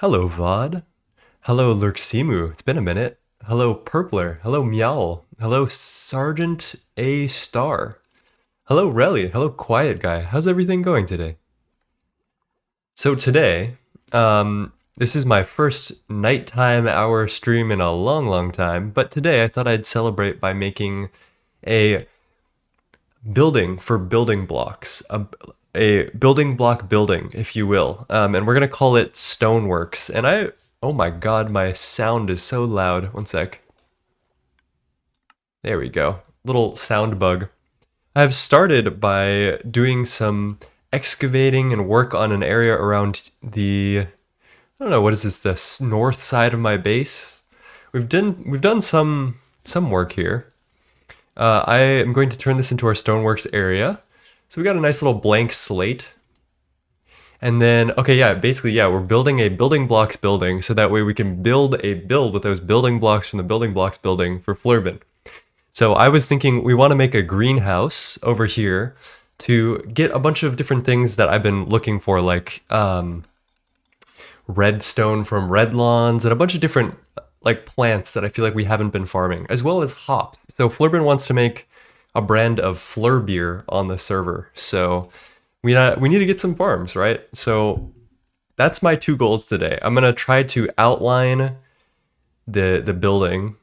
Hello, VOD. Hello, Lurksimu. It's been a minute. Hello, Purpler. Hello, Meowl. Hello, Sergeant A Star. Hello, Relly. Hello, Quiet Guy. How's everything going today? So today, this is my first nighttime hour stream in a long time, but today I thought I'd celebrate by making a building for building blocks, a building block building, if you will. And we're gonna call it Stoneworks. Oh my god, my sound is so loud. One sec. There we go. Little sound bug. I've started by doing some excavating and work on an area around I don't know, what is this, the north side of my base? We've done some work here. I am going to turn this into our Stoneworks area. So we got a nice little blank slate. And then, okay, yeah, basically, yeah, we're building a building blocks building so that way we can build a build with those building blocks from the building blocks building for Flurbin. So I was thinking we want to make a greenhouse over here to get a bunch of different things that I've been looking for, like redstone from red lawns and a bunch of different like plants that I feel like we haven't been farming, as well as hops. So Flurbin wants to make a brand of Flurb beer on the server. So we need to get some farms, right? So that's my two goals today. I'm gonna try to outline the building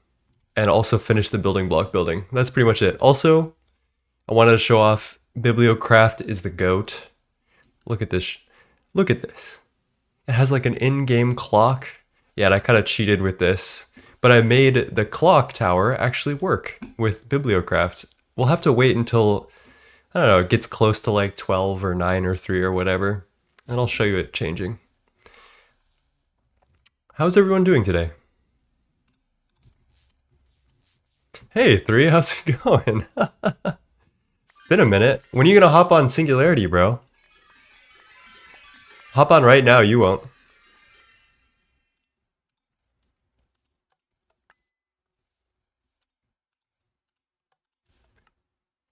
and also finish the building block building. That's pretty much it. Also, I wanted to show off Bibliocraft is the goat. Look at this. Look at this. It has like an in-game clock. Yeah, and I kind of cheated with this, but I made the clock tower actually work with Bibliocraft. We'll have to wait until, I don't know, it gets close to like 12 or 9 or 3 or whatever, and I'll show you it changing. How's everyone doing today? Hey, 3, how's it going? Been a minute. When are you gonna hop on Singularity, bro? Hop on right now, you won't.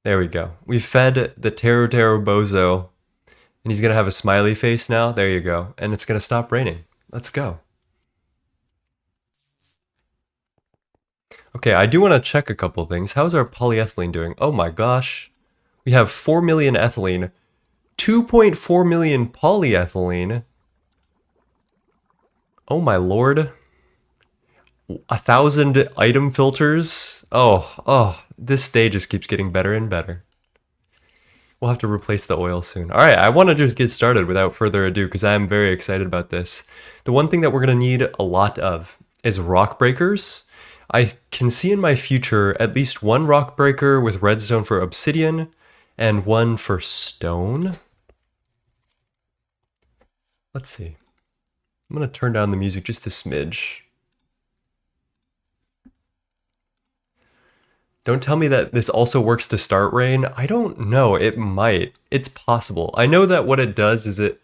There we go. We fed the Taro Bozo, and he's gonna have a smiley face now. There you go. And it's gonna stop raining. Let's go. Okay, I do want to check a couple things. How's our polyethylene doing? Oh my gosh. We have 4 million ethylene, 2.4 million polyethylene. Oh my lord. 1,000 item filters. Oh, this day just keeps getting better and better. We'll have to replace the oil soon. All right, I want to just get started without further ado because I am very excited about this. The one thing that we're going to need a lot of is rock breakers. I can see in my future at least one rock breaker with redstone for obsidian and one for stone. Let's see. I'm going to turn down the music just a smidge. Don't tell me that this also works to start rain. I don't know. It might. It's possible. I know that what it does is it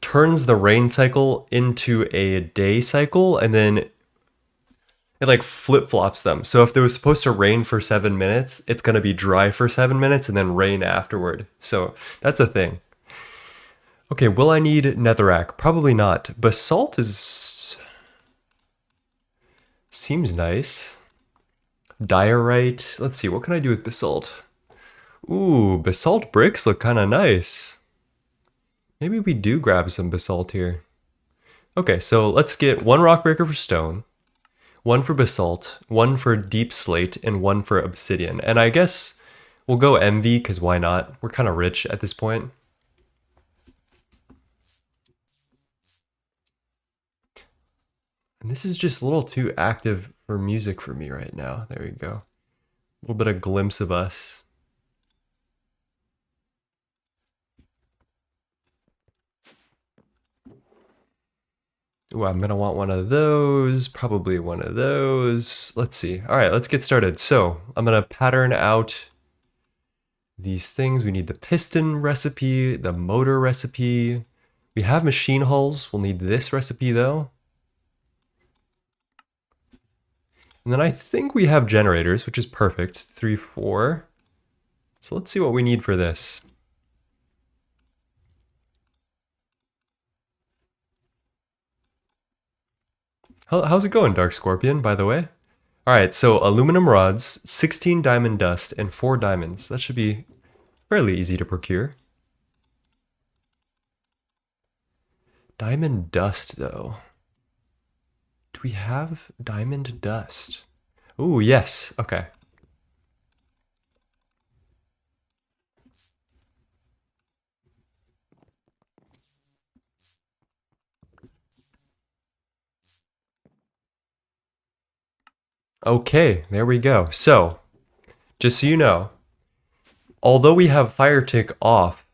turns the rain cycle into a day cycle and then it like flip-flops them. So if there was supposed to rain for 7 minutes, it's going to be dry for 7 minutes and then rain afterward. So that's a thing. Okay, will I need netherrack? Probably not. Basalt seems nice. Diorite. Let's see, what can I do with basalt? Ooh, basalt bricks look kind of nice. Maybe we do grab some basalt here. Okay, so let's get one rock breaker for stone, one for basalt, one for deep slate, and one for obsidian. And I guess we'll go MV, because why not? We're kind of rich at this point. And this is just a little too active for music for me right now. There we go. A little bit of glimpse of us. Ooh, I'm gonna want one of those, probably one of those. Let's see. All right, let's get started. So I'm gonna pattern out these things. We need the piston recipe, the motor recipe. We have machine hulls. We'll need this recipe though. And then I think we have generators, which is perfect. 3, 4. So let's see what we need for this. How's it going, Dark Scorpion, by the way? All right, so aluminum rods, 16 diamond dust, and 4 diamonds. That should be fairly easy to procure. Diamond dust, though. Do we have diamond dust? Ooh, yes. Okay. Okay, there we go. So, just so you know, although we have fire tick off,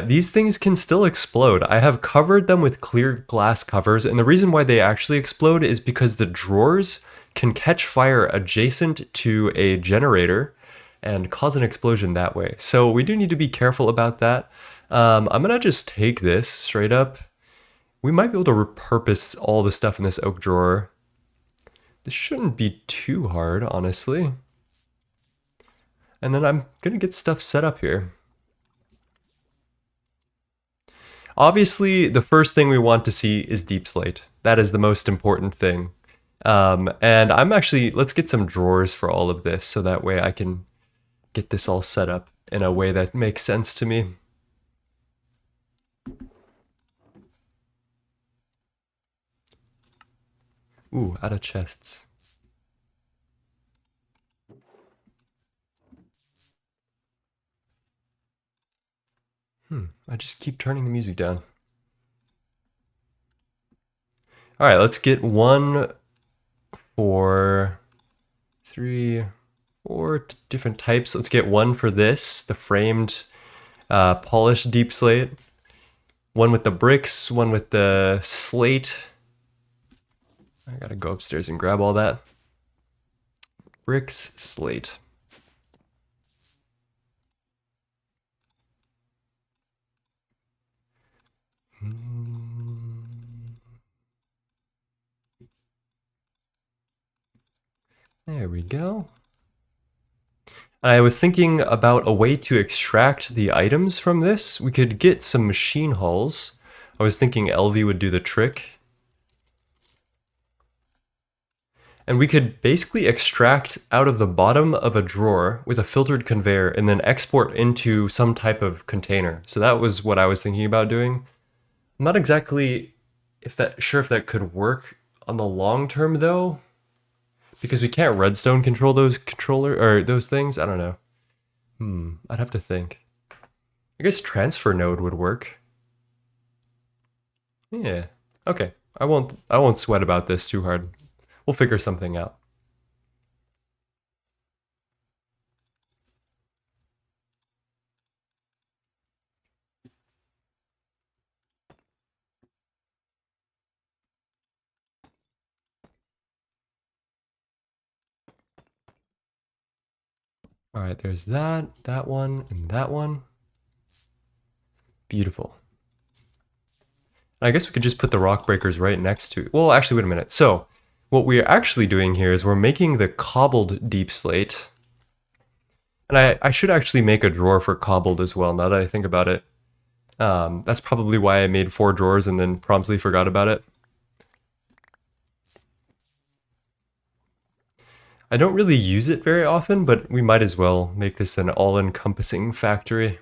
these things can still explode. I have covered them with clear glass covers, and the reason why they actually explode is because the drawers can catch fire adjacent to a generator and cause an explosion that way. So we do need to be careful about that. I'm gonna just take this straight up. We might be able to repurpose all the stuff in this oak drawer. This shouldn't be too hard, honestly. And then I'm gonna get stuff set up here. Obviously, the first thing we want to see is deep slate. That is the most important thing. And I'm actually, let's get some drawers for all of this so that way I can get this all set up in a way that makes sense to me. Ooh, out of chests. I just keep turning the music down. All right, let's get 1 for 3, 4 different types. Let's get 1 for this, the framed polished deep slate. 1 with the bricks, 1 with the slate. I gotta go upstairs and grab all that. Bricks, slate. There we go. I was thinking about a way to extract the items from this. We could get some machine hulls. I was thinking LV would do the trick. And we could basically extract out of the bottom of a drawer with a filtered conveyor and then export into some type of container. So that was what I was thinking about doing. I'm not exactly sure if that could work on the long term though, because we can't redstone control those those things. I don't know. I'd have to think. I guess transfer node would work. Yeah. Okay. I won't sweat about this too hard. We'll figure something out. All right, there's that one, and that one. Beautiful. I guess we could just put the rock breakers right next to, well, actually, wait a minute. So what we're actually doing here is we're making the cobbled deep slate. And I should actually make a drawer for cobbled as well, now that I think about it. That's probably why I made 4 drawers and then promptly forgot about it. I don't really use it very often, but we might as well make this an all-encompassing factory.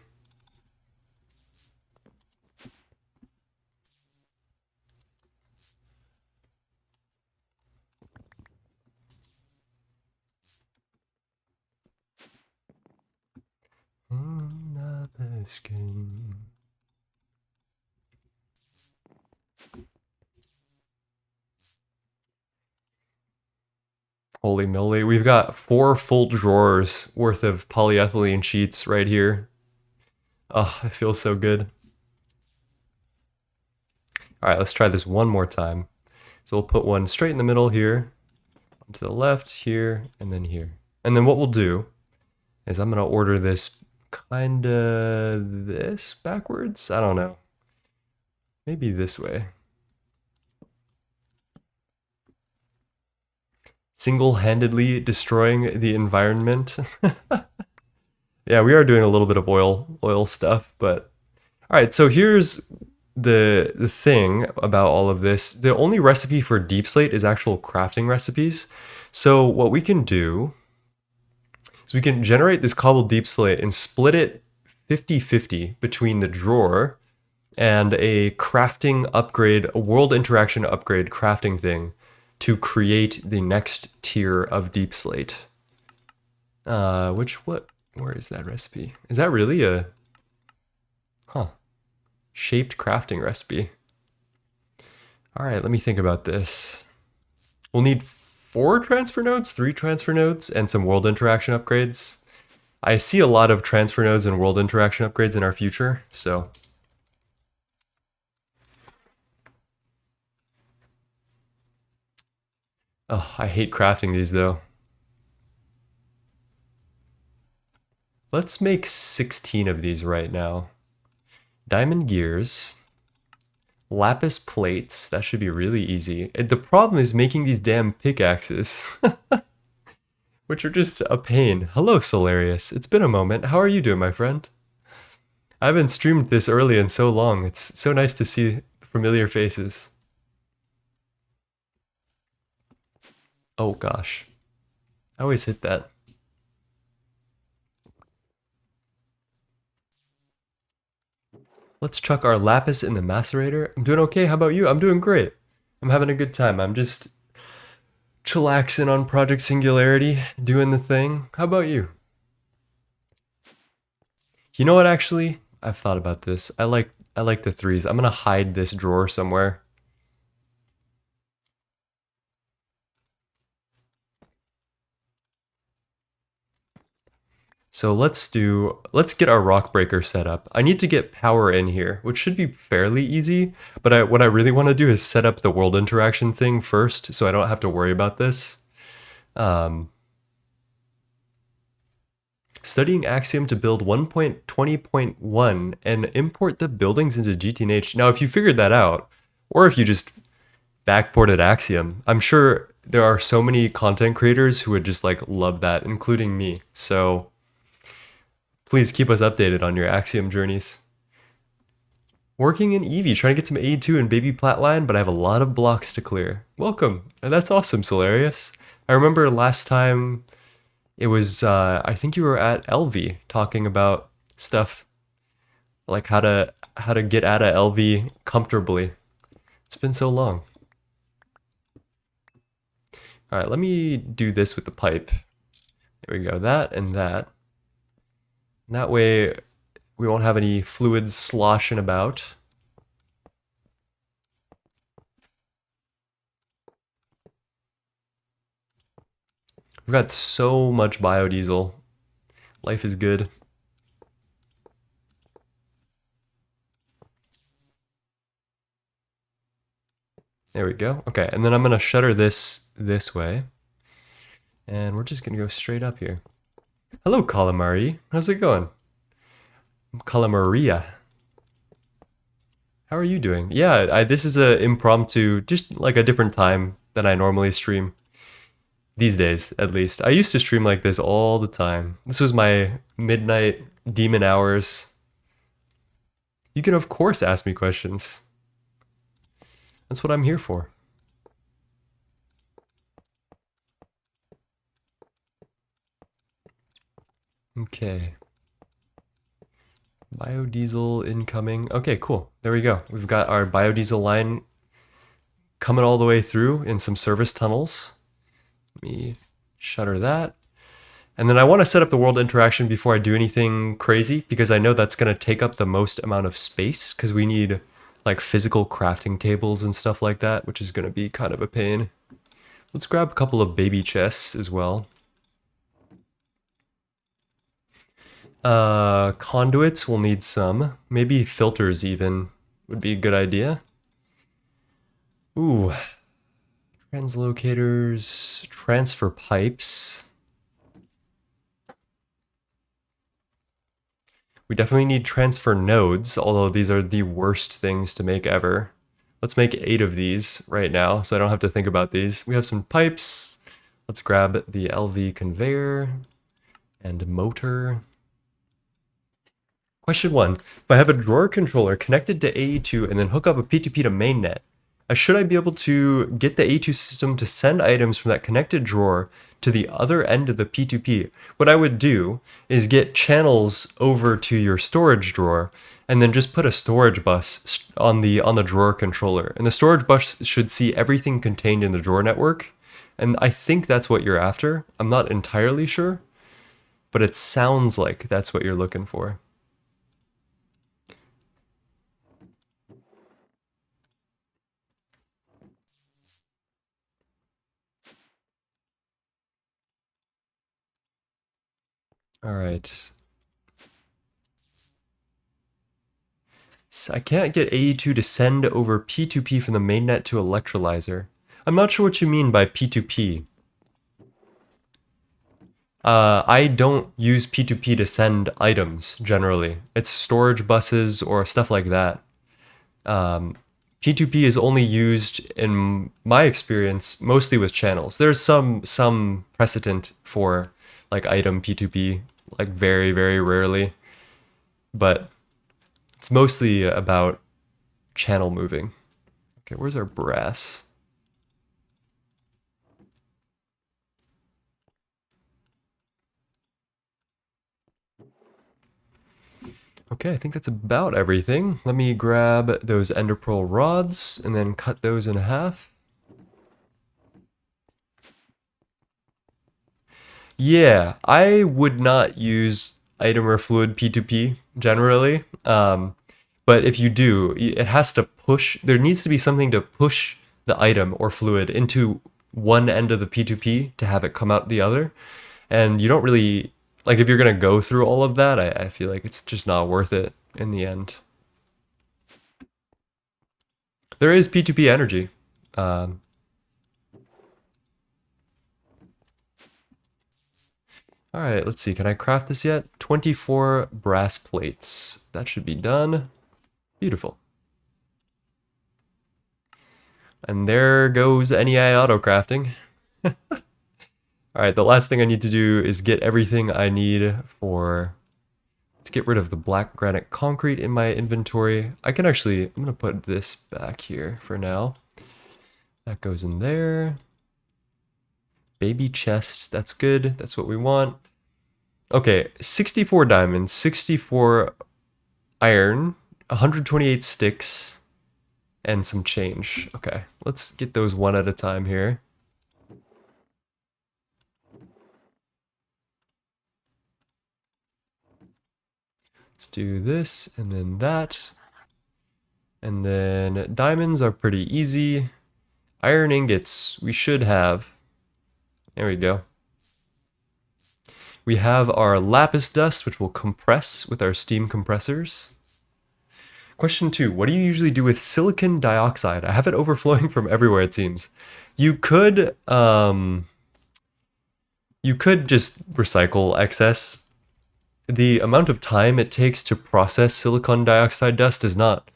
Another skin. Holy moly, we've got 4 full drawers worth of polyethylene sheets right here. Oh, it feels so good. All right, let's try this one more time. So we'll put one straight in the middle here, to the left, here, and then here. And then what we'll do is I'm gonna order this kinda this backwards? I don't know. Maybe this way. Single-handedly destroying the environment. Yeah, we are doing a little bit of oil stuff, but all right, so here's the thing about all of this, the only recipe for deep slate is actual crafting recipes. So what we can do is we can generate this cobbled deep slate and split it 50-50 between the drawer and a crafting upgrade, a world interaction upgrade crafting thing to create the next tier of deep slate. Where is that recipe? Is that really a, shaped crafting recipe? All right, let me think about this. We'll need 4 transfer nodes, 3 transfer nodes, and some world interaction upgrades. I see a lot of transfer nodes and world interaction upgrades in our future, so. Oh, I hate crafting these though. Let's make 16 of these right now. Diamond gears. Lapis plates. That should be really easy. The problem is making these damn pickaxes. Which are just a pain. Hello, Solarius. It's been a moment. How are you doing, my friend? I haven't streamed this early in so long. It's so nice to see familiar faces. Oh gosh. I always hit that. Let's chuck our lapis in the macerator. I'm doing okay. How about you? I'm doing great. I'm having a good time. I'm just chillaxing on Project Singularity, doing the thing. How about you? You know what, actually? I've thought about this. I like the 3s. I'm gonna hide this drawer somewhere. So let's get our rock breaker set up. I need to get power in here, which should be fairly easy, but what I really want to do is set up the world interaction thing first, so I don't have to worry about this. Studying Axiom to build 1.20.1 and import the buildings into GTNH. Now, if you figured that out, or if you just backported Axiom, I'm sure there are so many content creators who would just like love that, including me. So please keep us updated on your Axiom journeys. Working in Eevee, trying to get some A2 and Baby Platline, but I have a lot of blocks to clear. Welcome. And that's awesome, Solarius. I remember last time it was, I think you were at LV talking about stuff like how to get out of LV comfortably. It's been so long. All right, let me do this with the pipe. There we go, that and that. And that way we won't have any fluids sloshing about. We've got so much biodiesel. Life is good. There we go. Okay, and then I'm gonna shutter this way. And we're just gonna go straight up here. Hello, Calamari. How's it going? Calamaria. How are you doing? Yeah, this is a impromptu, just like a different time than I normally stream. These days, at least. I used to stream like this all the time. This was my midnight demon hours. You can, of course, ask me questions. That's what I'm here for. Okay. Biodiesel incoming. Okay, cool. There we go. We've got our biodiesel line coming all the way through in some service tunnels. Let me shutter that. And then I want to set up the world interaction before I do anything crazy, because I know that's going to take up the most amount of space, because we need like physical crafting tables and stuff like that, which is going to be kind of a pain. Let's grab a couple of baby chests as well. Conduits, we'll need some. Maybe filters even would be a good idea. Ooh. Translocators, transfer pipes. We definitely need transfer nodes, although these are the worst things to make ever. Let's make 8 of these right now, so I don't have to think about these. We have some pipes. Let's grab the LV conveyor and motor. Question 1. If I have a drawer controller connected to AE2 and then hook up a P2P to mainnet, should I be able to get the AE2 system to send items from that connected drawer to the other end of the P2P? What I would do is get channels over to your storage drawer and then just put a storage bus on the drawer controller. And the storage bus should see everything contained in the drawer network. And I think that's what you're after. I'm not entirely sure, but it sounds like that's what you're looking for. All right. So I can't get AE2 to send over P2P from the mainnet to electrolyzer. I'm not sure what you mean by P2P. I don't use P2P to send items generally. It's storage buses or stuff like that. P2P is only used, in my experience, mostly with channels. There's some precedent for like item P2P, like very, very rarely, but it's mostly about channel moving. Okay, where's our brass? Okay, I think that's about everything. Let me grab those ender pearl rods and then cut those in half. Yeah, I would not use item or fluid P2P generally. But if you do, it has to push, there needs to be something to push the item or fluid into one end of the P2P to have it come out the other. And you don't really, like if you're going to go through all of that, I feel like it's just not worth it in the end. There is P2P energy. Um, all right, let's see. Can I craft this yet? 24 brass plates. That should be done. Beautiful. And there goes NEI auto crafting. All right, the last thing I need to do is get everything I need for... Let's get rid of the black granite concrete in my inventory. I can actually... I'm going to put this back here for now. That goes in there. Baby chest, that's good. That's what we want. Okay, 64 diamonds, 64 iron, 128 sticks, and some change. Okay, let's get those one at a time here. Let's do this, and then that. And then diamonds are pretty easy. Iron ingots, we should have. There we go. We have our lapis dust, which will compress with our steam compressors. Question 2, what do you usually do with silicon dioxide? I have it overflowing from everywhere, it seems. You could just recycle excess. The amount of time it takes to process silicon dioxide dust is not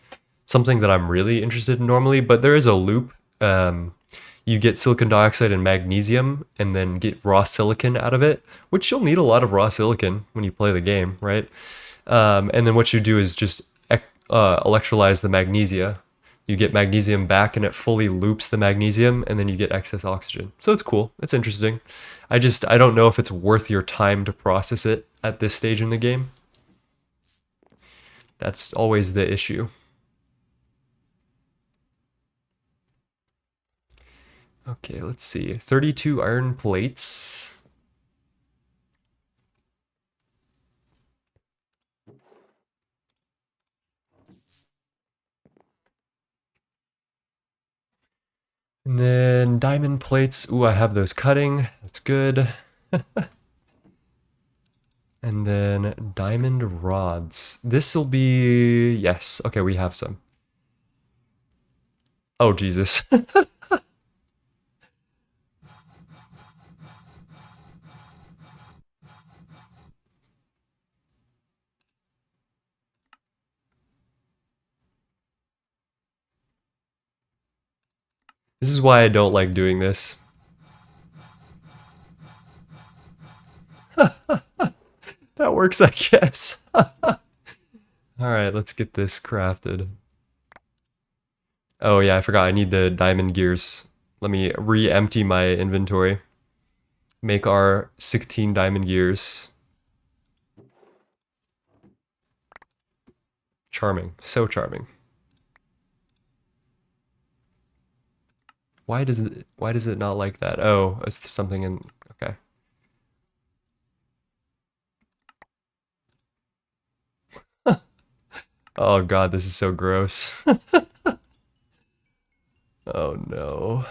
something that I'm really interested in normally, but there is a loop. You get silicon dioxide and magnesium and then get raw silicon out of it, which you'll need a lot of raw silicon when you play the game, right? And then what you do is just electrolyze the magnesia. You get magnesium back and it fully loops the magnesium and then you get excess oxygen. So it's cool. It's interesting. I don't know if it's worth your time to process it at this stage in the game. That's always the issue. Okay, let's see. 32 iron plates. And then diamond plates. Ooh, I have those cutting. That's good. And then diamond rods. This'll be... Yes. Okay, we have some. Oh, Jesus. This is why I don't like doing this. That works, I guess. Alright, let's get this crafted. Oh yeah, I forgot I need the diamond gears. Let me re-empty my inventory. Make our 16 diamond gears. Charming, so charming. Why does it not like that? Oh, it's something in, okay. Oh god, this is so gross. Oh no.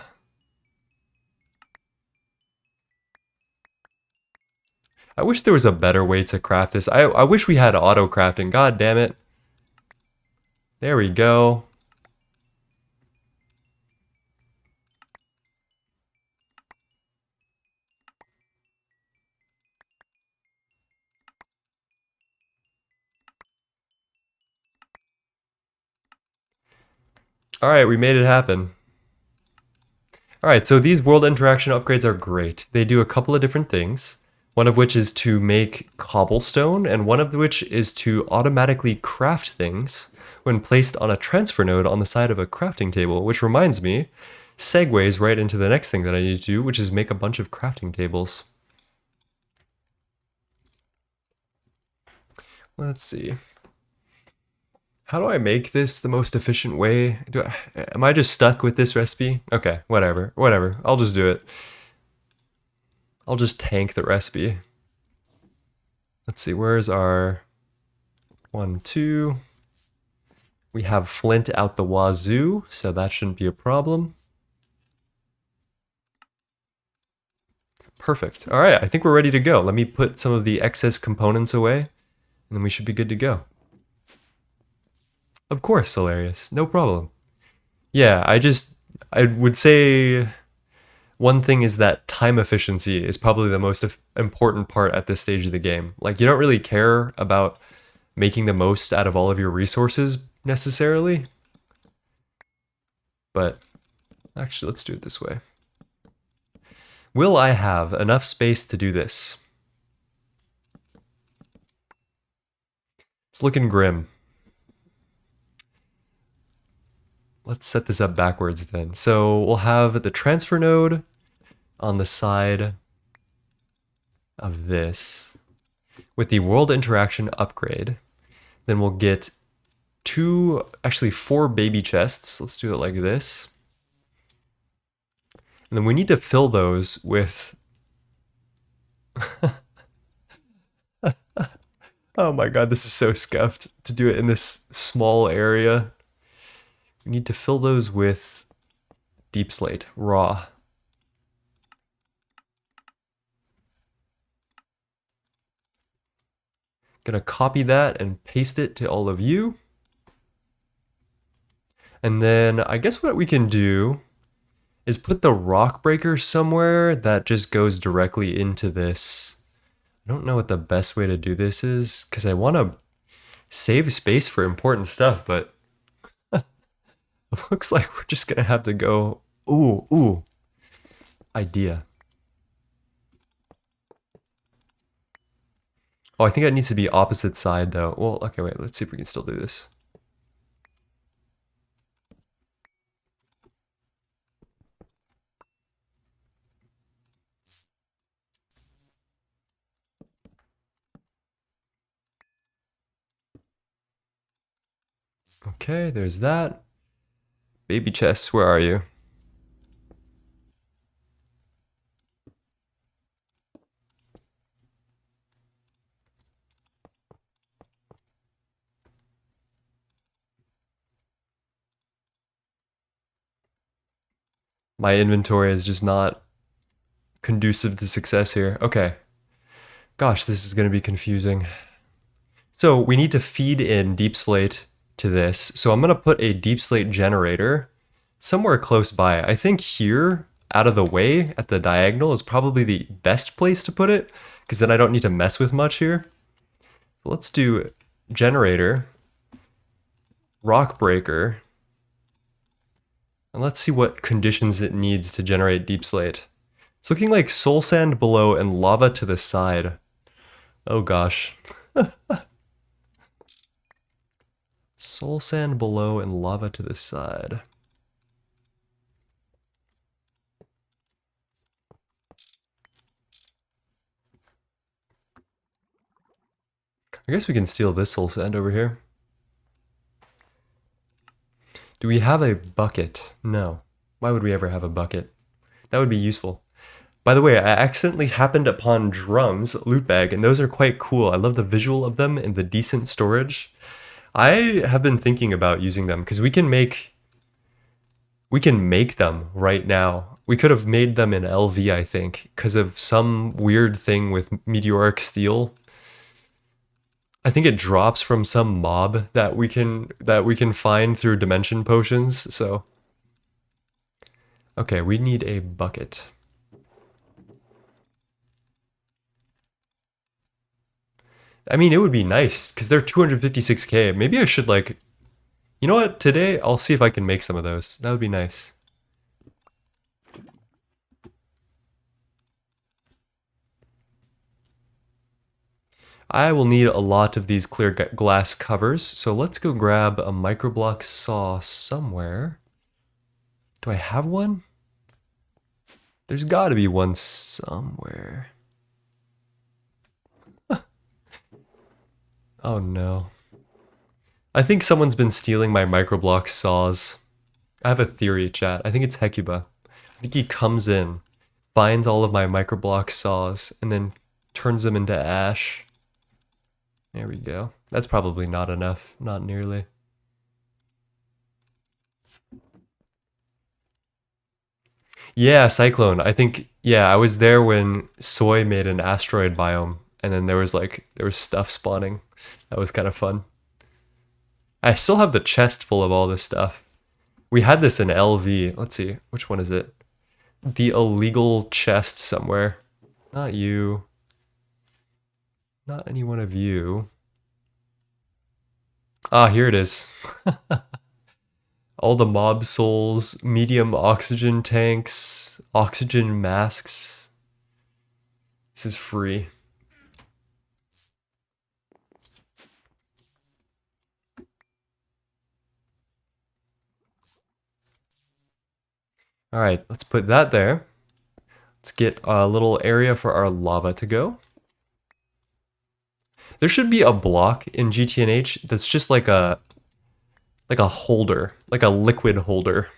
I wish there was a better way to craft this. I wish we had auto crafting. God damn it. There we go. Alright, we made it happen. Alright, so these world interaction upgrades are great. They do a couple of different things. One of which is to make cobblestone, and one of which is to automatically craft things when placed on a transfer node on the side of a crafting table, which reminds me, segues right into the next thing that I need to do, which is make a bunch of crafting tables. Let's see. How do I make this the most efficient way? Am I just stuck with this recipe? Okay, whatever. I'll just do it. I'll just tank the recipe. Let's see, where's our 1, 2? We have flint out the wazoo, so that shouldn't be a problem. Perfect. All right, I think we're ready to go. Let me put some of the excess components away, and then we should be good to go. Of course, Hilarious. No problem. Yeah, I would say one thing is that time efficiency is probably the most important part at this stage of the game. Like, you don't really care about making the most out of all of your resources necessarily. But actually, let's do it this way. Will I have enough space to do this? It's looking grim. Let's set this up backwards then. So we'll have the transfer node on the side of this with the world interaction upgrade. Then we'll get actually 4 baby chests. Let's do it like this. And then we need to fill those with... Oh my god, this is so scuffed to do it in this small area. We need to fill those with deep slate, raw. Gonna copy that and paste it to all of you. And then I guess what we can do is put the rock breaker somewhere that just goes directly into this. I don't know what the best way to do this is, because I want to save space for important stuff, but it looks like we're just gonna have to go, ooh, idea. Oh, I think that needs to be opposite side though. Well, okay, wait, let's see if we can still do this. Okay, there's that. Baby chests, where are you? My inventory is just not conducive to success here. Okay. Gosh, this is going to be confusing. So we need to feed in deep slate to this. So I'm going to put a deep slate generator somewhere close by. I think here, out of the way at the diagonal, is probably the best place to put it, because then I don't need to mess with much here. So let's do generator, rock breaker, and let's see what conditions it needs to generate deep slate. It's looking like soul sand below and lava to the side. Oh gosh. Soul sand below and lava to the side. I guess we can steal this soul sand over here. Do we have a bucket? No. Why would we ever have a bucket? That would be useful. By the way, I accidentally happened upon drums, loot bag, and those are quite cool. I love the visual of them and the decent storage. I have been thinking about using them because we can make them right now. We could have made them in LV, I think, because of some weird thing with meteoric steel. I think it drops from some mob that we can find through dimension potions. So, okay, we need a bucket. I mean, it would be nice because they're 256k. Maybe I should like, you know what? Today I'll see if I can make some of those. That would be nice. I will need a lot of these clear glass covers, so let's go grab a microblock saw somewhere. Do I have one? There's got to be one somewhere. Oh no. I think someone's been stealing my microblock saws. I have a theory, chat. I think it's Hecuba. I think he comes in, finds all of my microblock saws, and then turns them into ash. There we go. That's probably not enough. Not nearly. Yeah, Cyclone. I think, yeah, I was there when Soy made an asteroid biome, and then there was stuff spawning. That was kind of fun. I still have the chest full of all this stuff. We had this in LV. Let's see, which one is it? The illegal chest somewhere. Not you. Not any one of you. Ah, here it is. All the mob souls, medium oxygen tanks, oxygen masks. This is free. All right, let's put that there. Let's get a little area for our lava to go. There should be a block in GTNH that's just like a holder, like a liquid holder.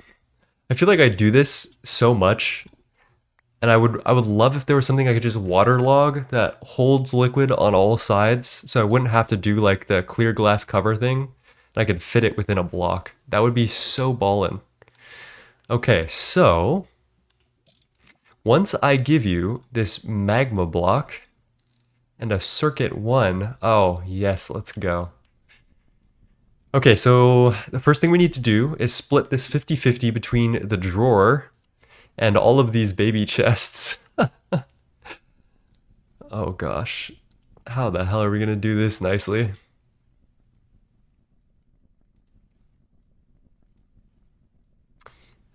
I feel like I do this so much, and I would love if there was something I could just waterlog that holds liquid on all sides, so I wouldn't have to do like the clear glass cover thing, and I could fit it within a block. That would be so ballin'. Okay, so once I give you this magma block and a circuit 1, oh yes, let's go. Okay, so the first thing we need to do is split this 50-50 between the drawer and all of these baby chests. Oh gosh, how the hell are we gonna do this nicely?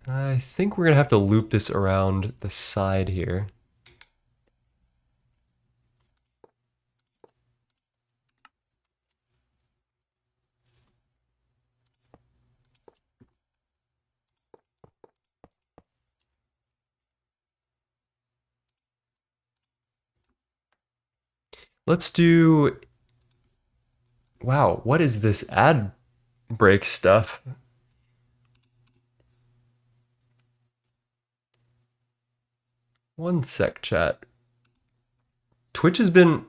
I think we're gonna have to loop this around the side here. Let's do... Wow, what is this ad break stuff? One sec, chat. Twitch has been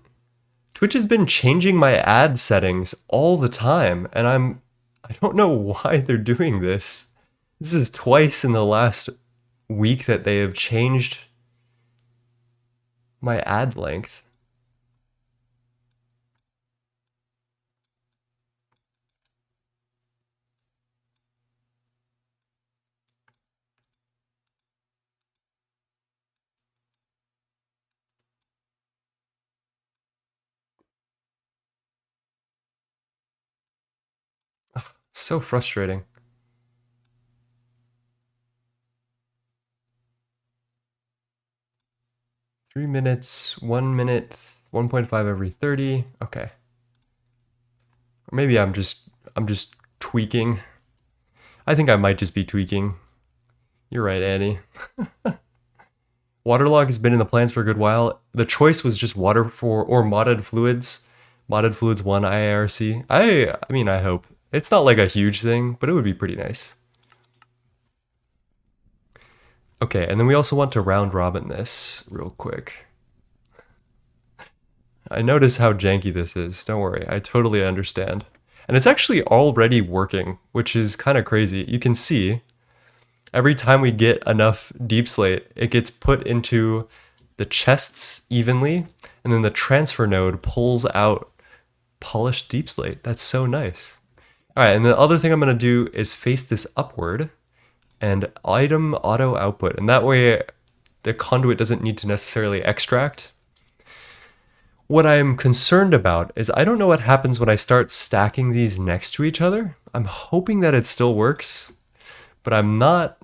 changing my ad settings all the time, and I don't know why they're doing this. This is twice in the last week that they have changed my ad length. So frustrating. 3 minutes, 1 minute, 1.5 every 30. Okay. Or maybe I'm just tweaking. I think I might just be tweaking. You're right, Annie. Waterlog has been in the plans for a good while. The choice was just water for or modded fluids. Modded fluids 1 IARC. I mean, I hope. It's not like a huge thing, but it would be pretty nice. Okay, and then we also want to round robin this real quick. I notice how janky this is. Don't worry, I totally understand. And it's actually already working, which is kind of crazy. You can see every time we get enough deep slate, it gets put into the chests evenly, and then the transfer node pulls out polished deep slate. That's so nice. All right, and the other thing I'm going to do is face this upward and item auto output. And that way the conduit doesn't need to necessarily extract. What I'm concerned about is I don't know what happens when I start stacking these next to each other. I'm hoping that it still works, but I'm not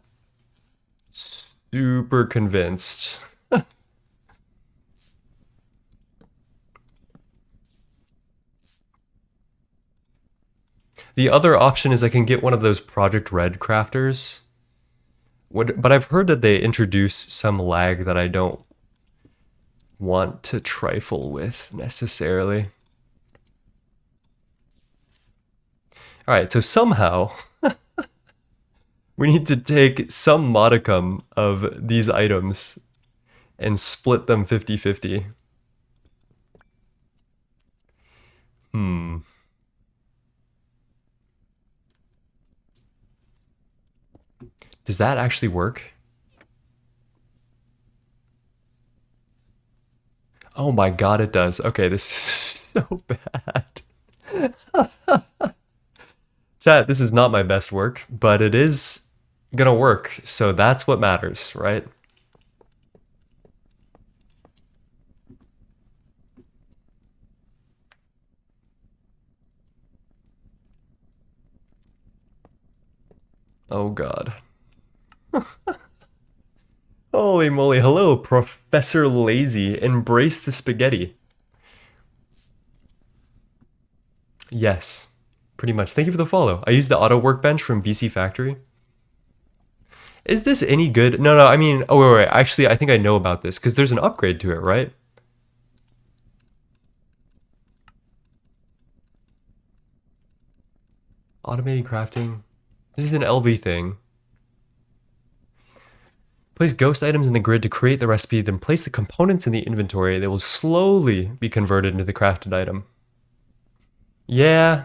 super convinced. The other option is I can get one of those Project Red crafters. But I've heard that they introduce some lag that I don't want to trifle with necessarily. All right, so somehow we need to take some modicum of these items and split them 50-50. Does that actually work? Oh my god, it does. Okay, this is so bad. Chat, this is not my best work, but it is gonna work, so that's what matters, right? Oh god. Holy moly, hello, Professor Lazy. Embrace the spaghetti. Yes, pretty much. Thank you for the follow. I used the auto workbench from BC Factory. Is this any good? No, I mean, oh, wait. Actually, I think I know about this, because there's an upgrade to it, right? Automating crafting. This is an LV thing. Place ghost items in the grid to create the recipe, then place the components in the inventory. They will slowly be converted into the crafted item. Yeah,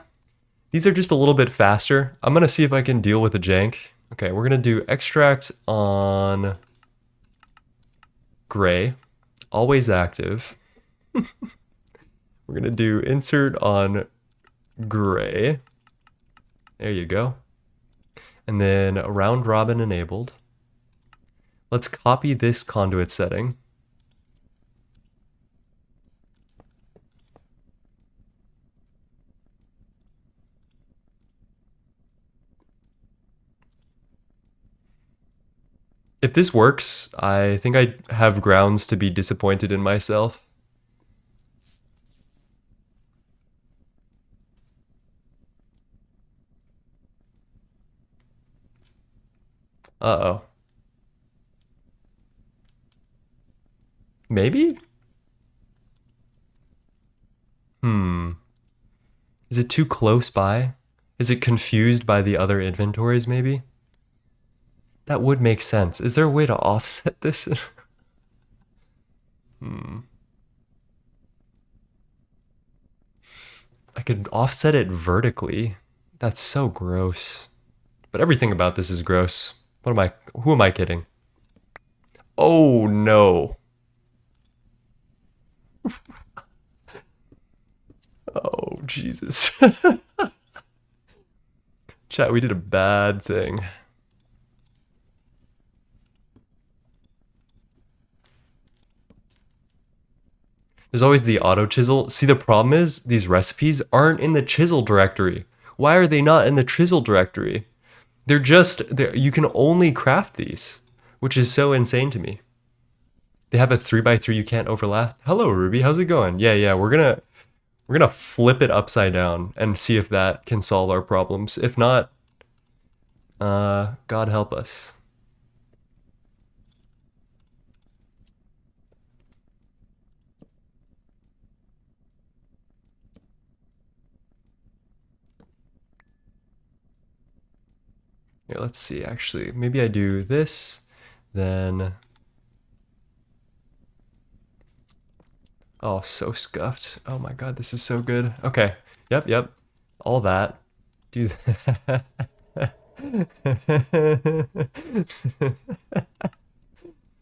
these are just a little bit faster. I'm gonna see if I can deal with the jank. Okay, we're gonna do extract on gray, always active. We're gonna do insert on gray. There you go. And then round robin enabled. Let's copy this conduit setting. If this works, I think I have grounds to be disappointed in myself. Uh-oh. Maybe? Is it too close by? Is it confused by the other inventories, maybe? That would make sense. Is there a way to offset this? I could offset it vertically. That's so gross. But everything about this is gross. Who am I kidding? Oh no. Oh, Jesus. Chat, we did a bad thing. There's always the auto chisel. See, the problem is these recipes aren't in the chisel directory. Why are they not in the chisel directory? You can only craft these, which is so insane to me. They have a 3x3 you can't overlap. Hello, Ruby. How's it going? Yeah, we're We're gonna flip it upside down and see if that can solve our problems. If not, God help us. Here, let's see, actually. Maybe I do this, then... Oh, so scuffed. Oh my god, this is so good. Okay. Yep. All that. Do that.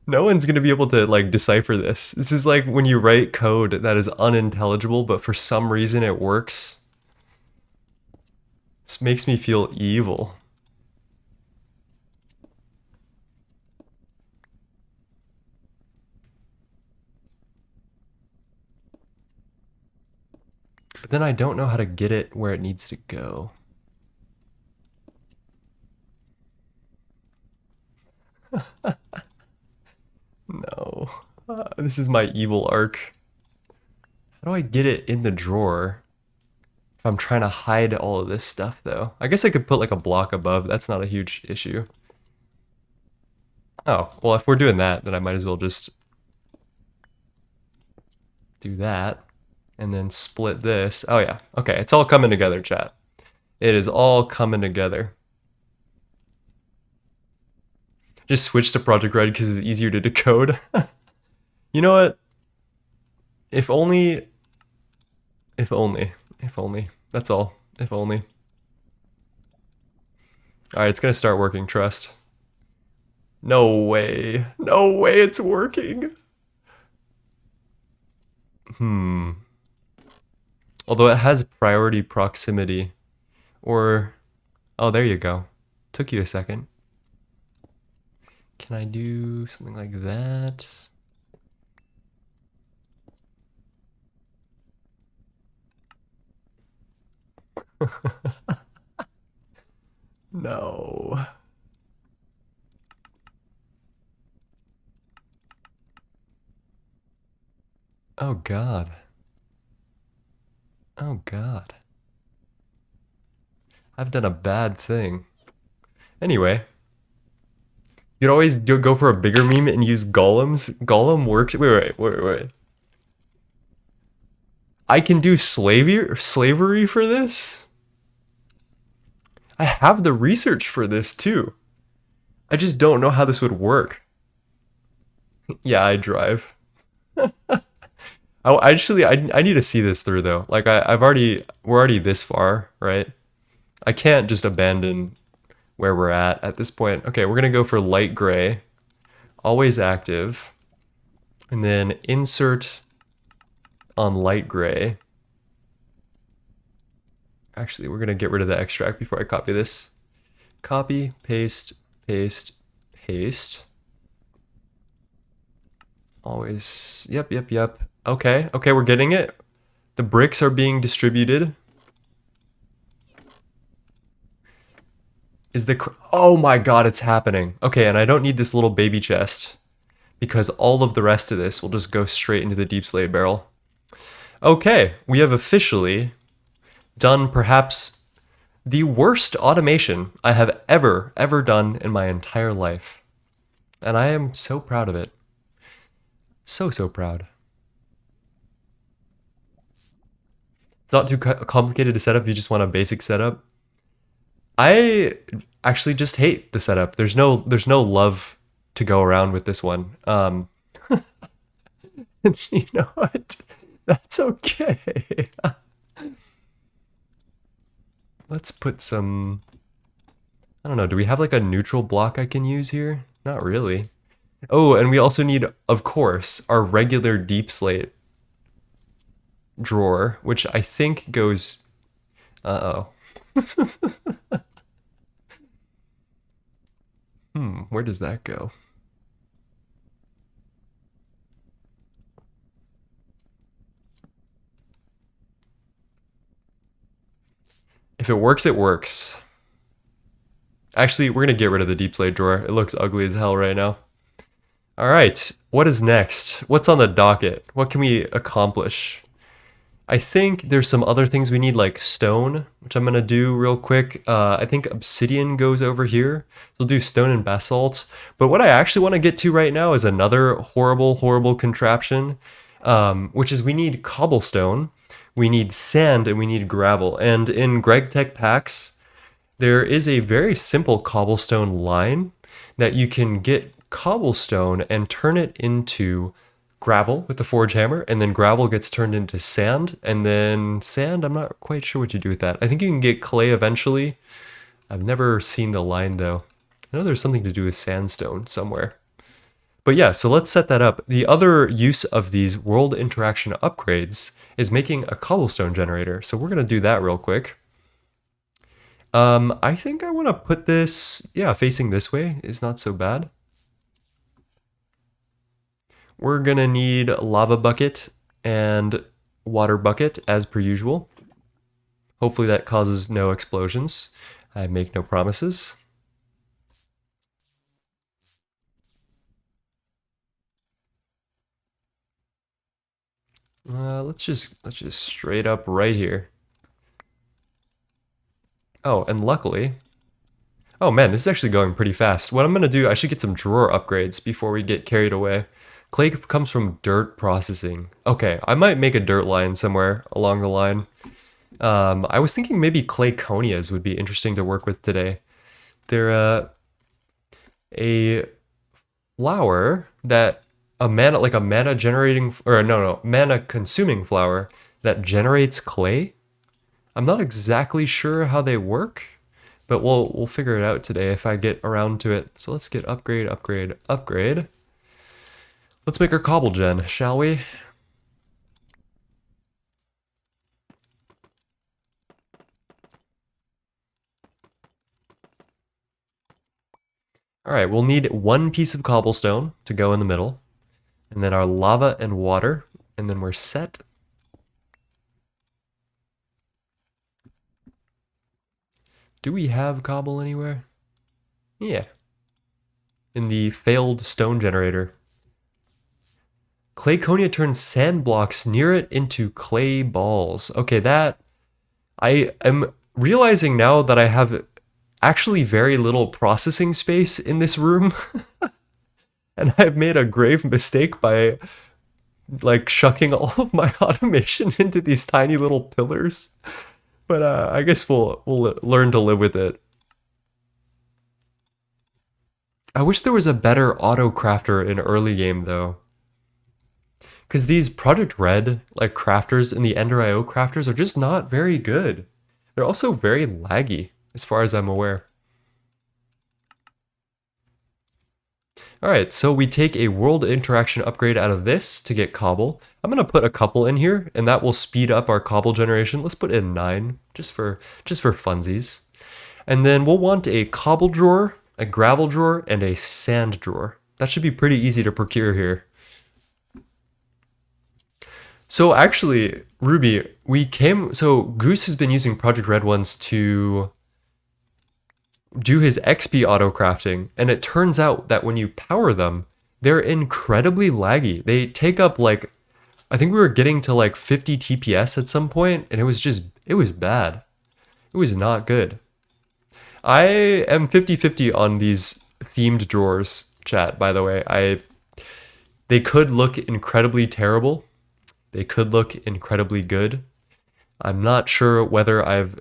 No one's gonna be able to, like, decipher this. This is like when you write code that is unintelligible, but for some reason it works. This makes me feel evil. But then I don't know how to get it where it needs to go. No. This is my evil arc. How do I get it in the drawer? If I'm trying to hide all of this stuff, though. I guess I could put like a block above. That's not a huge issue. Oh, well, if we're doing that, then I might as well just do that. And then split this. Oh, yeah. Okay, it's all coming together, chat. It is all coming together. Just switch to Project Red because it was easier to decode. You know what? If only... If only. If only. That's all. If only. Alright, it's gonna start working, trust. No way. No way it's working. Although it has priority proximity. Or... Oh, there you go. Took you a second. Can I do something like that? No. Oh god. Oh god. I've done a bad thing. Anyway. You'd always go for a bigger meme and use golems. Golem works. Wait. I can do slavery for this? I have the research for this too. I just don't know how this would work. Yeah, I drive. I need to see this through though. Like we're already this far, right? I can't just abandon where we're at this point. Okay, we're gonna go for light gray, always active, and then insert on light gray. Actually, we're gonna get rid of the extract before I copy this. Copy, paste, paste, paste. Always, yep. Okay, we're getting it. The bricks are being distributed. Oh my god, it's happening. Okay, and I don't need this little baby chest because all of the rest of this will just go straight into the deep slate barrel. Okay, we have officially done perhaps the worst automation I have ever done in my entire life. And I am so proud of it. So proud. It's not too complicated to set up, you just want a basic setup. I actually just hate the setup. There's no love to go around with this one. You know what? That's okay. Let's put some... I don't know, do we have like a neutral block I can use here? Not really. Oh, and we also need, of course, our regular deep slate drawer, which I think goes... Uh-oh. Where does that go? If it works, it works. Actually, we're gonna get rid of the deep slate drawer. It looks ugly as hell right now. All right, what is next? What's on the docket? What can we accomplish? I think there's some other things we need like stone, which I'm gonna do real quick. I think obsidian goes over here. So we'll do stone and basalt. But what I actually want to get to right now is another horrible, horrible contraption, which is we need cobblestone, we need sand, and we need gravel. And in Gregtech packs, there is a very simple cobblestone line that you can get cobblestone and turn it into gravel with the forge hammer, and then gravel gets turned into sand, and then sand, I'm not quite sure what you do with that. I think you can get clay eventually. I've never seen the line though. I know there's something to do with sandstone somewhere. But yeah, so let's set that up. The other use of these world interaction upgrades is making a cobblestone generator. So we're gonna do that real quick. I think I want to put this, yeah, facing this way is not so bad. We're gonna need lava bucket and water bucket as per usual. Hopefully that causes no explosions. I make no promises. Let's just straight up right here. Oh, and luckily, oh man, this is actually going pretty fast. What I'm gonna do, I should get some drawer upgrades before we get carried away. Clay comes from dirt processing. Okay, I might make a dirt line somewhere along the line. I was thinking maybe clay conias would be interesting to work with today. They're a flower that a mana, like a mana generating, or no, mana consuming flower that generates clay. I'm not exactly sure how they work, but we'll figure it out today if I get around to it. So let's get upgrade, upgrade, upgrade. Let's make our cobble gen, shall we? All right, we'll need one piece of cobblestone to go in the middle, and then our lava and water, and then we're set. Do we have cobble anywhere? Yeah. In the failed stone generator. Clay conia turns sand blocks near it into clay balls. Okay, that... I am realizing now that I have actually very little processing space in this room. And I've made a grave mistake by like shucking all of my automation into these tiny little pillars. But I guess we'll learn to live with it. I wish there was a better auto crafter in early game though. Because these Project Red like crafters and the Ender.io crafters are just not very good. They're also very laggy, as far as I'm aware. Alright, so we take a world interaction upgrade out of this to get cobble. I'm going to put a couple in here, and that will speed up our cobble generation. Let's put in 9, just for funsies. And then we'll want a cobble drawer, a gravel drawer, and a sand drawer. That should be pretty easy to procure here. So actually, Ruby, so Goose has been using Project Red ones to do his XP auto crafting, and it turns out that when you power them, they're incredibly laggy. They take up like, I think we were getting to like 50 TPS at some point, and it was bad. It was not good. I am 50-50 on these themed drawers, chat, by the way. They could look incredibly terrible. They could look incredibly good. I'm not sure whether I've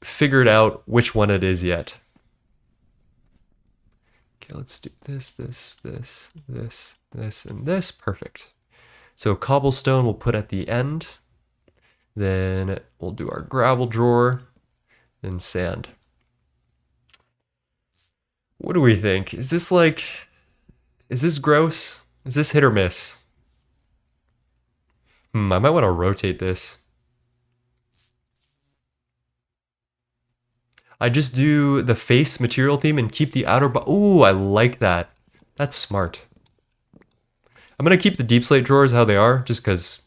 figured out which one it is yet. Okay, let's do this, this, this, this, this, and this. Perfect. So cobblestone we'll put at the end. Then we'll do our gravel drawer. Then sand. What do we think? Is this gross? Is this hit or miss? I might want to rotate this. I just do the face material theme and keep the outer ooh, I like that. That's smart. I'm gonna keep the deep slate drawers how they are, just cause.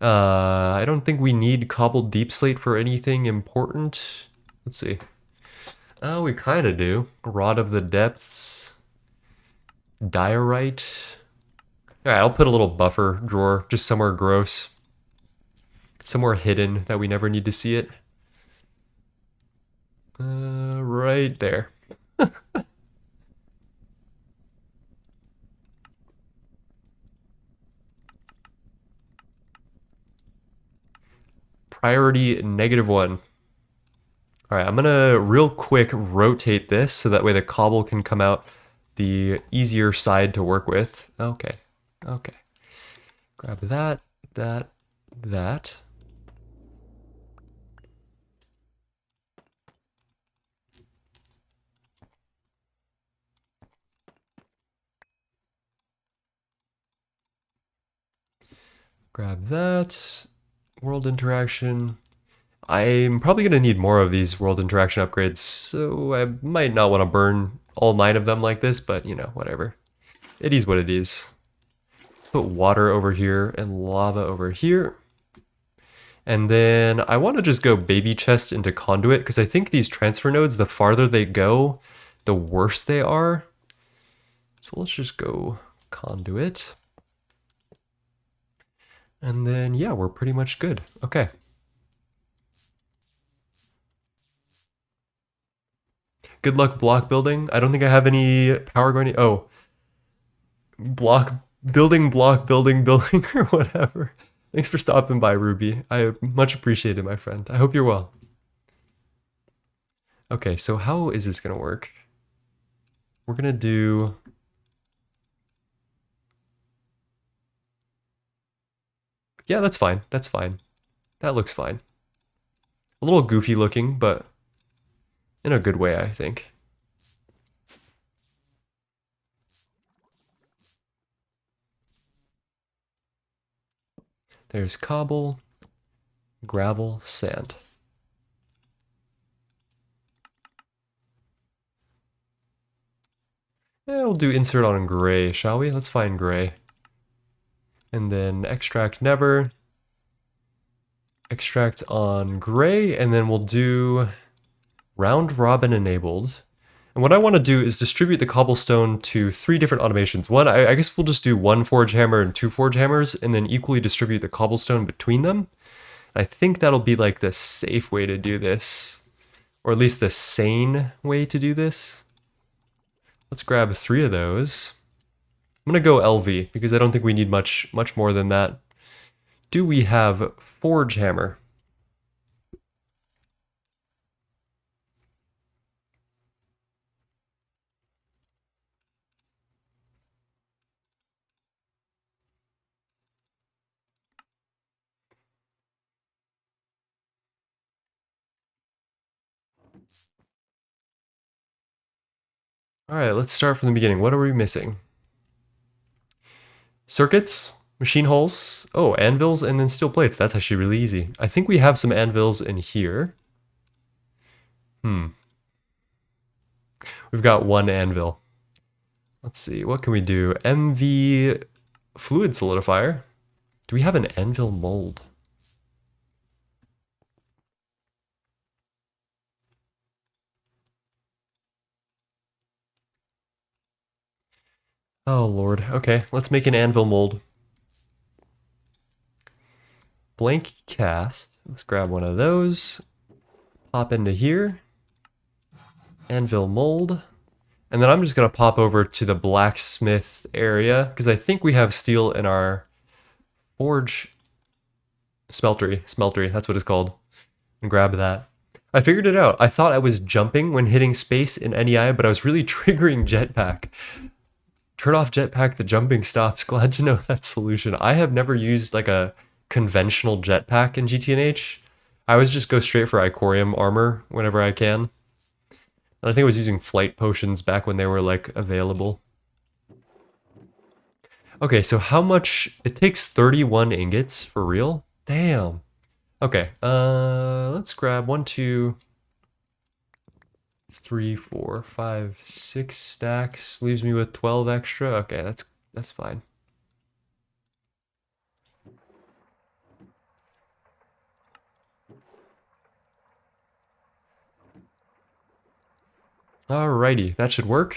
I don't think we need cobbled deep slate for anything important. Let's see. Oh, we kinda do. Rod of the Depths. Diorite. Alright, I'll put a little buffer drawer, just somewhere gross. somewhere hidden that we never need to see it. Right there. Priority -1. All right, I'm gonna real quick rotate this so that way the cobble can come out the easier side to work with. Okay, okay. Grab that, that, that. Grab that. World interaction. I'm probably going to need more of these world interaction upgrades, so I might not want to burn all 9 of them like this, but you know, whatever. It is what it is. Let's put water over here and lava over here. And then I want to just go baby chest into conduit, because I think these transfer nodes, the farther they go, the worse they are. So let's just go conduit. And then, yeah, we're pretty much good. Okay. Good luck block building. I don't think I have any power going. Oh, block building, or whatever. Thanks for stopping by, Ruby. I much appreciate it, my friend. I hope you're well. Okay, so how is this gonna work? We're gonna do... Yeah, that's fine. That's fine. That looks fine. A little goofy looking, but in a good way, I think. There's cobble, gravel, sand. Yeah, we'll do insert on gray, shall we? Let's find gray. And then extract never. Extract on gray, and then we'll do round robin enabled. And what I want to do is distribute the cobblestone to 3 different automations. One, I guess we'll just do 1 forge hammer and 2 forge hammers, and then equally distribute the cobblestone between them. I think that'll be like the safe way to do this, or at least the sane way to do this. Let's grab 3 of those. I'm gonna go LV because I don't think we need much more than that. Do we have forge hammer? All right, let's start from the beginning. What are we missing? Circuits, machine holes, oh, anvils, and then steel plates. That's actually really easy. I think we have some anvils in here. We've got 1 anvil. Let's see, what can we do? MV fluid solidifier. Do we have an anvil mold? Oh lord, okay, let's make an anvil mold. Blank cast, let's grab one of those. Pop into here. Anvil mold. And then I'm just gonna pop over to the blacksmith area, because I think we have steel in our forge smeltery, that's what it's called. And grab that. I figured it out. I thought I was jumping when hitting space in NEI, but I was really triggering jetpack. Turn off jetpack, the jumping stops. Glad to know that solution. I have never used like a conventional jetpack in GTNH. I always just go straight for Icorium armor whenever I can. And I think I was using flight potions back when they were like available. Okay, so how much? It takes 31 ingots for real? Damn. Okay, let's grab 1, 2, 3, 4, 5, 6 stacks. Leaves me with 12 extra. Okay, that's fine. Alrighty, that should work.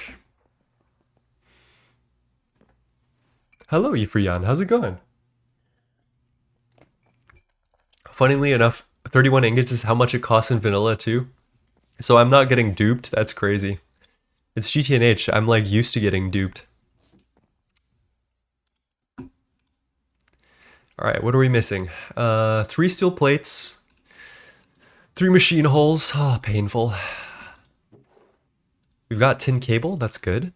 Hello, Ifriyan. How's it going? Funnily enough, 31 ingots is how much it costs in vanilla too. So I'm not getting duped. That's crazy. It's GTNH. I'm like used to getting duped. All right, what are we missing? 3 steel plates, 3 machine holes. Oh, painful. We've got tin cable. That's good.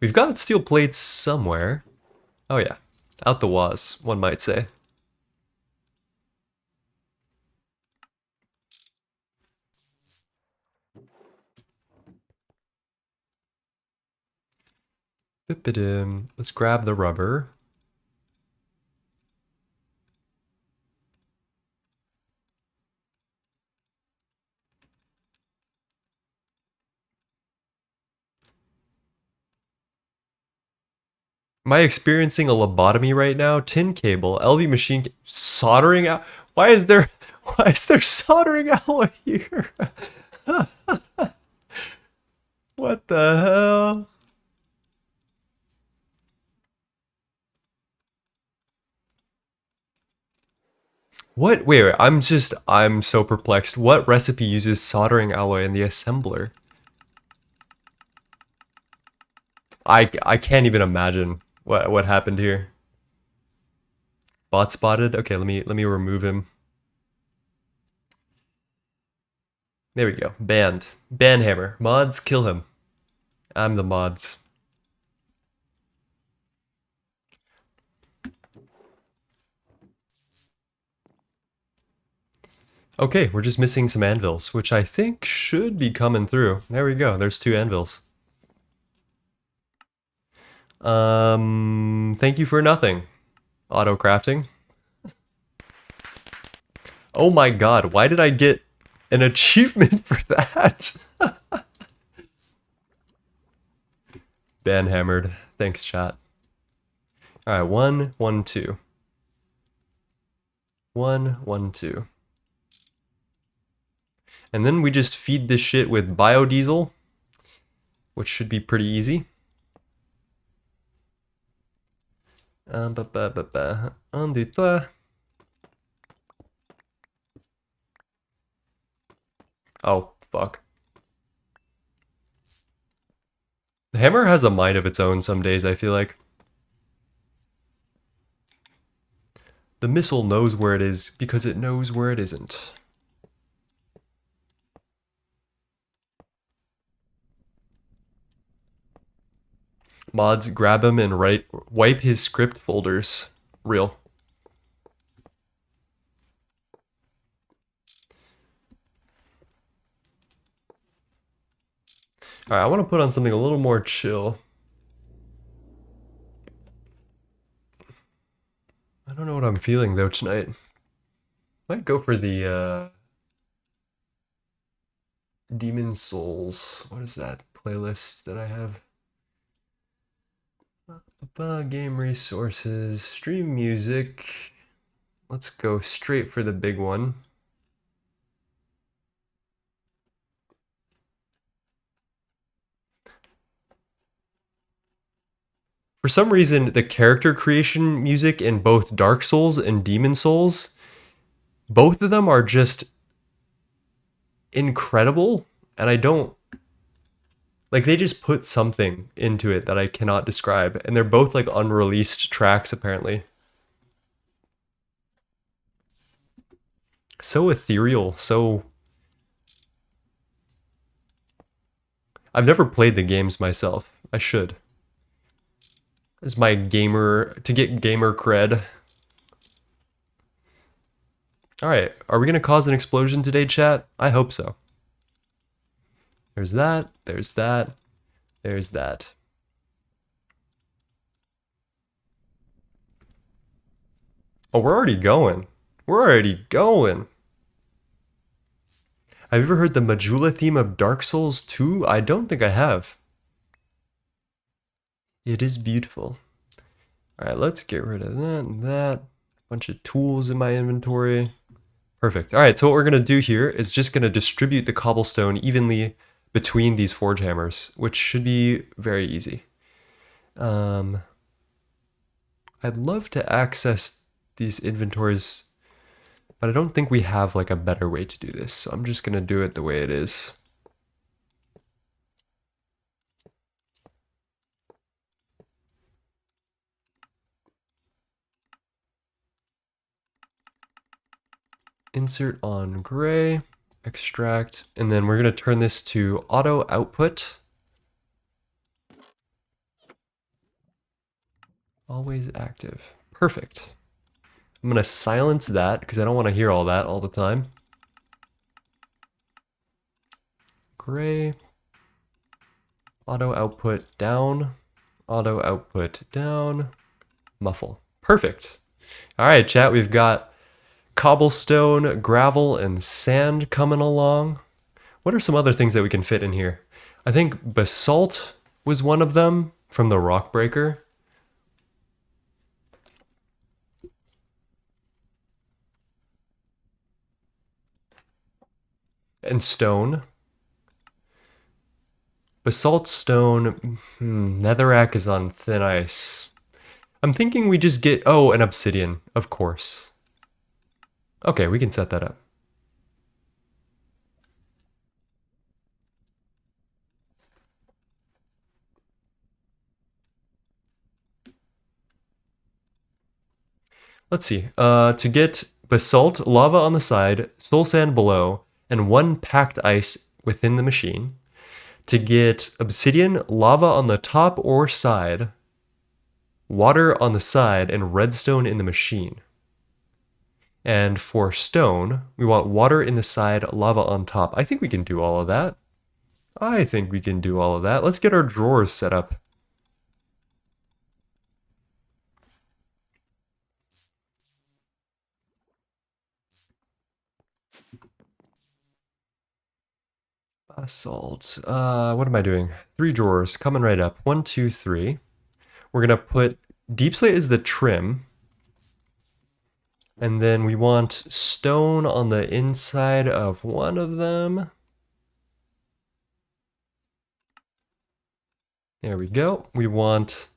We've got steel plates somewhere. Oh yeah, out the waz, one might say. Let's grab the rubber. Am I experiencing a lobotomy right now? Tin cable, LV machine, soldering out. Why is there soldering alloy here? What the hell? What? Wait, I'm so perplexed. What recipe uses soldering alloy in the assembler? I can't even imagine what happened here. Bot spotted. Okay, let me remove him. There we go. Banned. Ban hammer. Mods, kill him. I'm the mods. Okay, we're just missing some anvils, which I think should be coming through. There we go. There's 2 anvils. Thank you for nothing. Auto crafting. Oh my god, why did I get an achievement for that? Ban hammered. Thanks, chat. Alright, 1, 1, 2. 1, 1, 2. And then we just feed this shit with biodiesel, which should be pretty easy. Un, deux, trois. Oh, fuck. The hammer has a mind of its own some days, I feel like. The missile knows where it is because it knows where it isn't. Mods, grab him and wipe his script folders. Real. Alright, I want to put on something a little more chill. I don't know what I'm feeling though tonight. Might go for the Demon Souls. What is that playlist that I have? Game resources, stream music. Let's go straight for the big one. For some reason, the character creation music in both Dark Souls and Demon Souls, both of them are just incredible, and I don't... Like, they just put something into it that I cannot describe, and they're both, like, unreleased tracks, apparently. So ethereal, so... I've never played the games myself. I should. As my gamer... to get gamer cred. Alright, are we gonna cause an explosion today, chat? I hope so. There's that, there's that, there's that. Oh, we're already going. We're already going. Have you ever heard the Majula theme of Dark Souls 2? I don't think I have. It is beautiful. Alright, let's get rid of that and that. Bunch of tools in my inventory. Perfect. Alright, so what we're going to do here is just going to distribute the cobblestone evenly between these forge hammers, which should be very easy. I'd love to access these inventories, but I don't think we have like a better way to do this. So I'm just gonna do it the way it is. Insert on gray, extract, and then we're gonna turn this to auto output. Always active. Perfect. I'm gonna silence that because I don't want to hear all that all the time. Gray. Auto output down. Auto output down. Muffle. Perfect. All right, chat, we've got cobblestone, gravel, and sand coming along. What are some other things that we can fit in here? I think basalt was one of them from the rock breaker. And stone. Basalt, stone, netherrack is on thin ice. I'm thinking we just get, oh, an obsidian, of course. Okay, we can set that up. Let's see, to get basalt, lava on the side, soul sand below, and 1 packed ice within the machine. To get obsidian, lava on the top or side, water on the side, and redstone in the machine. And for stone, we want water in the side, lava on top. I think we can do all of that. Let's get our drawers set up. Basalt. What am I doing? 3 drawers coming right up. 1, 2, 3. We're gonna put deep slate as the trim. And then we want stone on the inside of one of them. There we go. We want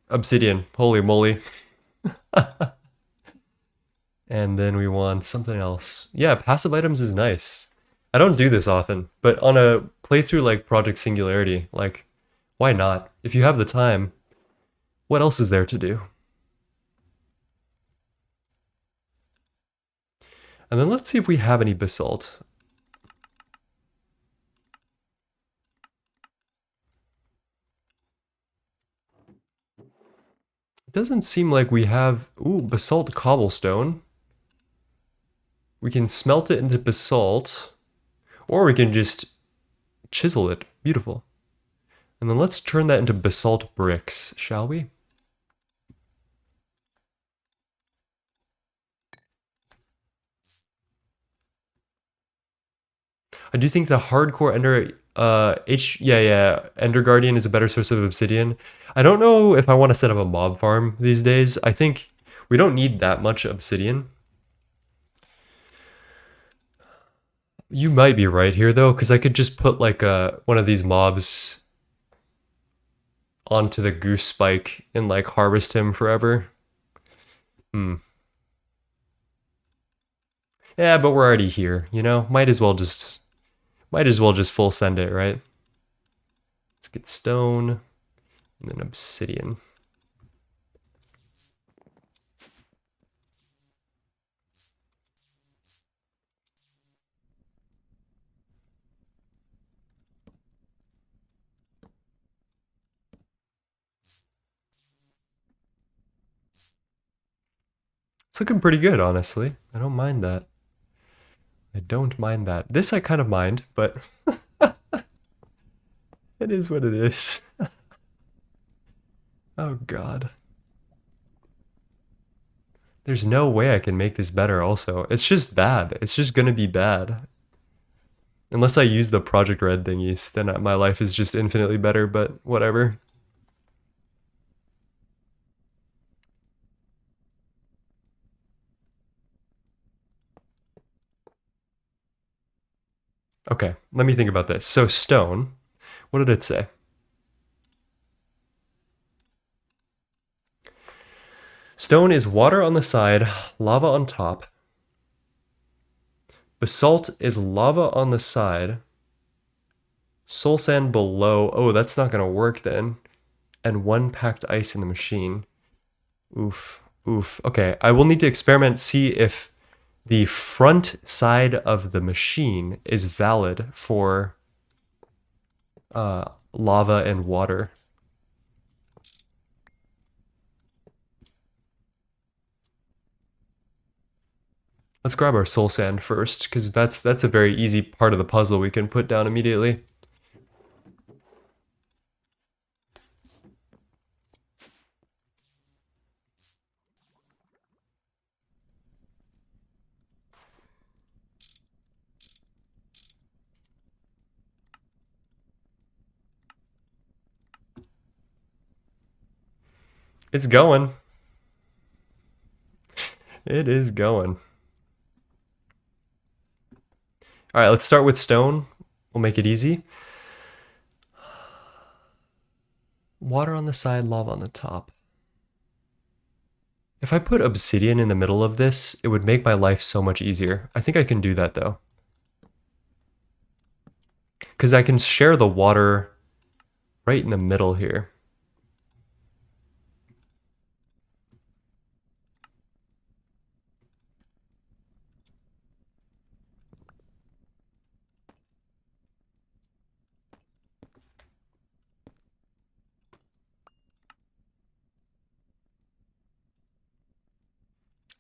obsidian. Holy moly. And then we want something else. Yeah, passive items is nice. I don't do this often, but on a playthrough like Project Singularity, like, why not? If you have the time, what else is there to do? And then let's see if we have any basalt. It doesn't seem like we have... Ooh, basalt cobblestone. We can smelt it into basalt, or we can just chisel it. Beautiful. And then let's turn that into basalt bricks, shall we? I do think the hardcore Ender Ender Guardian is a better source of obsidian. I don't know if I want to set up a mob farm these days. I think we don't need that much obsidian. You might be right here though, because I could just put like one of these mobs onto the goose spike and like harvest him forever. Yeah, but we're already here, you know? Might as well just full send it, right? Let's get stone and then obsidian. It's looking pretty good, honestly. I don't mind that. This I kind of mind, but it is what it is. Oh god. There's no way I can make this better also. It's just bad. It's just gonna be bad. Unless I use the Project Red thingies, then my life is just infinitely better, but whatever. Okay, let me think about this. So stone, what did it say? Stone is water on the side, lava on top. Basalt is lava on the side. Soul sand below. Oh, that's not going to work then. And 1 packed ice in the machine. Oof. Oof. Okay, I will need to experiment, see if the front side of the machine is valid for lava and water. Let's grab our soul sand first, because that's a very easy part of the puzzle we can put down immediately. It's going. It is going. All right, let's start with stone. We'll make it easy. Water on the side, lava on the top. If I put obsidian in the middle of this, it would make my life so much easier. I think I can do that though. Because I can share the water right in the middle here.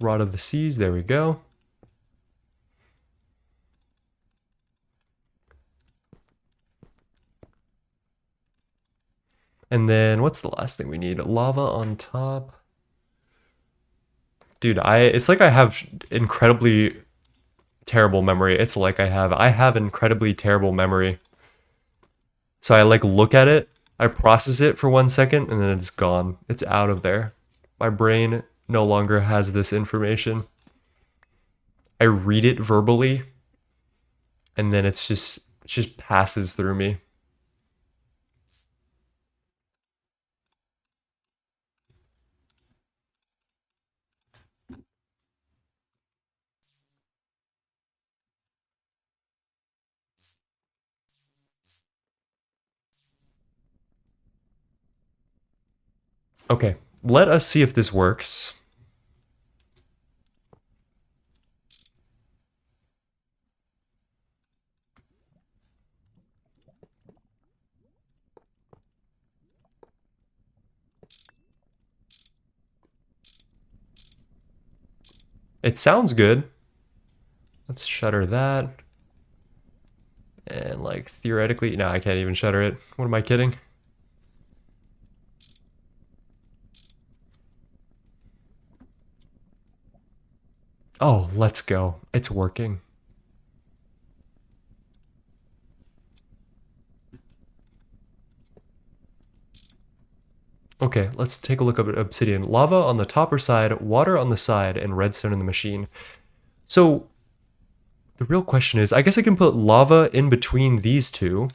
Rod of the Seas, there we go. And then what's the last thing we need? Lava on top. Dude, it's like I have incredibly terrible memory. It's like I have incredibly terrible memory. So I like look at it, I process it for 1 second, and then it's gone. It's out of there. My brain no longer has this information. I read it verbally, and then it just passes through me. Okay, let us see if this works. It sounds good. Let's shutter that. And like theoretically, no, I can't even shutter it. What am I kidding? Oh, let's go. It's working. Okay, let's take a look at obsidian. Lava on the topper side, water on the side, and redstone in the machine. So the real question is, I guess I can put lava in between these two,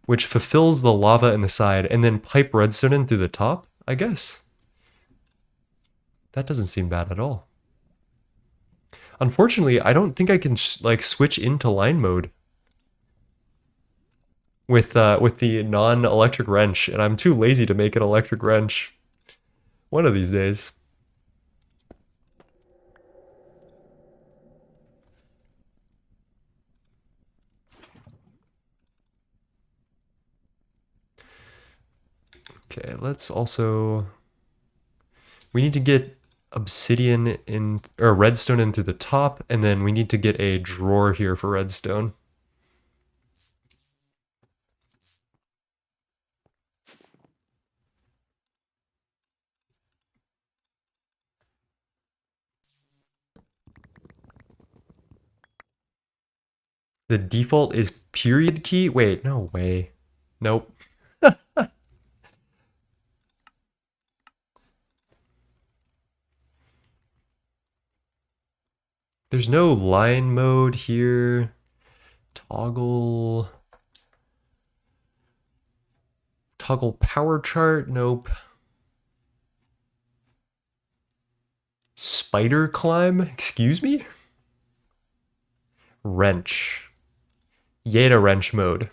which fulfills the lava in the side, and then pipe redstone in through the top, I guess. That doesn't seem bad at all. Unfortunately, I don't think I can like switch into line mode with the non-electric wrench, and I'm too lazy to make an electric wrench. One of these days. Okay, let's also... We need to get obsidian in, or redstone in through the top, and then we need to get a drawer here for redstone. The default is period key? Wait, no way. Nope. There's no line mode here. Toggle power chart? Nope. spider climb? Excuse me? Wrench. Yeta wrench mode.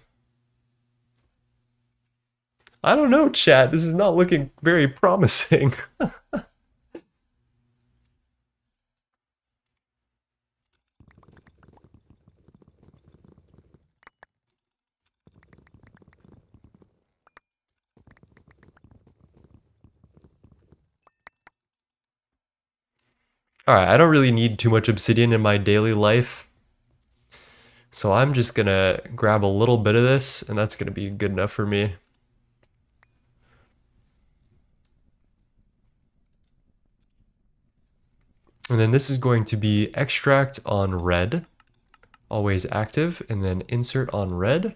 I don't know, chat. This is not looking very promising. Alright, I don't really need too much obsidian in my daily life. So I'm just gonna grab a little bit of this, and that's gonna be good enough for me. And then this is going to be extract on red, always active, and then insert on red.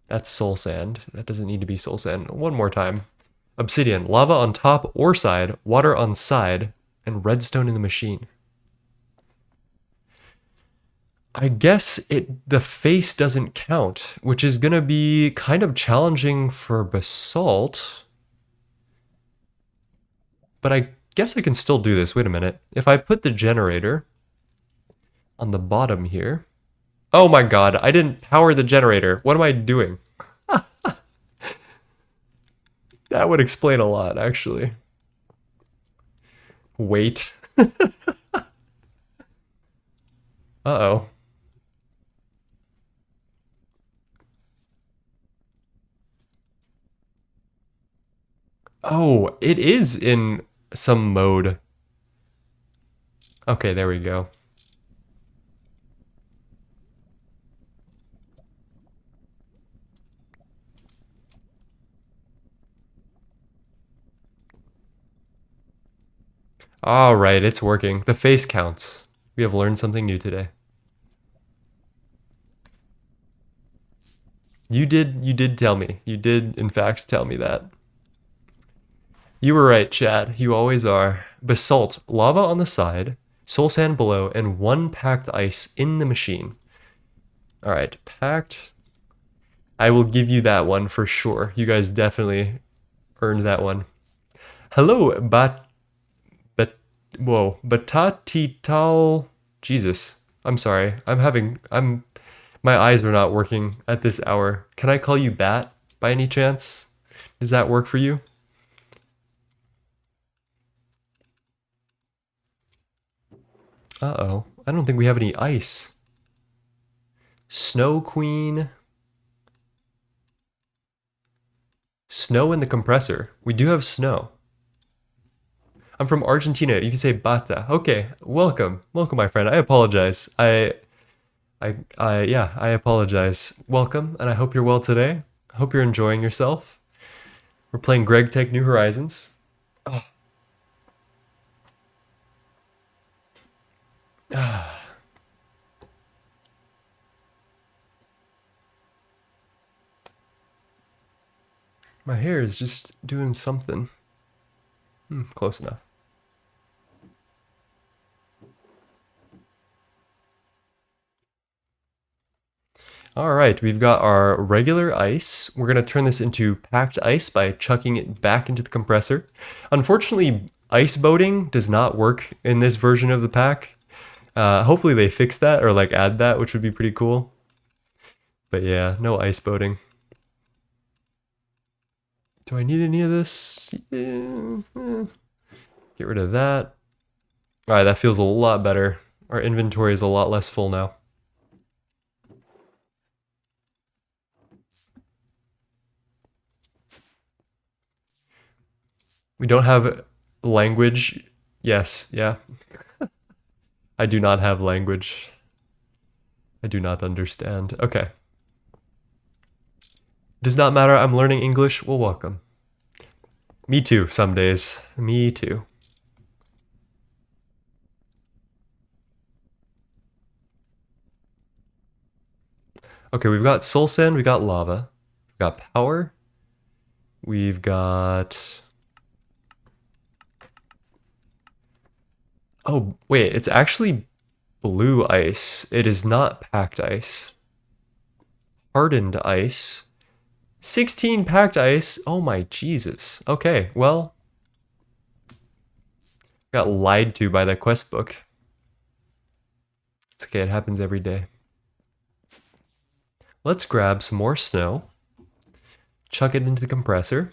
That's soul sand. That doesn't need to be soul sand. One more time. Obsidian, lava on top or side, water on side, and redstone in the machine. I guess the face doesn't count, which is gonna be kind of challenging for basalt. But I guess I can still do this. Wait a minute. If I put the generator on the bottom here. Oh my god, I didn't power the generator. What am I doing? That would explain a lot, actually. Wait. Uh-oh. Oh, it is in some mode. Okay, there we go. All right, it's working. The face counts. We have learned something new today. You did tell me. You did, in fact, tell me that. You were right, Chad. You always are. Basalt, lava on the side, soul sand below, and one packed ice in the machine. All right, packed. I will give you that one for sure. You guys definitely earned that one. Hello, whoa, batatital. Jesus, I'm sorry. My eyes are not working at this hour. Can I call you Bat by any chance? Does that work for you? Uh-oh. I don't think we have any ice. Snow Queen. Snow in the compressor. We do have snow. I'm from Argentina. You can say bata. Okay, welcome. Welcome, my friend. I apologize. Yeah, I apologize. Welcome, and I hope you're well today. I hope you're enjoying yourself. We're playing Gregtech New Horizons. Oh. My hair is just doing something. Close enough. All right, we've got our regular ice. We're gonna turn this into packed ice by chucking it back into the compressor. Unfortunately, ice boating does not work in this version of the pack. Hopefully they fix that or like add that, which would be pretty cool. But yeah, no ice boating. Do I need any of this? Yeah. Get rid of that. All right, that feels a lot better. Our inventory is a lot less full now. We don't have language. Yes, yeah. I do not have language. I do not understand. Okay. Does not matter. I'm learning English. Well, welcome. Me too, some days. Me too. Okay, we've got soul sand, we got lava, we've got power, we've got... Oh, wait, it's actually blue ice. It is not packed ice. Hardened ice. 16 packed ice. Oh my Jesus. Okay, well, got lied to by the quest book. It's okay, it happens every day. Let's grab some more snow. Chuck it into the compressor.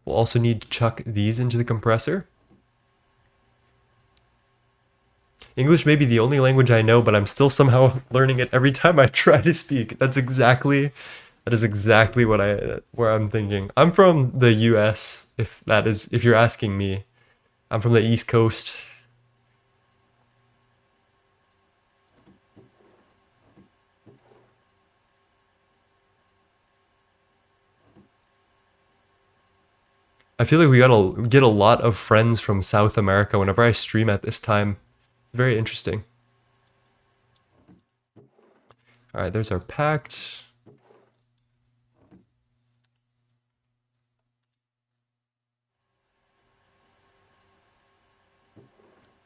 We'll also need to chuck these into the compressor. English may be the only language I know, but I'm still somehow learning it every time I try to speak. That is exactly where I'm thinking. I'm from the US, if you're asking me. I'm from the East Coast. I feel like we gotta get a lot of friends from South America whenever I stream at this time. It's very interesting. Alright, there's our pact.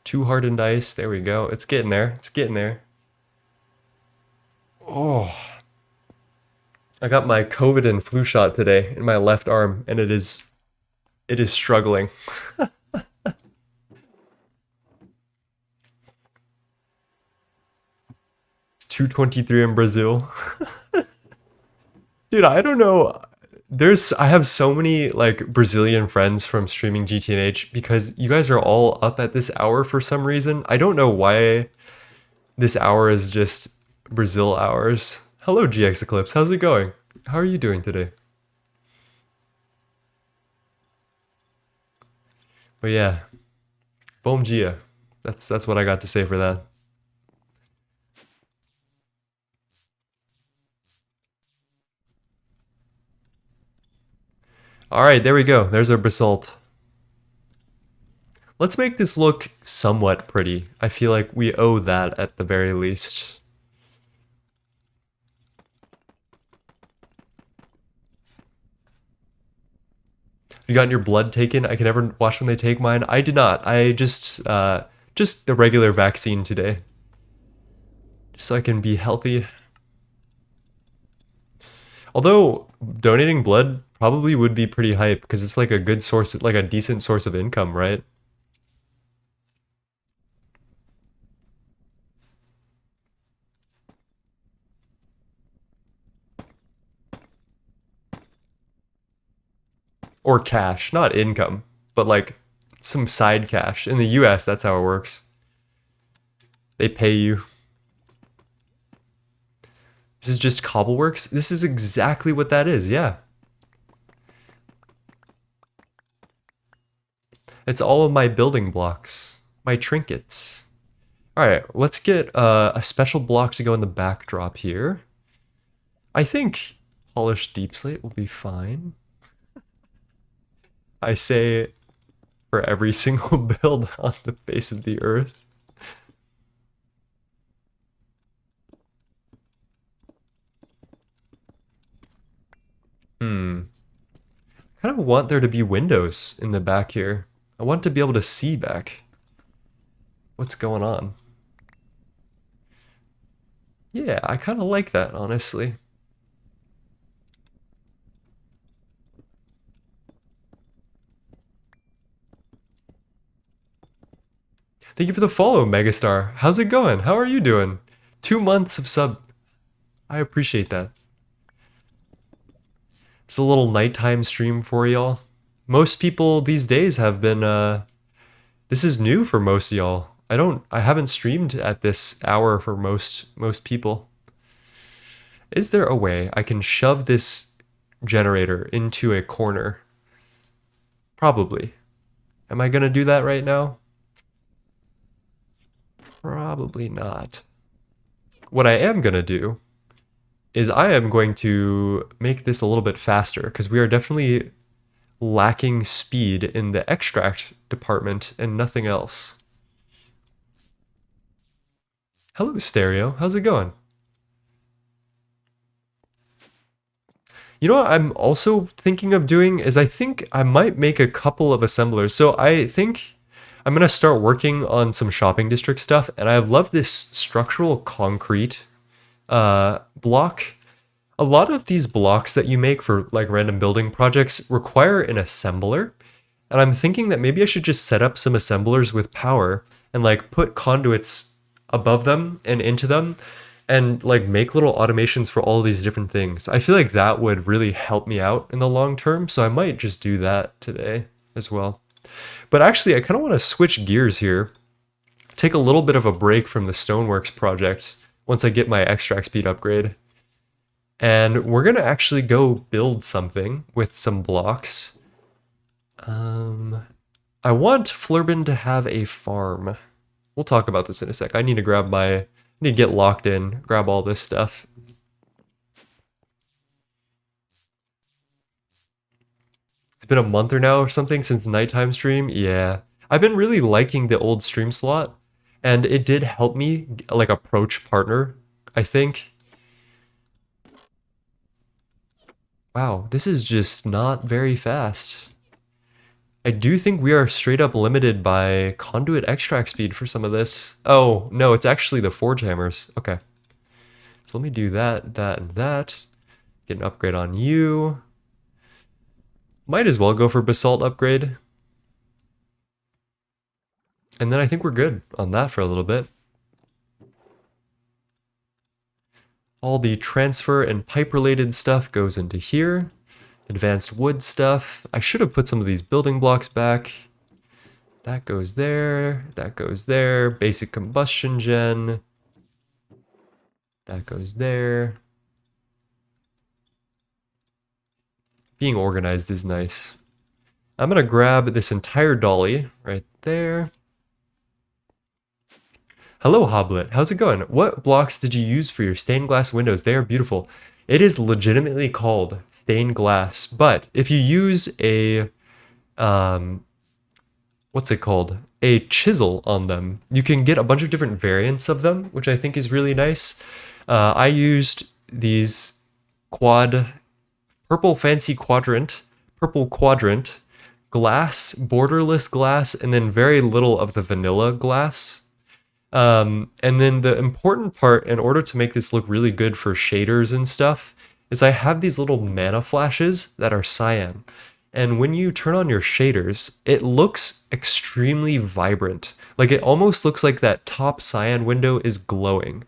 Two hardened ice. There we go. It's getting there. It's getting there. Oh. I got my COVID and flu shot today in my left arm, and it is struggling. It's 2:23 in Brazil. Dude, I don't know. I have so many like Brazilian friends from streaming GTNH because you guys are all up at this hour for some reason. I don't know why this hour is just Brazil hours. Hello GX Eclipse, how's it going? How are you doing today? But yeah, bom dia. That's what I got to say for that. All right, there we go. There's our basalt. Let's make this look somewhat pretty. I feel like we owe that at the very least. You gotten your blood taken? I can never watch when they take mine. I did not. I just the regular vaccine today. Just so I can be healthy. Although donating blood probably would be pretty hype because it's like a good source, like a decent source of income, right? Or cash, not income, but like some side cash. In the US, that's how it works. They pay you. This is just Cobbleworks? This is exactly what that is, yeah. It's all of my building blocks, my trinkets. All right, let's get a special block to go in the backdrop here. I think polished deep slate will be fine. I say for every single build on the face of the earth. I kind of want there to be windows in the back here. I want to be able to see back. What's going on? Yeah, I kind of like that, honestly. Thank you for the follow, Megastar. How's it going? How are you doing? 2 months of sub. I appreciate that. It's a little nighttime stream for y'all. Most people these days have been, this is new for most of y'all. I haven't streamed at this hour for most people. Is there a way I can shove this generator into a corner? Probably. Am I gonna do that right now? Probably not. What I am gonna do is I am going to make this a little bit faster because we are definitely lacking speed in the extract department and nothing else. Hello, Stereo. How's it going? You know what I'm also thinking of doing is I think I might make a couple of assemblers. So I think I'm going to start working on some shopping district stuff, and I love this structural concrete block. a lot of these blocks that you make for like random building projects require an assembler. And I'm thinking that maybe I should just set up some assemblers with power and like put conduits above them and into them and like make little automations for all these different things. I feel like that would really help me out in the long term. So I might just do that today as well. But actually, I kind of want to switch gears here, take a little bit of a break from the Stoneworks project once I get my extract speed upgrade. And we're going to actually go build something with some blocks. I want Flurbin to have a farm. We'll talk about this in a sec. I need to get locked in, grab all this stuff. It's been a month or now or something since nighttime stream. Yeah. I've been really liking the old stream slot, and it did help me like approach partner, I think. Wow, this is just not very fast. I do think we are straight up limited by conduit extract speed for some of this. Oh, no, it's actually the forge hammers. Okay. So let me do that, that, and that. Get an upgrade on you. Might as well go for basalt upgrade. And then I think we're good on that for a little bit. All the transfer and pipe related stuff goes into here. Advanced wood stuff. I should have put some of these building blocks back. That goes there. That goes there. Basic combustion gen. That goes there. Being organized is nice. I'm going to grab this entire dolly right there. Hello, Hoblet. How's it going? What blocks did you use for your stained glass windows? They are beautiful. It is legitimately called stained glass, but if you use a, what's it called? A chisel on them, you can get a bunch of different variants of them, which I think is really nice. I used these purple fancy quadrant, purple quadrant, glass, borderless glass, and then very little of the vanilla glass. And then the important part, in order to make this look really good for shaders and stuff, is I have these little mana flashes that are cyan. And when you turn on your shaders, it looks extremely vibrant. Like it almost looks like that top cyan window is glowing.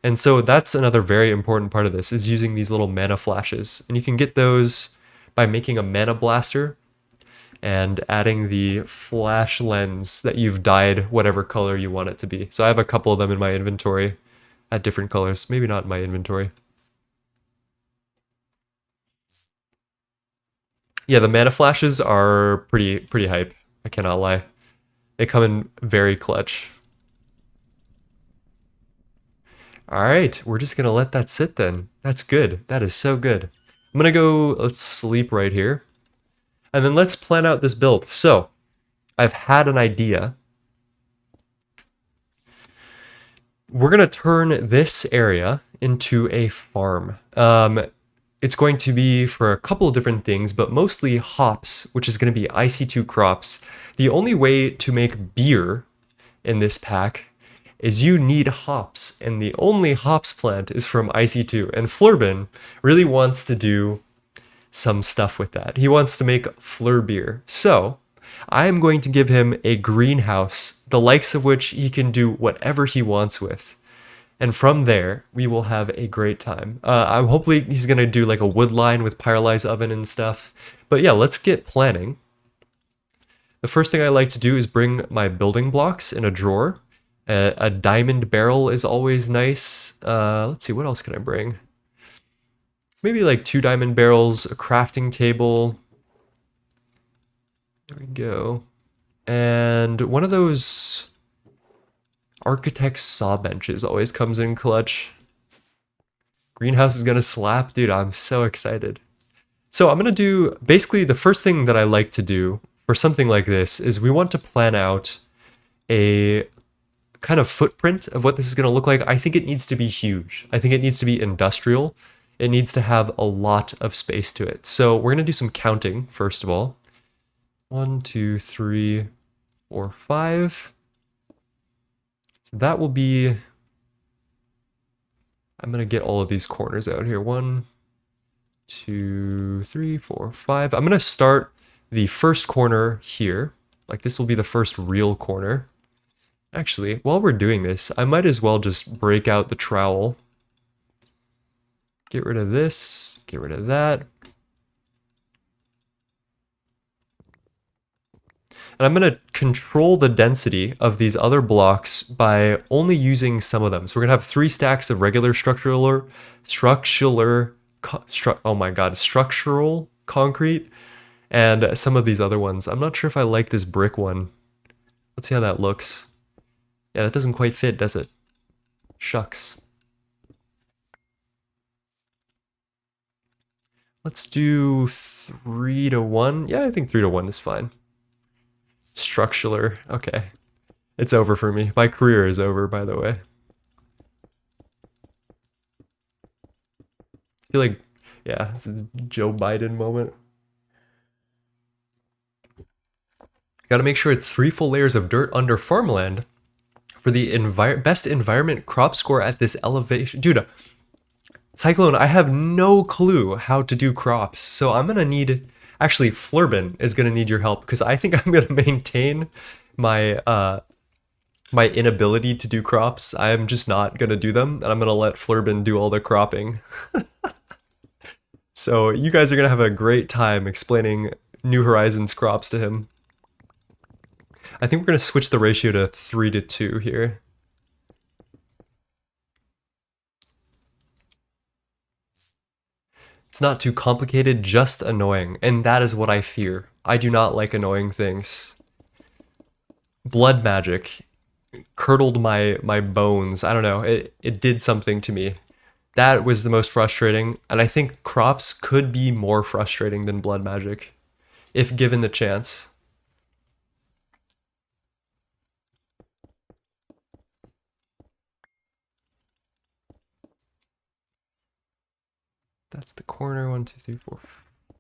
And so that's another very important part of this, is using these little mana flashes. And you can get those by making a mana blaster and adding the flash lens that you've dyed whatever color you want it to be. So I have a couple of them in my inventory at different colors. Maybe not in my inventory. Yeah, the mana flashes are pretty hype. I cannot lie. They come in very clutch. All right, we're just gonna let that sit then. That's good. That is so good. I'm gonna go, let's sleep right here. And then let's plan out this build. So, I've had an idea. We're gonna turn this area into a farm. It's going to be for a couple of different things, but mostly hops, which is gonna be IC2 crops. The only way to make beer in this pack is you need hops, and the only hops plant is from IC2. And Flurbin really wants to do some stuff with that. He wants to make Flurb beer. So I am going to give him a greenhouse, the likes of which he can do whatever he wants with. And from there, we will have a great time. I'm hopefully he's going to do like a wood line with pyrolyzed oven and stuff. But yeah, let's get planning. The first thing I like to do is bring my building blocks in a drawer. A diamond barrel is always nice. Let's see, what else can I bring? Maybe like 2 diamond barrels, a crafting table. There we go. And one of those architect's saw benches always comes in clutch. Greenhouse is gonna slap. Dude, I'm so excited. So I'm gonna do, basically the first thing that I like to do for something like this is we want to plan out a kind of footprint of what this is gonna look like. I think it needs to be huge. I think it needs to be industrial. It needs to have a lot of space to it. So we're gonna do some counting first of all. 1, 2, 3, 4, 5. So that will be, I'm gonna get all of these corners out here. 1, 2, 3, 4, 5. I'm gonna start the first corner here. Like this will be the first real corner. Actually, while we're doing this, I might as well just break out the trowel. Get rid of this, get rid of that. And I'm going to control the density of these other blocks by only using some of them. So we're going to have 3 stacks of regular structural concrete and some of these other ones. I'm not sure if I like this brick one. Let's see how that looks. Yeah, that doesn't quite fit, does it? Shucks. Let's do 3 to 1. Yeah, I think 3 to 1 is fine. Structular. Okay. It's over for me. My career is over, by the way. I feel like, yeah, this is a Joe Biden moment. Gotta make sure it's 3 full layers of dirt under farmland for the best environment crop score at this elevation. Dude, Cyclone, I have no clue how to do crops, so I'm gonna need... Actually, Flurbin is gonna need your help, because I think I'm gonna maintain my my inability to do crops. I'm just not gonna do them, and I'm gonna let Flurbin do all the cropping. So you guys are gonna have a great time explaining New Horizons crops to him. I think we're gonna switch the ratio to 3 to 2 here. It's not too complicated, just annoying, and that is what I fear. I do not like annoying things. Blood magic curdled my bones. I don't know, it did something to me. That was the most frustrating, and I think crops could be more frustrating than blood magic, if given the chance. That's the corner. 1, 2, 3, 4,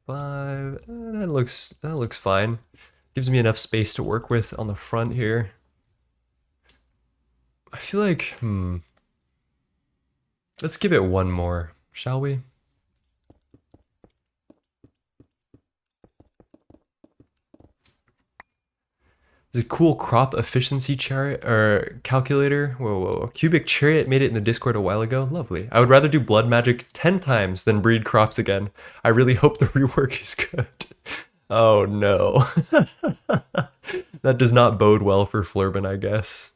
5. That looks fine. Gives me enough space to work with on the front here. I feel like, let's give it one more, shall we? There's a cool crop efficiency chariot or calculator. Whoa. Cubic chariot made it in the Discord a while ago. Lovely. I would rather do blood magic 10 times than breed crops again. I really hope the rework is good. Oh no. That does not bode well for Flurbin, I guess.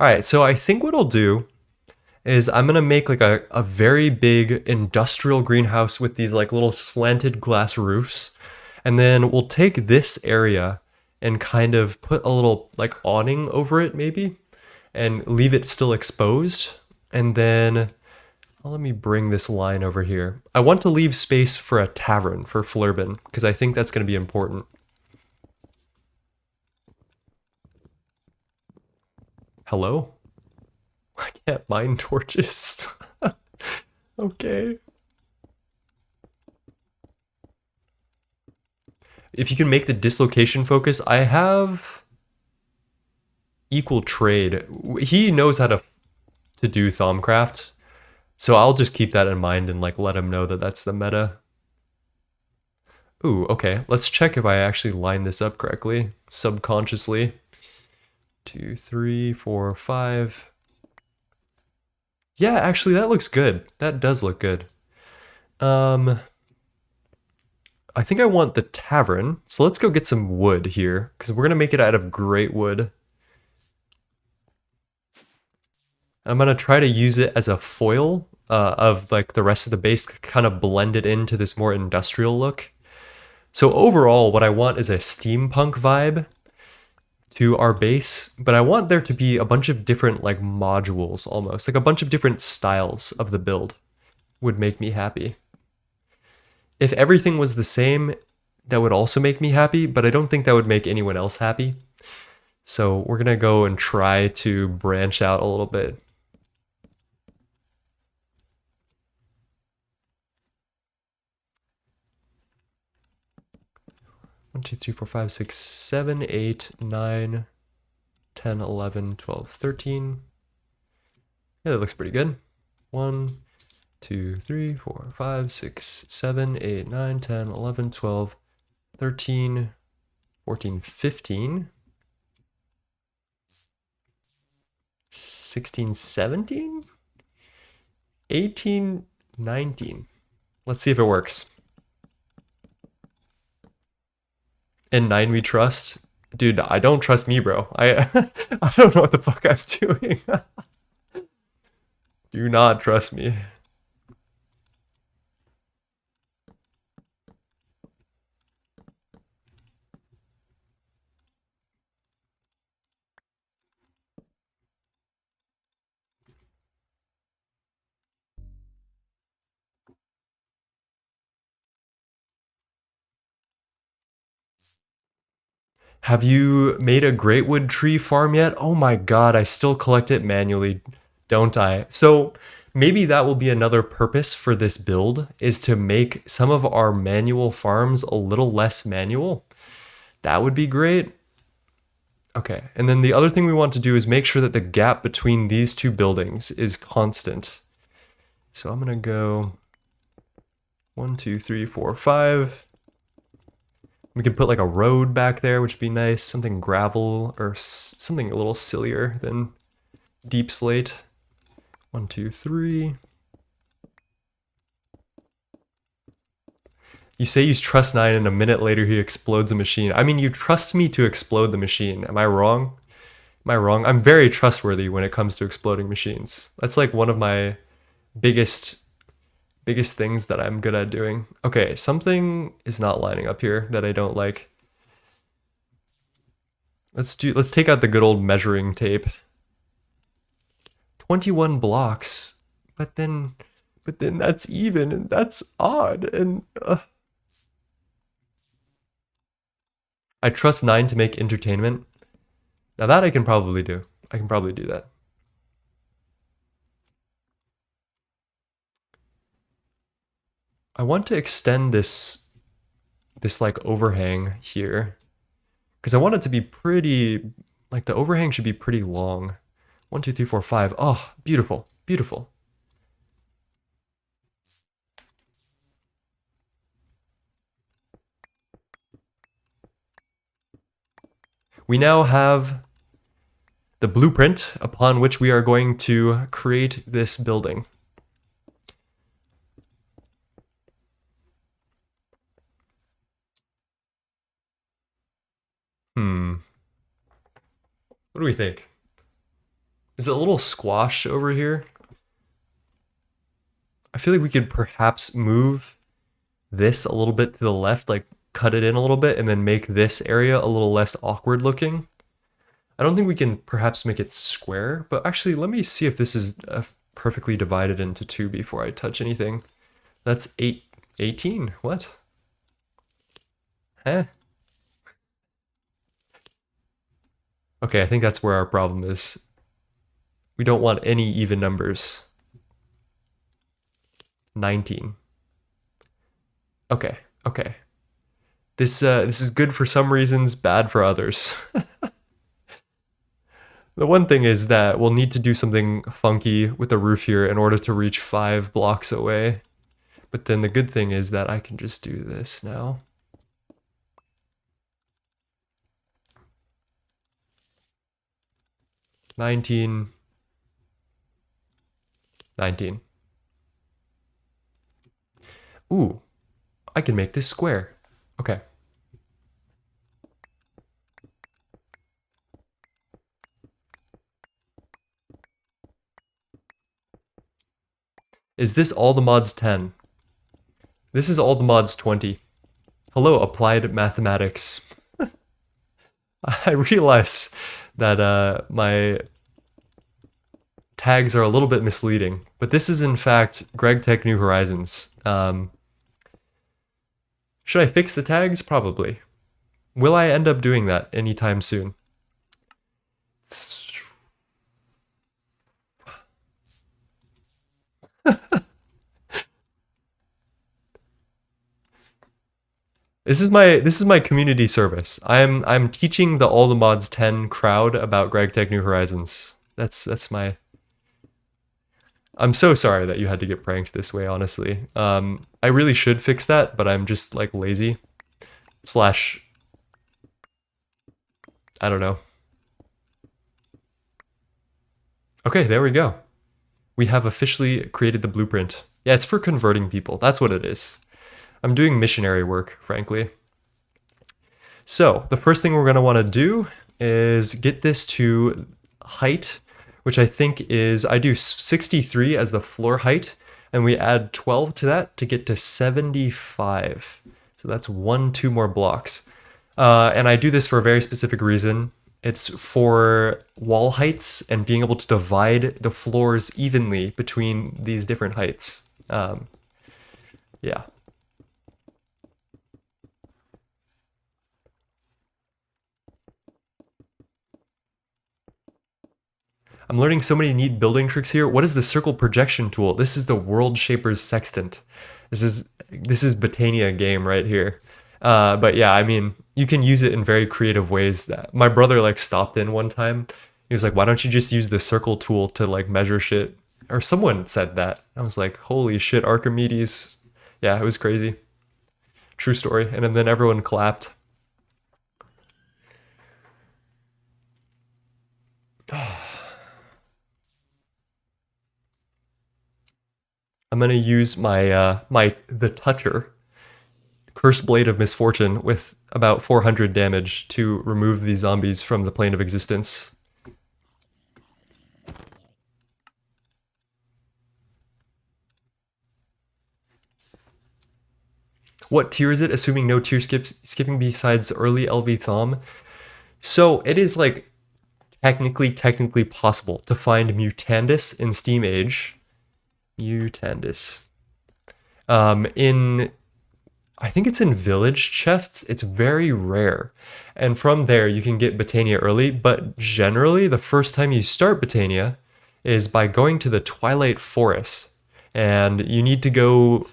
Alright, so I think what I'll do is I'm gonna make like a very big industrial greenhouse with these like little slanted glass roofs. And then we'll take this area and kind of put a little like awning over it maybe and leave it still exposed. And then let me bring this line over here. I want to leave space for a tavern for Flurbin because I think that's going to be important. Hello? I can't mine torches. Okay. If you can make the dislocation focus, I have equal trade. He knows how to do Thaumcraft, so I'll just keep that in mind and like let him know that that's the meta. Ooh, okay. Let's check if I actually line this up correctly, subconsciously. 2, 3, 4, 5. Yeah, actually that looks good. That does look good. I think I want the tavern, so let's go get some wood here, because we're going to make it out of great wood. I'm going to try to use it as a foil of like the rest of the base, kind of blend it into this more industrial look. So overall, what I want is a steampunk vibe to our base, but I want there to be a bunch of different like modules almost, like a bunch of different styles of the build would make me happy. If everything was the same, that would also make me happy, but I don't think that would make anyone else happy. So we're gonna go and try to branch out a little bit. One, 2, 3, 4, 5, 6, 7, 8, 9, 10, 11, 12, 13. Yeah, that looks pretty good. 1, 2, 3, 4, 5, 6, 7, 8, 9, 10, 11, 12, 13, 14, 15, 16, 17, 18, 19. Let's see if it works. And 9 we trust. Dude, I don't trust me, bro. I I don't know what the fuck I'm doing. Do not trust me. Have you made a greatwood tree farm yet? Oh my god, I still collect it manually, don't I? So maybe that will be another purpose for this build, is to make some of our manual farms a little less manual. That would be great. Okay, and then the other thing we want to do is make sure that the gap between these two buildings is constant. So I'm gonna go 1, 2, 3, 4, 5. We could put like a road back there, which would be nice. Something gravel or something a little sillier than deep slate. 1, 2, 3. You say you trust 9 and a minute later he explodes a machine. I mean, you trust me to explode the machine. Am I wrong? Am I wrong? I'm very trustworthy when it comes to exploding machines. That's like one of my biggest things that I'm good at doing. Okay, something is not lining up here that I don't like. Let's take out the good old measuring tape. 21 blocks, but then that's even and that's odd and I trust 9 to make entertainment. Now that I can probably do. I can probably do that. I want to extend this like overhang here because I want it to be pretty, like the overhang should be pretty long. 1, 2, 3, 4, 5. Oh, beautiful, beautiful. We now have the blueprint upon which we are going to create this building. What do we think? Is it a little squash over here? I feel like we could perhaps move this a little bit to the left, like cut it in a little bit and then make this area a little less awkward looking. I don't think we can perhaps make it square, but actually let me see if this is perfectly divided into 2 before I touch anything. That's 18. What? Huh? Okay, I think that's where our problem is. We don't want any even numbers. 19. Okay, okay. This is good for some reasons, bad for others. The one thing is that we'll need to do something funky with the roof here in order to reach 5 blocks away. But then the good thing is that I can just do this now. $19. Ooh, I can make this square. Okay. Is this all the mods 10? This is all the mods 20. Hello, applied mathematics. I realize that my tags are a little bit misleading, but this is in fact Gregtech New Horizons. Should I fix the tags? Probably. Will I end up doing that anytime soon? This is my community service. I'm teaching the All the Mods 10 crowd about Gregtech New Horizons. That's my I'm so sorry that you had to get pranked this way, honestly. I really should fix that, but I'm just like lazy. Slash, I don't know. Okay, there we go. We have officially created the blueprint. Yeah, it's for converting people. That's what it is. I'm doing missionary work, frankly. So the first thing we're going to want to do is get this to height, which I think is, I do 63 as the floor height, and we add 12 to that to get to 75. So that's 2 more blocks. And I do this for a very specific reason. It's for wall heights and being able to divide the floors evenly between these different heights. Yeah. I'm learning so many neat building tricks here. What is the circle projection tool? This is the World Shaper's Sextant. This is Botania game right here. But yeah, I mean, you can use it in very creative ways. That my brother like stopped in one time. He was like, "Why don't you just use the circle tool to like measure shit?" Or someone said that. I was like, "Holy shit, Archimedes!" Yeah, it was crazy. True story. And then everyone clapped. I'm gonna use my the toucher, cursed blade of misfortune, with about 400 damage to remove these zombies from the plane of existence. What tier is it? Assuming no tier skipping besides early LV Thom. So it is like technically possible to find Mutandis in Steam Age. Mutandis. In I think it's in village chests. It's very rare. And from there, you can get Botania early. But generally, the first time you start Botania is by going to the Twilight Forest. And you need to go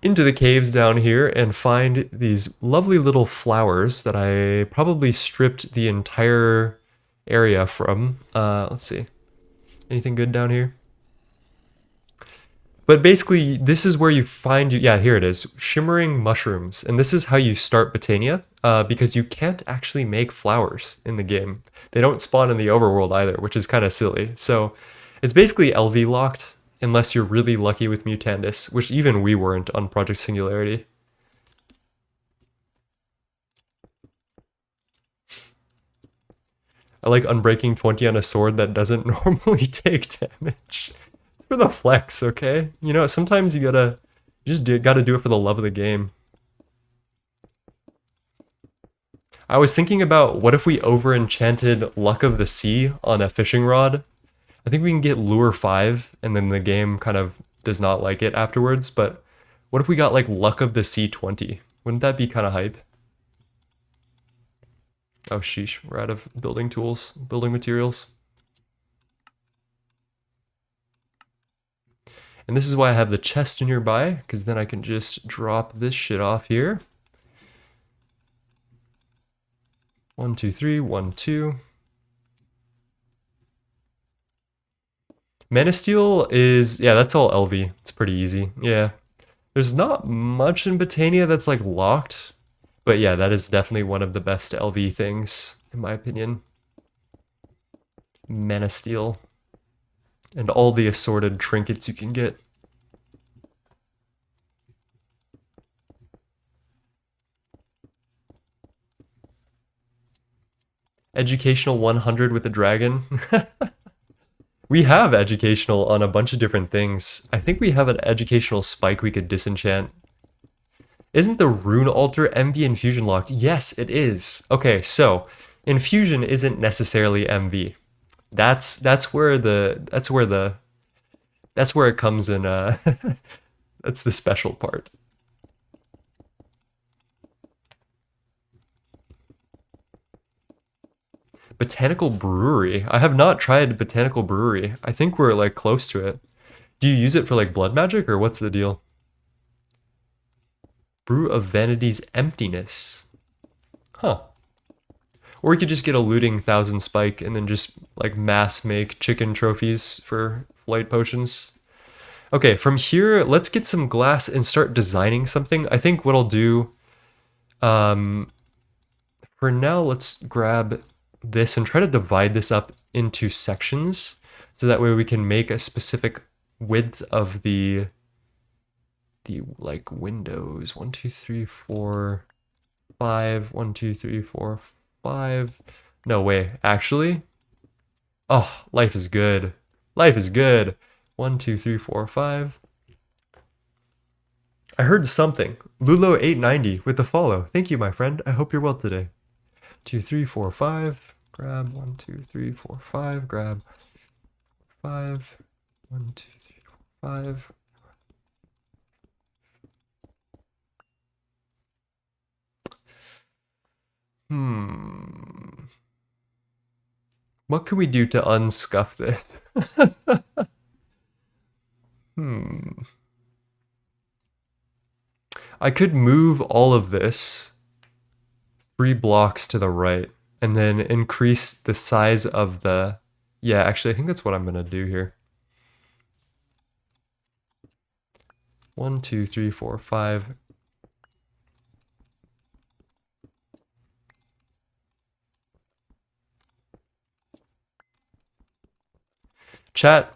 into the caves down here and find these lovely little flowers that I probably stripped the entire area from. Let's see. Anything good down here? But basically, this is where you find, yeah, here it is, shimmering mushrooms. And this is how you start Botania, because you can't actually make flowers in the game. They don't spawn in the overworld either, which is kind of silly. So it's basically LV locked, unless you're really lucky with Mutandis, which even we weren't on Project Singularity. I like unbreaking 20 on a sword that doesn't normally take damage. For the flex, okay? You know, sometimes you gotta do it for the love of the game. I was thinking about what if we over-enchanted Luck of the Sea on a fishing rod? I think we can get Lure 5, and then the game kind of does not like it afterwards, but what if we got like Luck of the Sea 20? Wouldn't that be kind of hype? Oh sheesh, we're out of building tools, building materials. And this is why I have the chest nearby, because then I can just drop this shit off here. 1, 2, 3, 1, 2. Mana Steel is, yeah, that's all LV. It's pretty easy. Yeah. There's not much in Botania that's like locked, but yeah, that is definitely one of the best LV things, in my opinion. Mana Steel. And all the assorted trinkets you can get. Educational 100 with the dragon. We have educational on a bunch of different things. I think we have an educational spike we could disenchant. Isn't the rune altar MV infusion locked? Yes, it is. Okay, so infusion isn't necessarily MV. That's where it comes in. That's the special part. Botanical Brewery. I have not tried Botanical Brewery. I think we're like close to it. Do you use it for like blood magic or what's the deal? Brew of Vanity's Emptiness. Huh. Or we could just get a looting 1000 spike and then just like mass make chicken trophies for flight potions. Okay, from here, let's get some glass and start designing something. I think what I'll do, for now, let's grab this and try to divide this up into sections, so that way we can make a specific width of the like windows. 1, 2, 3, 4, 5. 1, 2, 3, 4, 5. No way, actually. Oh, life is good. Life is good. 1, 2, 3, 4, 5. I heard something. Lulo890 with the follow. Thank you, my friend. I hope you're well today. 2, 3, 4, 5. Grab 1, 2, 3, 4, 5. Grab 5. 1, 2, 3, 4, 5. What can we do to unscuff this? I could move all of this 3 blocks to the right and then increase the size of the... Yeah, actually, I think that's what I'm going to do here. 1, 2, 3, 4, 5. Chat,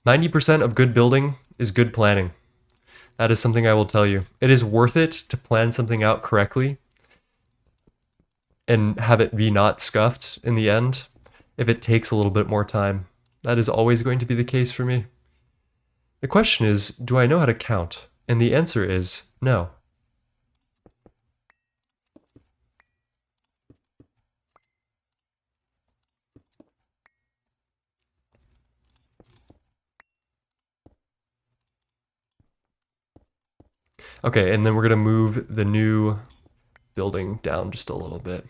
90% of good building is good planning. That is something I will tell you. It is worth it to plan something out correctly and have it be not scuffed in the end if it takes a little bit more time. That is always going to be the case for me. The question is, do I know how to count? And the answer is no. Okay, and then we're going to move the new building down just a little bit.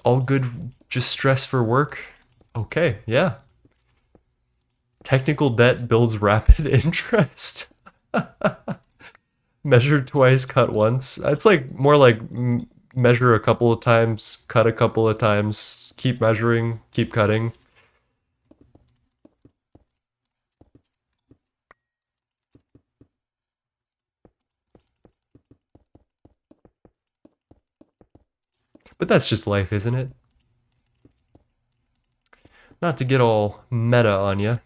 All good, just stress for work? Okay, yeah. Technical debt builds rapid interest. Measure twice, cut once. It's like more like measure a couple of times, cut a couple of times, keep measuring, keep cutting. But that's just life, isn't it? Not to get all meta on you.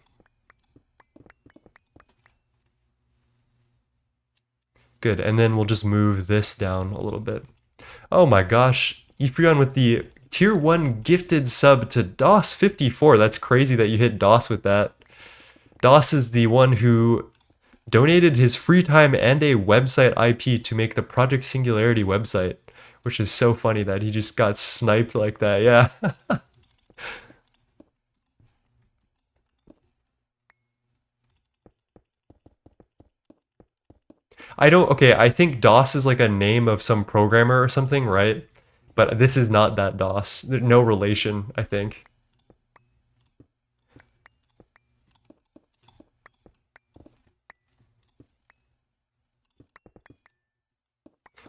Good, and then we'll just move this down a little bit. Oh my gosh, Ephrion with the tier 1 gifted sub to DOS54. That's crazy that you hit DOS with that. DOS is the one who donated his free time and a website IP to make the Project Singularity website, which is so funny that he just got sniped like that, yeah. Okay, I think DOS is like a name of some programmer or something, right? But this is not that DOS. No relation, I think.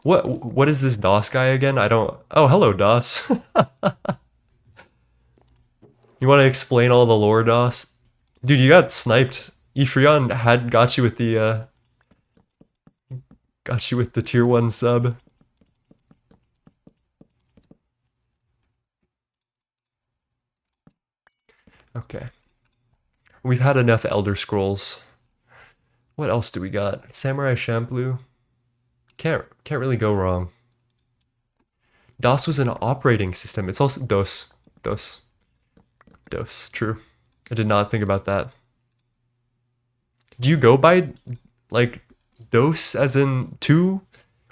What is this DOS guy again? I don't... Oh, hello, DOS. You want to explain all the lore, DOS? Dude, you got sniped. Ephrion had got you with the tier 1 sub. Okay. We've had enough Elder Scrolls. What else do we got? Samurai Champloo. Can't really go wrong. DOS was an operating system. It's also DOS. True. I did not think about that. Do you go by like DOS as in 2?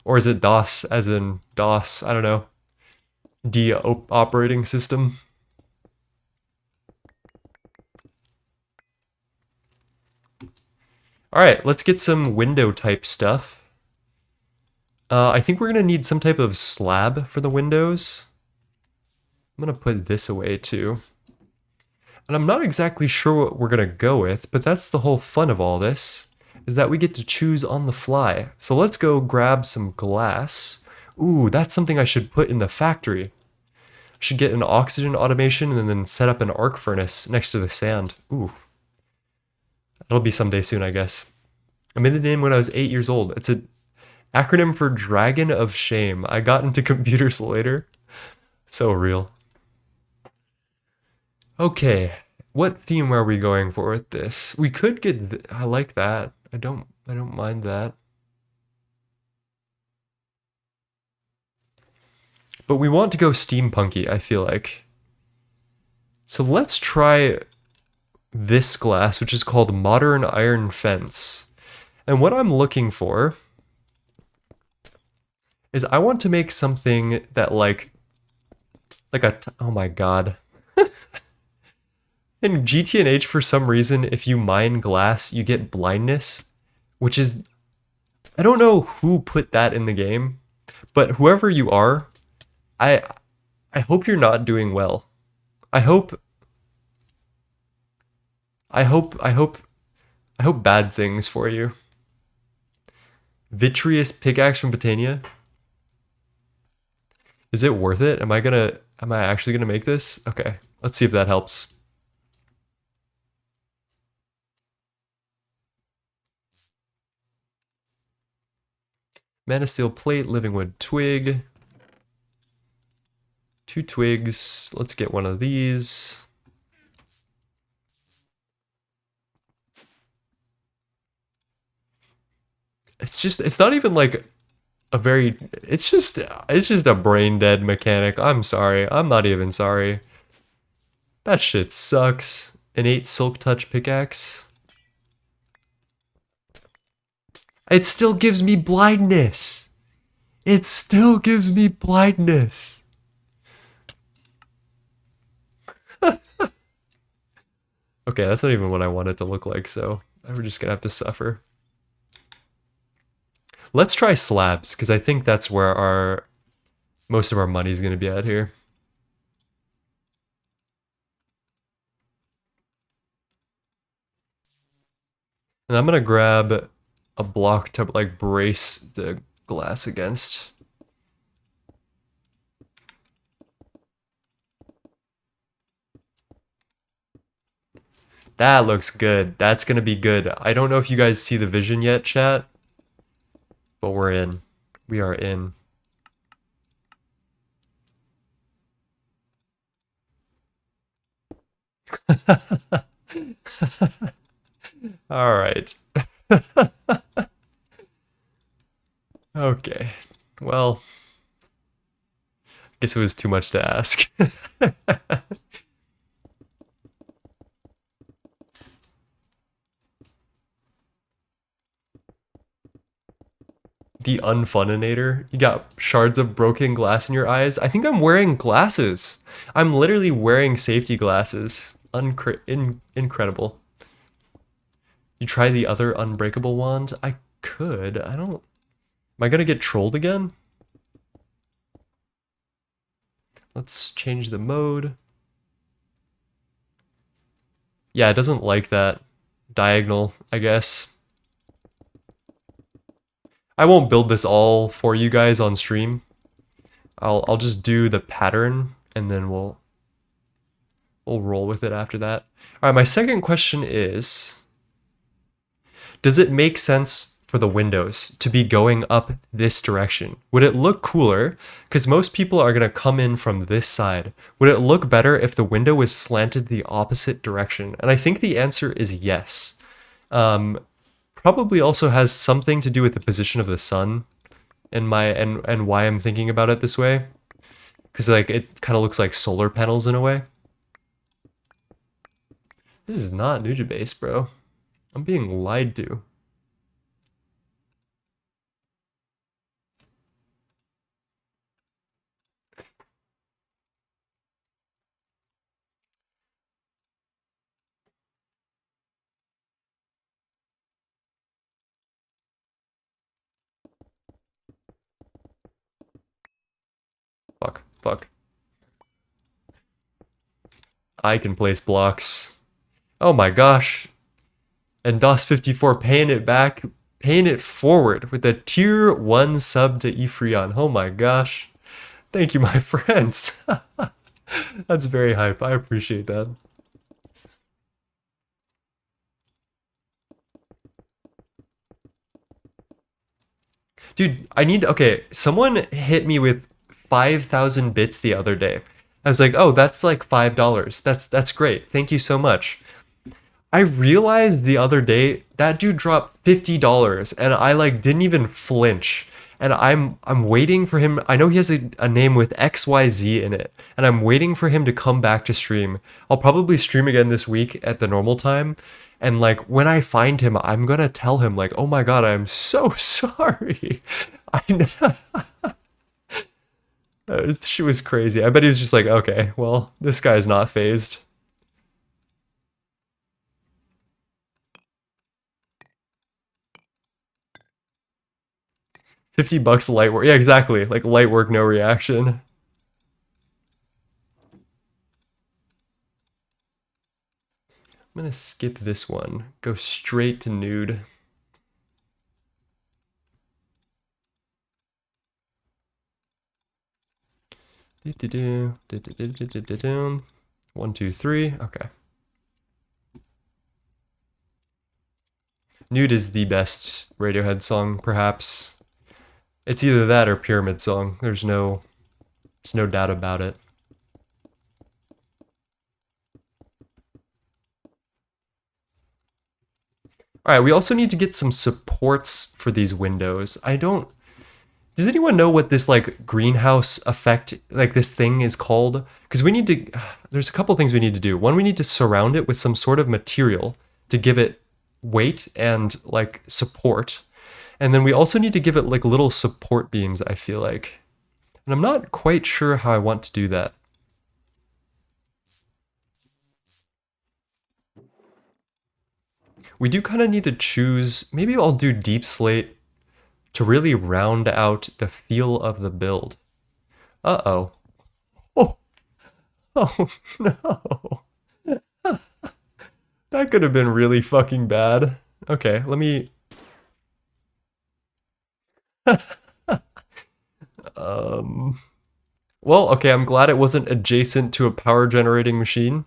Or is it DOS as in DOS? I don't know. Operating system. All right, let's get some window type stuff. I think we're gonna need some type of slab for the windows. I'm gonna put this away too. And I'm not exactly sure what we're gonna go with, but that's the whole fun of all this, is that we get to choose on the fly. So let's go grab some glass. Ooh, that's something I should put in the factory. I should get an oxygen automation and then set up an arc furnace next to the sand. Ooh, that'll be someday soon, I guess. I made the name when I was 8 years old. It's an acronym for Dragon of Shame. I got into computers later. So real. Okay, what theme are we going for with this? We could get I like that. I don't mind that. But we want to go steampunky, I feel like. So let's try this glass, which is called Modern Iron Fence. And what I'm looking for is I want to make something that oh my god. In GTNH, for some reason, if you mine glass, you get blindness, which is, I don't know who put that in the game, but whoever you are, I I hope you're not doing well. I hope I hope I hope I hope bad things for you. Vitreous pickaxe from Botania. Is it worth it? Am I actually gonna make this? Okay, let's see if that helps. Mana steel plate, living wood twig. 2 twigs. Let's get one of these. It's not even like a very, it's just a brain dead mechanic. I'm sorry. I'm not even sorry. That shit sucks. Innate silk touch pickaxe. It still gives me blindness. It still gives me blindness. Okay, that's not even what I want it to look like, so we're just gonna have to suffer. Let's try slabs, because I think that's where most of our money's gonna be at here. And I'm gonna grab a block to like brace the glass against. That looks good. That's gonna be good. I don't know if you guys see the vision yet, chat, but we're in. We are in. All right. Okay. Well, guess it was too much to ask. The Unfuninator. You got shards of broken glass in your eyes. I think I'm wearing glasses. I'm literally wearing safety glasses. Incredible. You try the other unbreakable wand? I could. I don't. Am I gonna get trolled again? Let's change the mode. Yeah, it doesn't like that diagonal, I guess. I won't build this all for you guys on stream. I'll just do the pattern and then we'll roll with it after that. All right, my second question is, does it make sense for the windows to be going up this direction? Would it look cooler? Because most people are going to come in from this side. Would it look better if the window was slanted the opposite direction? And I think the answer is yes. Probably also has something to do with the position of the sun and why I'm thinking about it this way. Because like it kind of looks like solar panels in a way. This is not Nujabase, bro. I'm being lied to. Fuck. Fuck. I can place blocks. Oh my gosh. And DOS54 paying it back, paying it forward with a tier 1 sub to Ifrion. Oh my gosh. Thank you, my friends. That's very hype. I appreciate that. Dude, okay, someone hit me with 5,000 bits the other day. I was like, oh, that's like $5. That's great. Thank you so much. I realized the other day that dude dropped $50 and I like didn't even flinch. And I'm waiting for him. I know he has a name with XYZ in it, and I'm waiting for him to come back to stream. I'll probably stream again this week at the normal time. And like when I find him, I'm gonna tell him like, "Oh my god, I'm so sorry." I know. She was crazy. I bet he was just like, "Okay, well, this guy's not phased." 50 bucks light work. Yeah, exactly. Like light work, no reaction. I'm gonna skip this one. Go straight to nude. One, two, three. Okay. Nude is the best Radiohead song, perhaps. It's either that or Pyramid Song. There's no doubt about it. Alright, we also need to get some supports for these windows. Does anyone know what this like greenhouse effect, like this thing is called? Because we need to, there's a couple things we need to do. One, we need to surround it with some sort of material to give it weight and like support. And then we also need to give it like little support beams, I feel like. And I'm not quite sure how I want to do that. We do kind of need to choose, maybe I'll do deep slate to really round out the feel of the build. Uh-oh. Oh. Oh, no. That could have been really fucking bad. Okay, let me... Well, okay, I'm glad it wasn't adjacent to a power generating machine.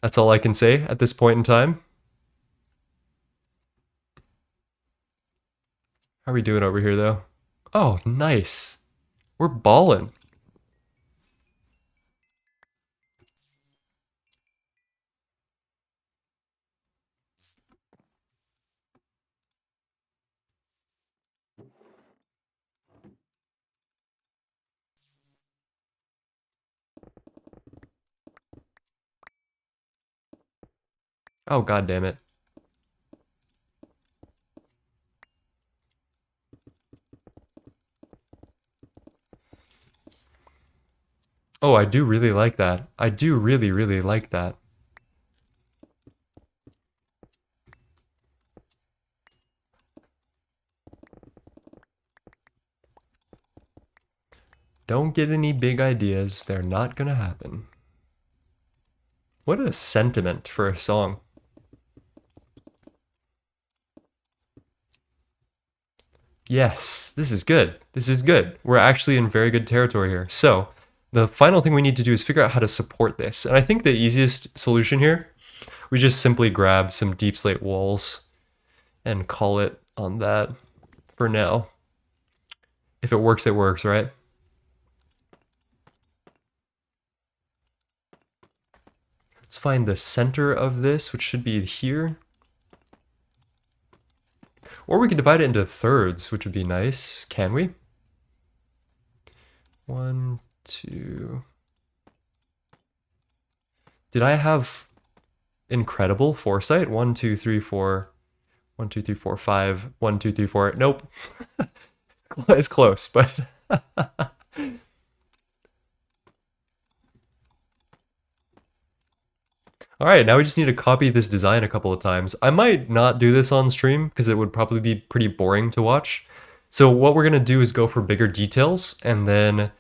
That's all I can say at this point in time. How are we doing over here, though? Oh, nice. We're ballin'. Oh, god damn it. Oh, I do really like that. I do really, really like that. Don't get any big ideas. They're not gonna happen. What a sentiment for a song. Yes, this is good. This is good. We're actually in very good territory here. So, the final thing we need to do is figure out how to support this. And I think the easiest solution here, we just simply grab some deep slate walls and call it on that for now. If it works, right? Let's find the center of this, which should be here. Or we could divide it into thirds, which would be nice. Can we? 1, 2. Did I have incredible foresight? 1, 2, 3, 4. 1, 2, 3, 4, 5. 1, 2, 3, 4. Nope. It's close, but... Alright, now we just need to copy this design a couple of times. I might not do this on stream, because it would probably be pretty boring to watch. So what we're going to do is go for bigger details, and then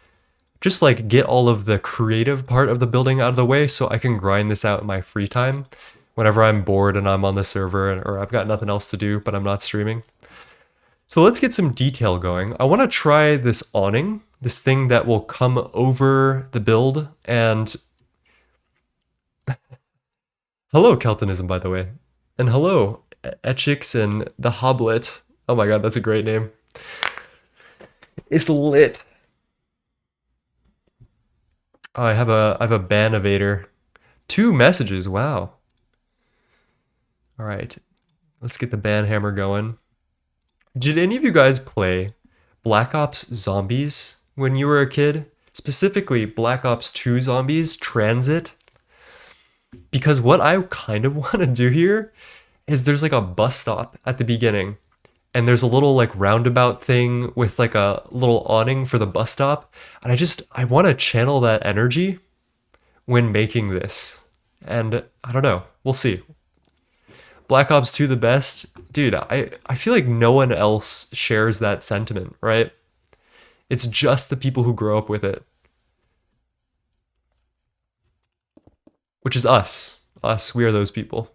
just like get all of the creative part of the building out of the way so I can grind this out in my free time whenever I'm bored and I'm on the server or I've got nothing else to do but I'm not streaming. So let's get some detail going. I want to try this awning, this thing that will come over the build. And hello, Keltonism, by the way. And hello, Etchix and the Hoblet. Oh my god, that's a great name. It's lit. Oh, I have a Banovator. 2 messages, wow. Alright, let's get the Banhammer going. Did any of you guys play Black Ops Zombies when you were a kid? Specifically, Black Ops 2 Zombies Transit? Because what I kind of want to do here is there's like a bus stop at the beginning, and there's a little like roundabout thing with like a little awning for the bus stop, and I want to channel that energy when making this. And I don't know, we'll see. Black Ops 2 the best? Dude, I feel like no one else shares that sentiment, right? It's just the people who grow up with it. Which is us. Us, we are those people.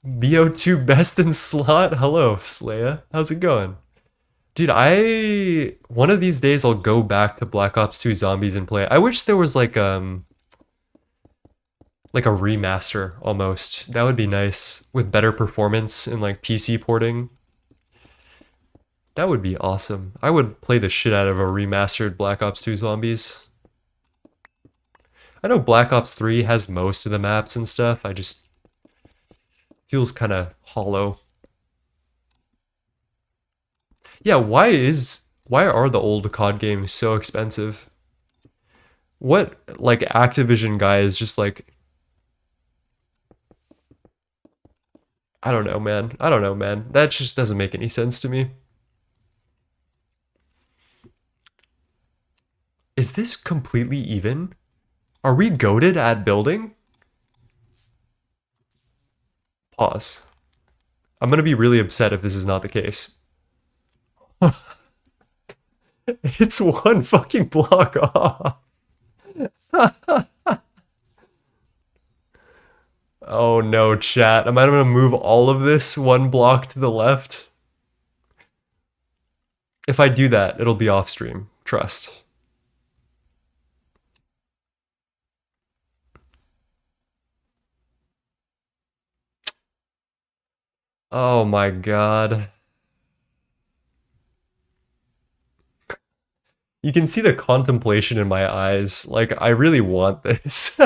BO2 best in slot? Hello, Slaya. How's it going? Dude, one of these days I'll go back to Black Ops 2 Zombies and play it. I wish there was like a remaster almost. That would be nice with better performance and like PC porting. That would be awesome. I would play the shit out of a remastered Black Ops 2 Zombies. I know Black Ops 3 has most of the maps and stuff. I just feels kind of hollow. Yeah, why are the old COD games so expensive? What like Activision guy is just like, I don't know, man. I don't know, man. That just doesn't make any sense to me. Is this completely even? Are we goated at building? Pause. I'm gonna be really upset if this is not the case. It's one fucking block off. Oh no, chat. Am I gonna move all of this one block to the left? If I do that, it'll be off stream. Trust. Oh my god. You can see the contemplation in my eyes. Like, I really want this.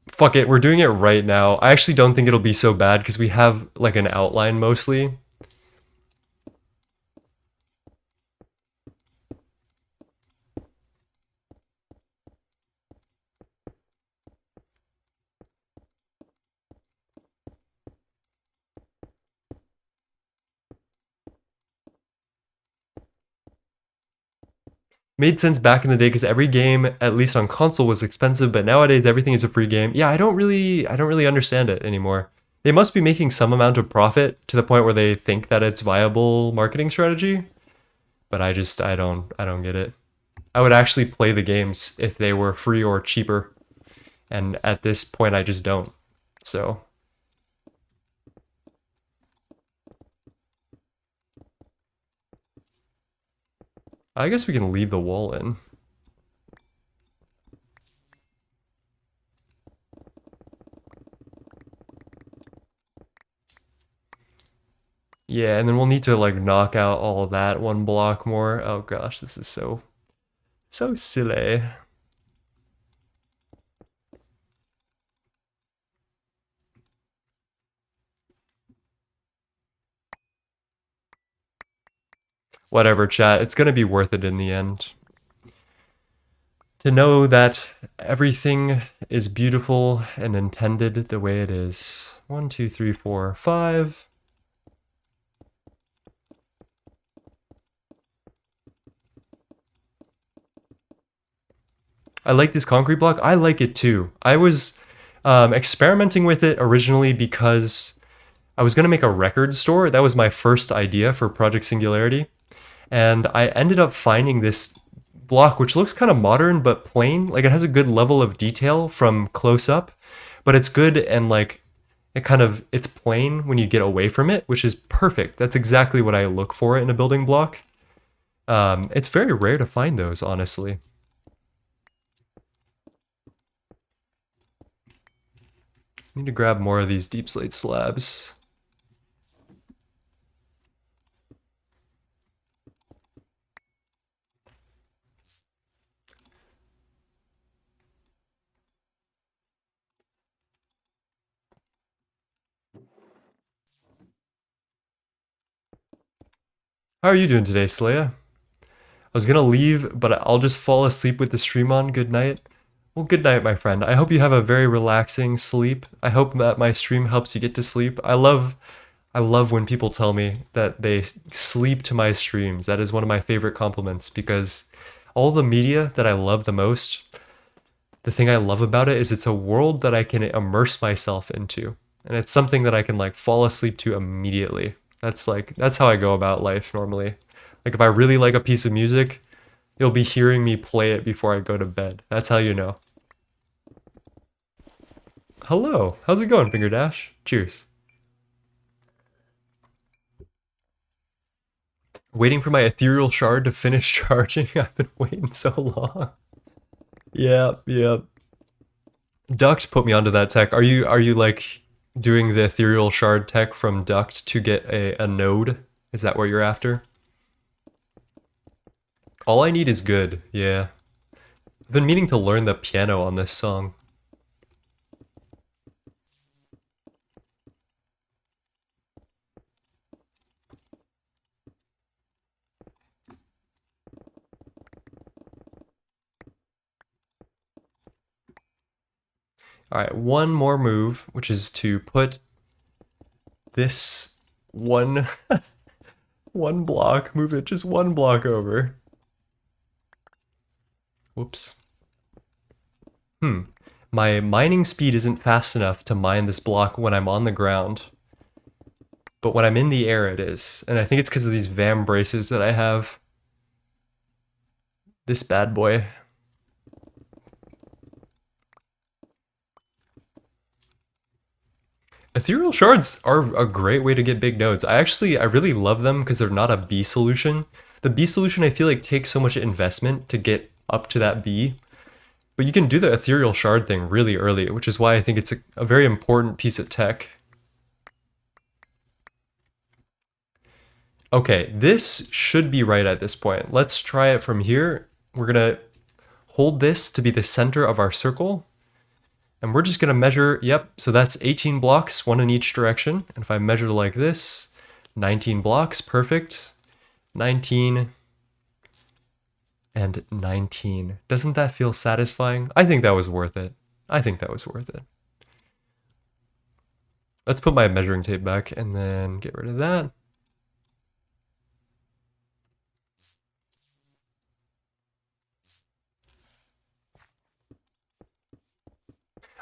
Fuck it, we're doing it right now. I actually don't think it'll be so bad because we have like an outline mostly. Made sense back in the day because every game, at least on console, was expensive, but nowadays everything is a free game. Yeah, I don't really understand it anymore. They must be making some amount of profit to the point where they think that it's viable marketing strategy, but I don't get it. I would actually play the games if they were free or cheaper, and at this point I just don't. So I guess we can leave the wall in. Yeah, and then we'll need to like knock out all of that one block more. Oh gosh, this is so silly. Whatever, chat. It's gonna be worth it in the end. To know that everything is beautiful and intended the way it is. 1, 2, 3, 4, 5. I like this concrete block. I like it too. I was experimenting with it originally because I was going to make a record store. That was my first idea for Project Singularity. And I ended up finding this block, which looks kind of modern but plain. Like it has a good level of detail from close up, but it's good and like it's plain when you get away from it, which is perfect. That's exactly what I look for in a building block. It's very rare to find those, honestly. Need to grab more of these deep slate slabs. How are you doing today, Slaya? I was gonna leave, but I'll just fall asleep with the stream on. Good night. Well, good night, my friend. I hope you have a very relaxing sleep. I hope that my stream helps you get to sleep. I love when people tell me that they sleep to my streams. That is one of my favorite compliments because all the media that I love the most, the thing I love about it is it's a world that I can immerse myself into. And it's something that I can like fall asleep to immediately. That's how I go about life normally. Like if I really like a piece of music, you'll be hearing me play it before I go to bed. That's how you know. Hello. How's it going, Finger Dash? Cheers. Waiting for my ethereal shard to finish charging. I've been waiting so long. Yep, yep. Duct put me onto that tech. Are you like doing the ethereal shard tech from Duct to get a node? Is that what you're after? All I need is good, yeah. I've been meaning to learn the piano on this song. Alright, one more move, which is to put this one one block, move it just one block over. Whoops. My mining speed isn't fast enough to mine this block when I'm on the ground. But when I'm in the air, it is. And I think it's because of these VAM braces that I have. This bad boy. Ethereal shards are a great way to get big nodes. I really love them because they're not a B solution. The B solution I feel like takes so much investment to get up to that B. But you can do the ethereal shard thing really early, which is why I think it's a very important piece of tech. Okay, this should be right at this point. Let's try it from here. We're gonna hold this to be the center of our circle. And we're just gonna measure, yep, so that's 18 blocks, one in each direction. And if I measure like this, 19 blocks, perfect. 19 and 19. Doesn't that feel satisfying? I think that was worth it. I think that was worth it. Let's put my measuring tape back and then get rid of that.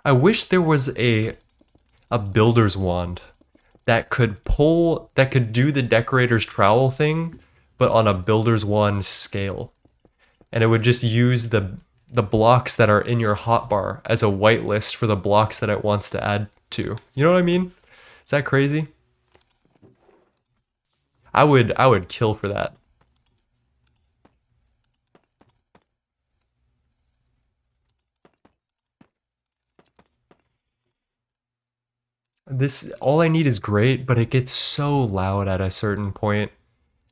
I wish there was a builder's wand that could do the decorator's trowel thing, but on a builder's wand scale. And it would just use the blocks that are in your hotbar as a whitelist for the blocks that it wants to add to. You know what I mean? Is that crazy? I would kill for that. This all I need is great, but it gets so loud at a certain point,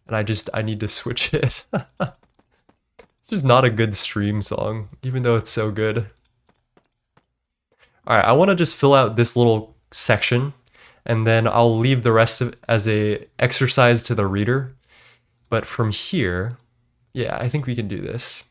and I need to switch it. It's just not a good stream song, even though it's so good. All right, I want to just fill out this little section, and then I'll leave the rest of as a exercise to the reader. But from here, yeah, I think we can do this.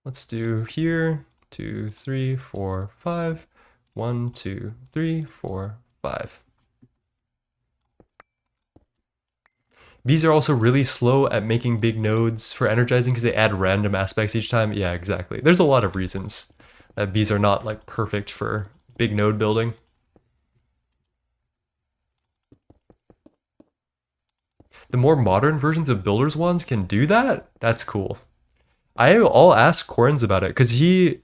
Let's do here, 2, 3, 4, 5. 1, 2, 3, 4, 5. Bees are also really slow at making big nodes for energizing because they add random aspects each time. Yeah, exactly. There's a lot of reasons that bees are not like perfect for big node building. The more modern versions of Builder's Wands can do that? That's cool. I'll ask Corns about it because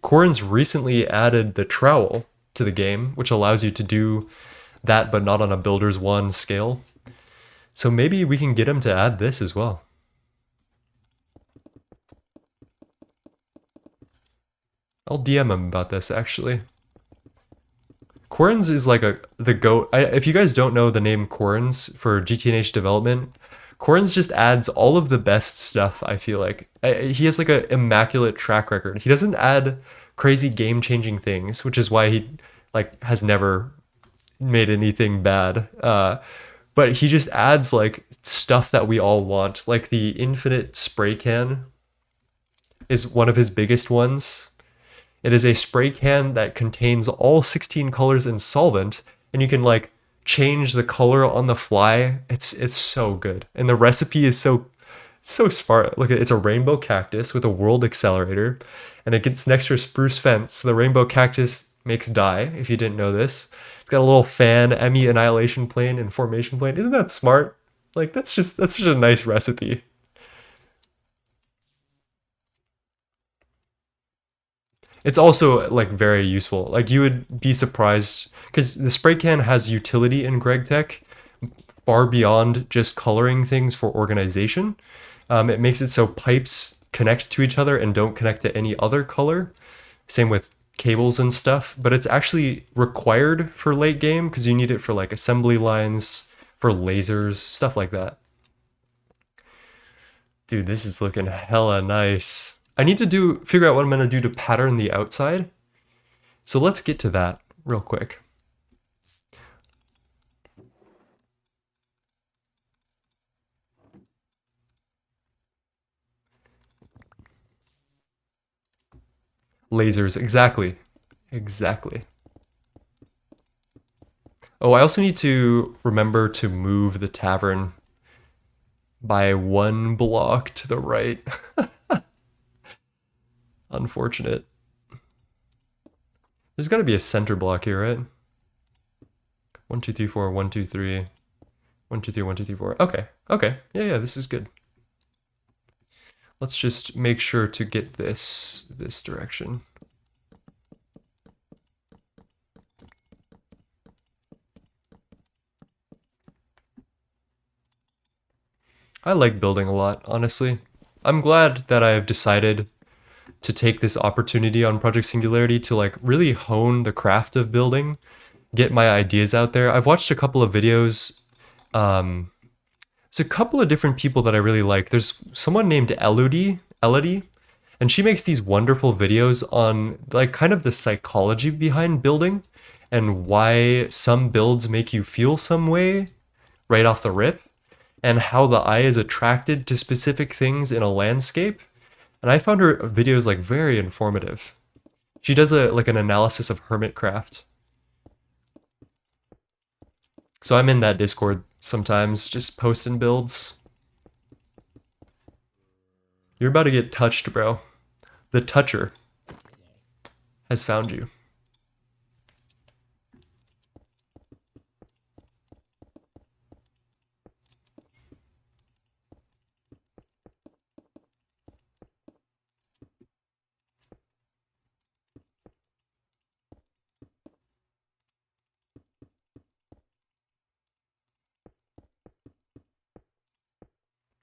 Corns recently added the trowel to the game, which allows you to do that but not on a Builder's Wand scale. So maybe we can get him to add this as well. I'll DM him about this actually. Corns is like the goat. If you guys don't know the name Corns for GTNH development, Corns just adds all of the best stuff, I feel like. He has like an immaculate track record. He doesn't add crazy game-changing things, which is why he like has never made anything bad. But he just adds like stuff that we all want. Like the infinite spray can is one of his biggest ones. It is a spray can that contains all 16 colors in solvent, and you can like change the color on the fly. It's so good, and the recipe is so smart. Look, it's a rainbow cactus with a world accelerator, and it gets next to a spruce fence. So the rainbow cactus makes dye. If you didn't know this, it's got a little fan, ME annihilation plane, and formation plane. Isn't that smart? Like that's such a nice recipe. It's also like very useful. Like you would be surprised because the spray can has utility in Gregtech far beyond just coloring things for organization. It makes it so pipes connect to each other and don't connect to any other color. Same with cables and stuff, but it's actually required for late game because you need it for like assembly lines, for lasers, stuff like that. Dude, this is looking hella nice. I need to figure out what I'm gonna do to pattern the outside. So let's get to that real quick. Lasers, exactly. Exactly. Oh, I also need to remember to move the tavern by 1 block to the right. Unfortunate. There's got to be a center block here, right? 1, 2, 3, 4, 1, 2, 3. 1, 2, 3, 1, 2, 3, 4. Okay. Okay. Yeah, this is good. Let's just make sure to get this direction. I like building a lot, honestly. I'm glad that I've decided to take this opportunity on Project Singularity to like really hone the craft of building, get my ideas out there. I've watched a couple of videos. There's a couple of different people that I really like. There's someone named Elodie, and she makes these wonderful videos on like kind of the psychology behind building and why some builds make you feel some way right off the rip and how the eye is attracted to specific things in a landscape. And I found her videos like very informative. She does like an analysis of hermitcraft. So I'm in that Discord sometimes, just posting builds. You're about to get touched, bro. The toucher has found you.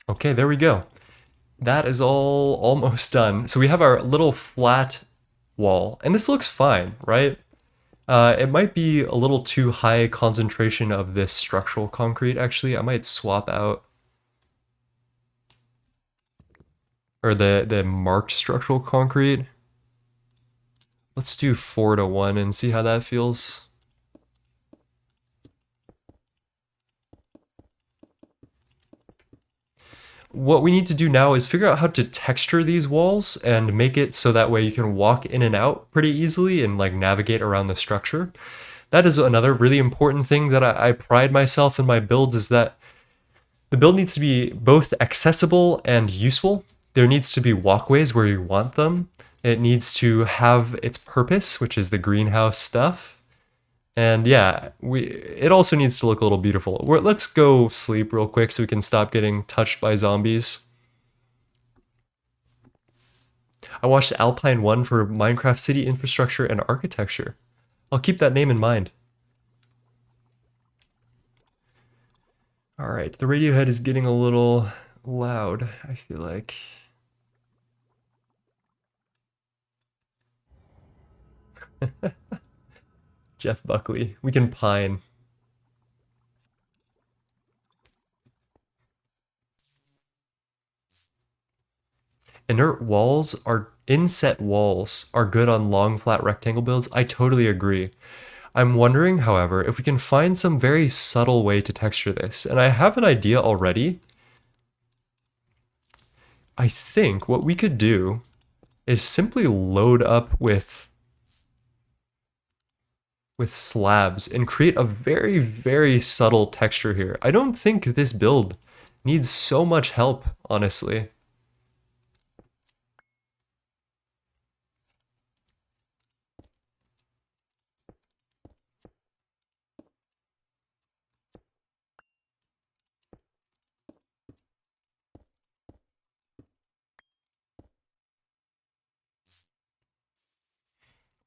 Okay, there we go. That is all almost done. So we have our little flat wall, and this looks fine, right? It might be a little too high concentration of this structural concrete, actually. I might swap out, or the marked structural concrete. Let's do 4:1 and see how that feels. what we need to do now is figure out how to texture these walls and make it so that way you can walk in and out pretty easily and like navigate around the structure. That is another really important thing that I pride myself in my builds, is that the build needs to be both accessible and useful. There needs to be walkways where you want them. It needs to have its purpose, which is the greenhouse stuff. And yeah, it also needs to look a little beautiful. Let's go sleep real quick so we can stop getting touched by zombies. I watched Alpine 1 for Minecraft city infrastructure and architecture. I'll keep that name in mind. All right, the Radiohead is getting a little loud, I feel like. Jeff Buckley. We can pine. Inset walls are good on long flat rectangle builds. I totally agree. I'm wondering, however, if we can find some very subtle way to texture this. And I have an idea already. I think what we could do is simply load up with slabs and create a very, very subtle texture here. I don't think this build needs so much help, honestly.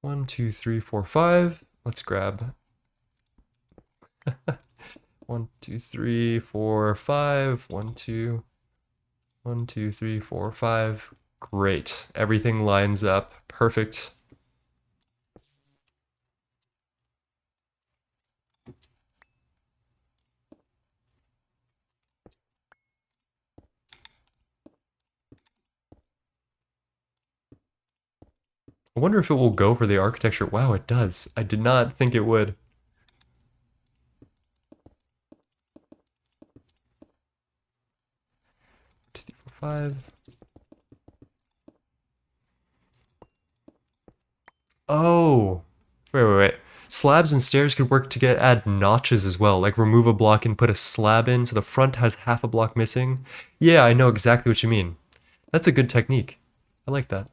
One, two, three, four, five. Let's grab 1, 2, 3, 4, 5. 1, 2, 1, 2, 3, 4, 5. Great. Everything lines up. Perfect. I wonder if it will go for the architecture. Wow, it does. I did not think it would. 2, 3, 4, 5. Oh, wait. Slabs and stairs could work to add notches as well, like remove a block and put a slab in so the front has half a block missing. Yeah, I know exactly what you mean. That's a good technique. I like that.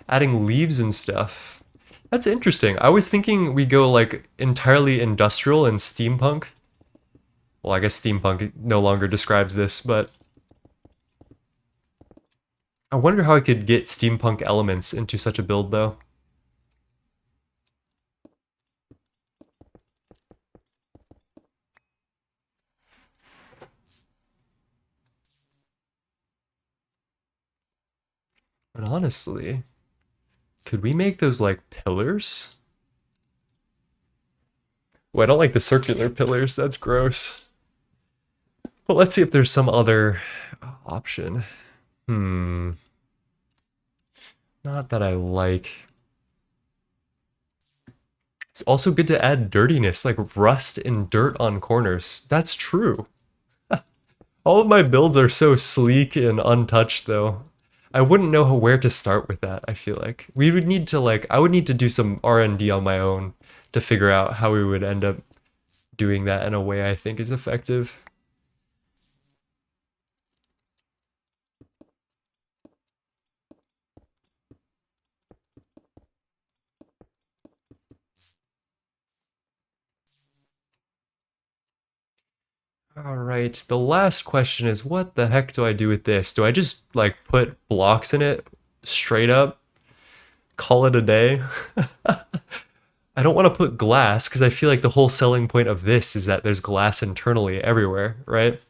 Adding leaves and stuff. That's interesting. I was thinking we go like entirely industrial and steampunk. Well, I guess steampunk no longer describes this, but I wonder how I could get steampunk elements into such a build though. But honestly, could we make those like pillars? Oh, I don't like the circular pillars. That's gross. But let's see if there's some other option. Not that I like. It's also good to add dirtiness, like rust and dirt on corners. That's true. All of my builds are so sleek and untouched, though. I wouldn't know where to start with that, I feel like. We would need to, like, I would need to do some R&D on my own to figure out how we would end up doing that in a way I think is effective. All right, the last question is, what the heck do I do with this? Do I just, like, put blocks in it straight up? Call it a day? I don't want to put glass because I feel like the whole selling point of this is that there's glass internally everywhere, right?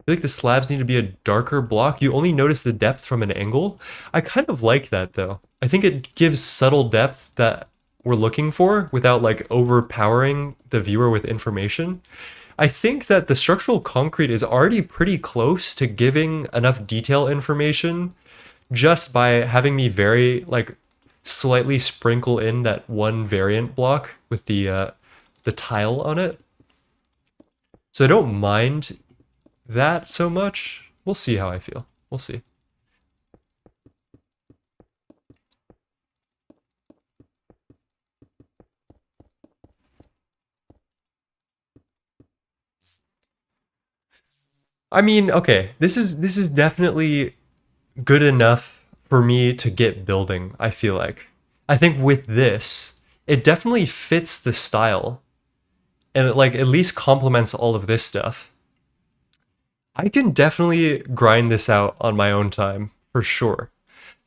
I feel like the slabs need to be a darker block. You only notice the depth from an angle. I kind of like that though. I think it gives subtle depth that we're looking for without like overpowering the viewer with information. I think that the structural concrete is already pretty close to giving enough detail information just by having me very like slightly sprinkle in that one variant block with the tile on it. So I don't mind that so much. We'll see how I feel. We'll see. I mean, okay, this is definitely good enough for me to get building, I feel like. I think with this, it definitely fits the style and it like at least complements all of this stuff. I can definitely grind this out on my own time for sure.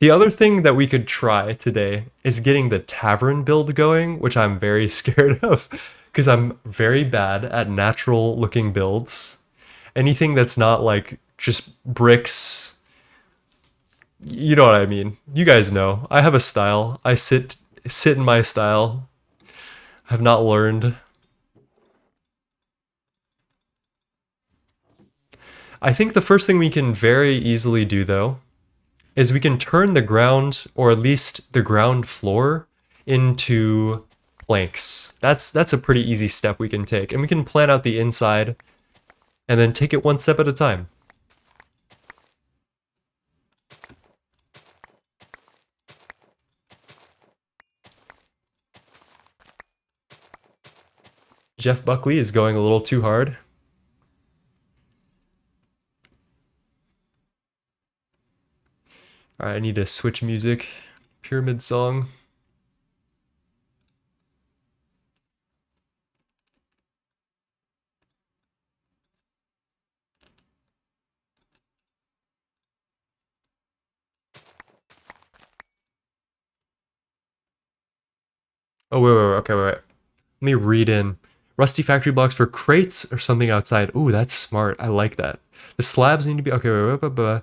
The other thing that we could try today is getting the tavern build going, which I'm very scared of because I'm very bad at natural looking builds. Anything that's not like just bricks, you know what I mean. You guys know. I have a style. I sit in my style. I've not learned. I think the first thing we can very easily do though is we can turn the ground or at least the ground floor into planks. That's a pretty easy step we can take. And we can plan out the inside and then take it one step at a time. Jeff Buckley is going a little too hard. All right, I need to switch music. Pyramid song. Oh, wait. Okay, wait. Let me read in. Rusty factory blocks for crates or something outside. Ooh, that's smart. I like that. The slabs need to be... Okay, wait.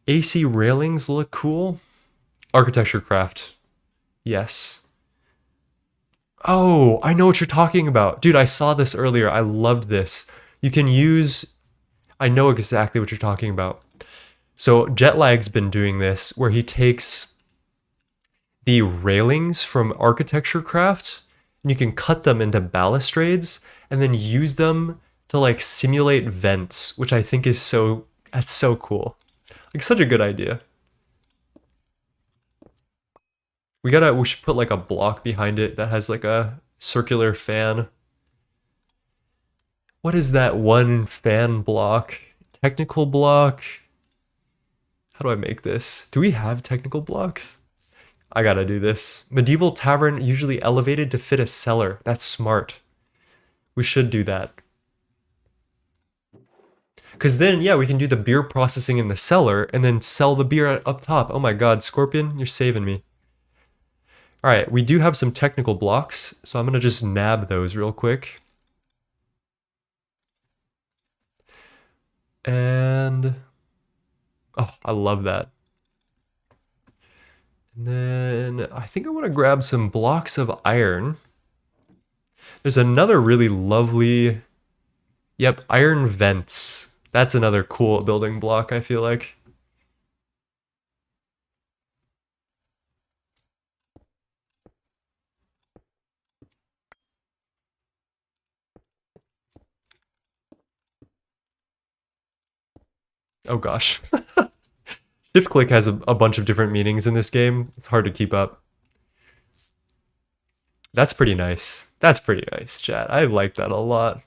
AC railings look cool. Architecture craft. Yes. Oh, I know what you're talking about. Dude, I saw this earlier. I loved this. You can use... I know exactly what you're talking about. So Jetlag's been doing this where he takes the railings from architecture craft and you can cut them into balustrades and then use them to like simulate vents, which I think is that's so cool. Like such a good idea. We should put like a block behind it that has like a circular fan. What is that one fan block? Technical block? How do I make this? Do we have technical blocks? I gotta do this. Medieval tavern usually elevated to fit a cellar. That's smart. We should do that. Because then, yeah, we can do the beer processing in the cellar and then sell the beer up top. Oh my god, Scorpion, you're saving me. All right, we do have some technical blocks, so I'm gonna just nab those real quick. And oh, I love that. And then I think I want to grab some blocks of iron. There's another really lovely, yep, iron vents. That's another cool building block, I feel like. Oh gosh. Shift click has a bunch of different meanings in this game. It's hard to keep up. That's pretty nice. That's pretty nice, chat. I like that a lot.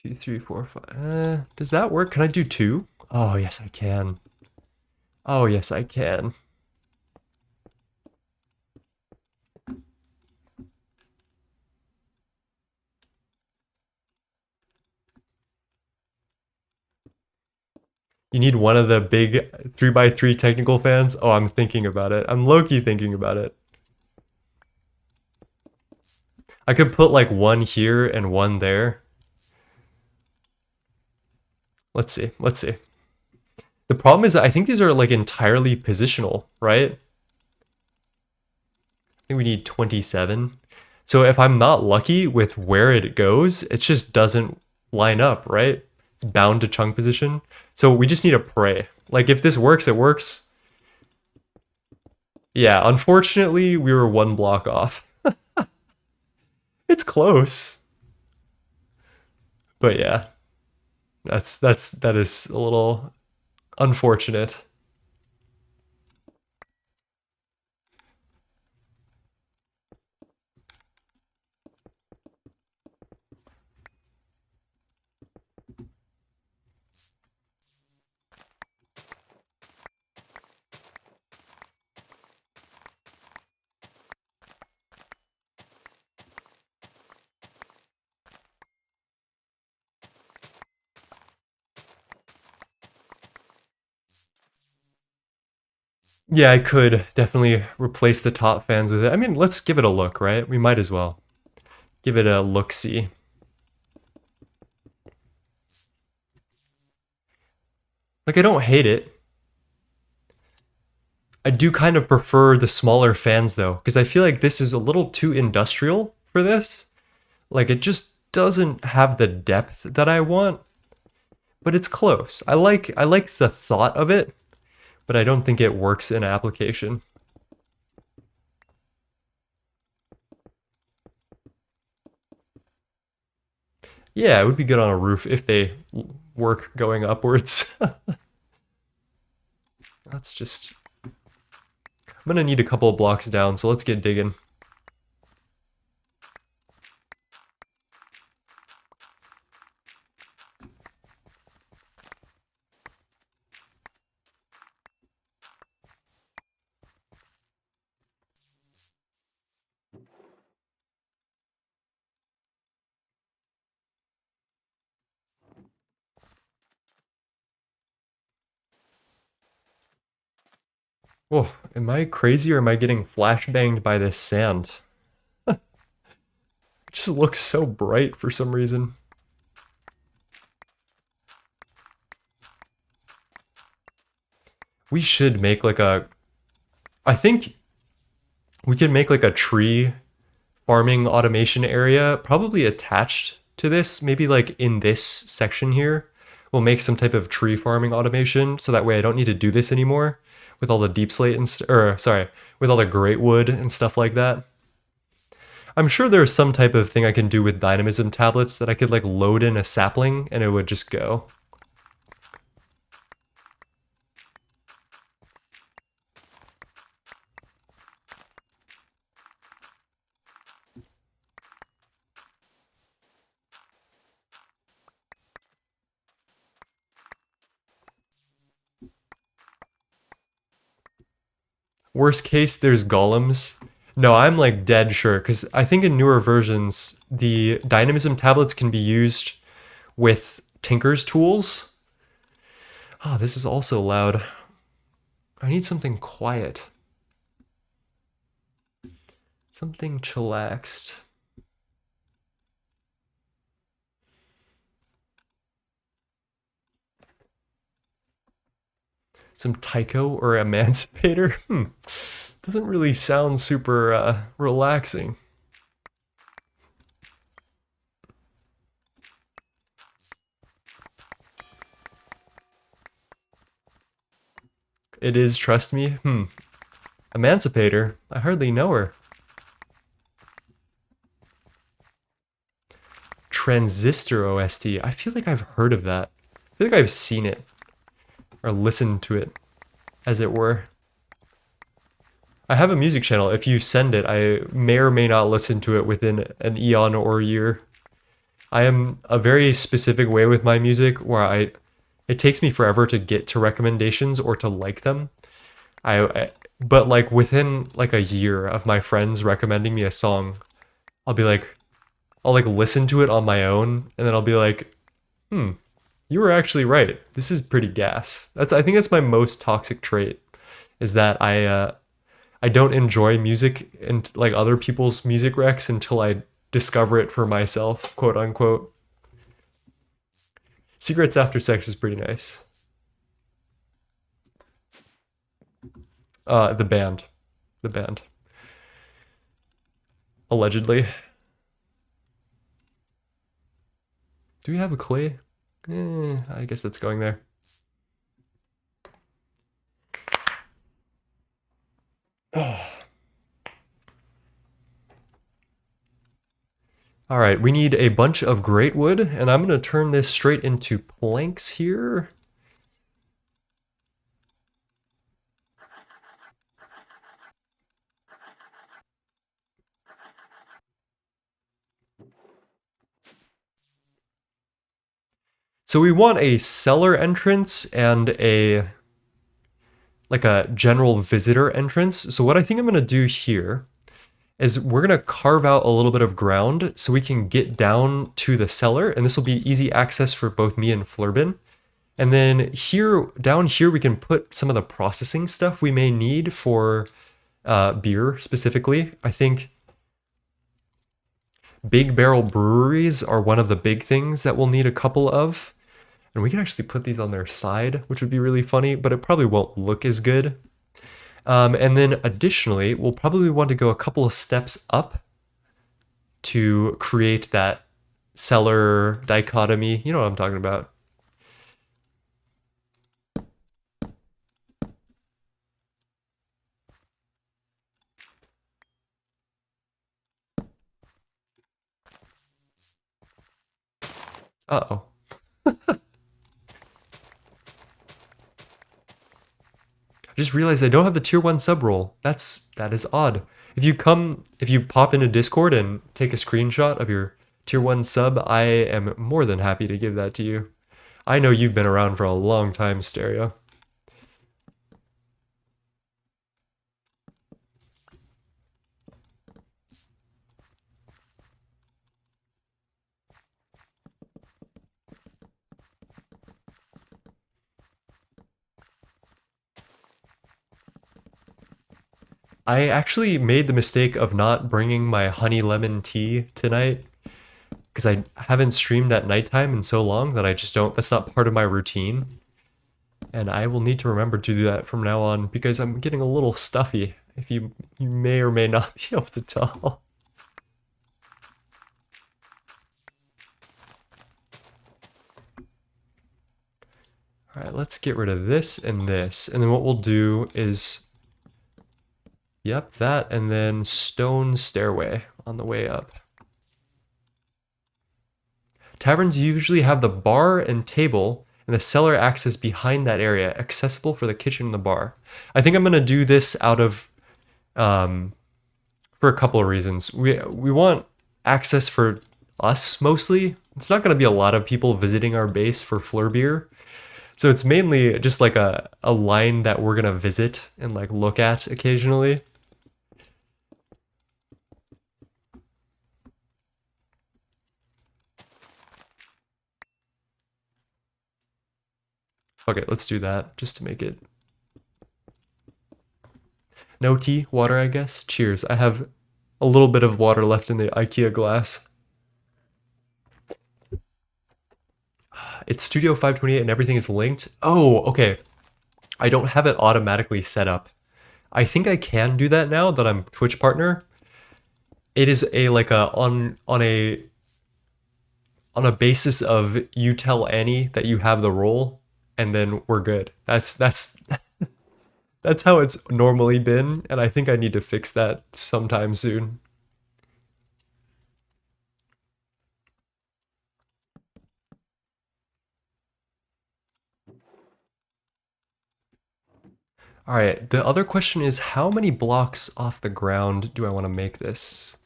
Two, three, four, five. Does that work? Can I do two? Oh, yes, I can. Oh, yes, I can. You need one of the big 3x3 technical fans? Oh, I'm thinking about it. I'm low-key thinking about it. I could put like one here and one there. Let's see. Let's see. The problem is that I think these are like entirely positional, right? I think we need 27. So if I'm not lucky with where it goes, it just doesn't line up, right? It's bound to chunk position. So we just need to pray. Like if this works, it works. Yeah, unfortunately, we were one block off. It's close. But yeah, that is a little unfortunate. Yeah, I could definitely replace the top fans with it. I mean, let's give it a look, right? We might as well. Give it a look-see. Like, I don't hate it. I do kind of prefer the smaller fans, though, because I feel like this is a little too industrial for this. Like, it just doesn't have the depth that I want, but it's close. I like the thought of it, but I don't think it works in application. Yeah, it would be good on a roof if they work going upwards. That's just... I'm gonna need a couple of blocks down, so let's get digging. Whoa, am I crazy or am I getting flashbanged by this sand? It just looks so bright for some reason. We should make like a... I think we could make like a tree farming automation area, probably attached to this, maybe like in this section here. We'll make some type of tree farming automation so that way I don't need to do this anymore with all the deep slate and with all the great wood and stuff like that. I'm sure there's some type of thing I can do with dynamism tablets that I could like load in a sapling and it would just go. Worst case, there's golems. No, I'm like dead sure, because I think in newer versions, the dynamism tablets can be used with Tinker's tools. Oh, this is also loud. I need something quiet. Something chillaxed. Some Tycho or Emancipator? Doesn't really sound super relaxing. It is, trust me. Emancipator? I hardly know her. Transistor OST. I feel like I've heard of that. I feel like I've seen it. Or listened to it, as it were. I have a music channel. If you send it, I may or may not listen to it within an eon or a year. I am a very specific way with my music where it takes me forever to get to recommendations or to like them. But like within like a year of my friends recommending me a song, I'll be like, I'll like listen to it on my own and then I'll be like, You were actually right. This is pretty gas. I think that's my most toxic trait is that I don't enjoy music and like other people's music recs until I discover it for myself, quote unquote. Cigarettes After Sex is pretty nice. The band. The band. Allegedly. Do we have a clay? I guess that's going there. Oh. All right, we need a bunch of great wood, and I'm going to turn this straight into planks here. So we want a cellar entrance and a general visitor entrance. So what I think I'm going to do here is we're going to carve out a little bit of ground so we can get down to the cellar, and this will be easy access for both me and Flurbin. And then here, down here, we can put some of the processing stuff we may need for beer specifically. I think big barrel breweries are one of the big things that we'll need a couple of. And we can actually put these on their side, which would be really funny, but it probably won't look as good. And then additionally, we'll probably want to go a couple of steps up to create that cellar dichotomy. You know what I'm talking about. Uh-oh. I just realized I don't have the tier 1 sub roll. That is odd. If you pop into Discord and take a screenshot of your tier 1 sub, I am more than happy to give that to you. I know you've been around for a long time, Stereo. I actually made the mistake of not bringing my honey lemon tea tonight because I haven't streamed at nighttime in so long that I just don't, that's not part of my routine. And I will need to remember to do that from now on because I'm getting a little stuffy, if you may or may not be able to tell. All right, let's get rid of this. And then what we'll do is, yep, that, and then stone stairway on the way up. Taverns usually have the bar and table and the cellar access behind that area, accessible for the kitchen and the bar. I think I'm going to do this out of, for a couple of reasons. We want access for us mostly. It's not going to be a lot of people visiting our base for Flurbeer. So it's mainly just like a line that we're going to visit and like look at occasionally. Okay, let's do that just to make it. No tea, water, I guess. Cheers. I have a little bit of water left in the IKEA glass. It's Studio 528 and everything is linked. Oh, okay. I don't have it automatically set up. I think I can do that now that I'm Twitch partner. It is a like a on a basis of you tell Annie that you have the role, and then we're good. That's that's how it's normally been, and I think I need to fix that sometime soon. All right, the other question is how many blocks off the ground do I want to make this?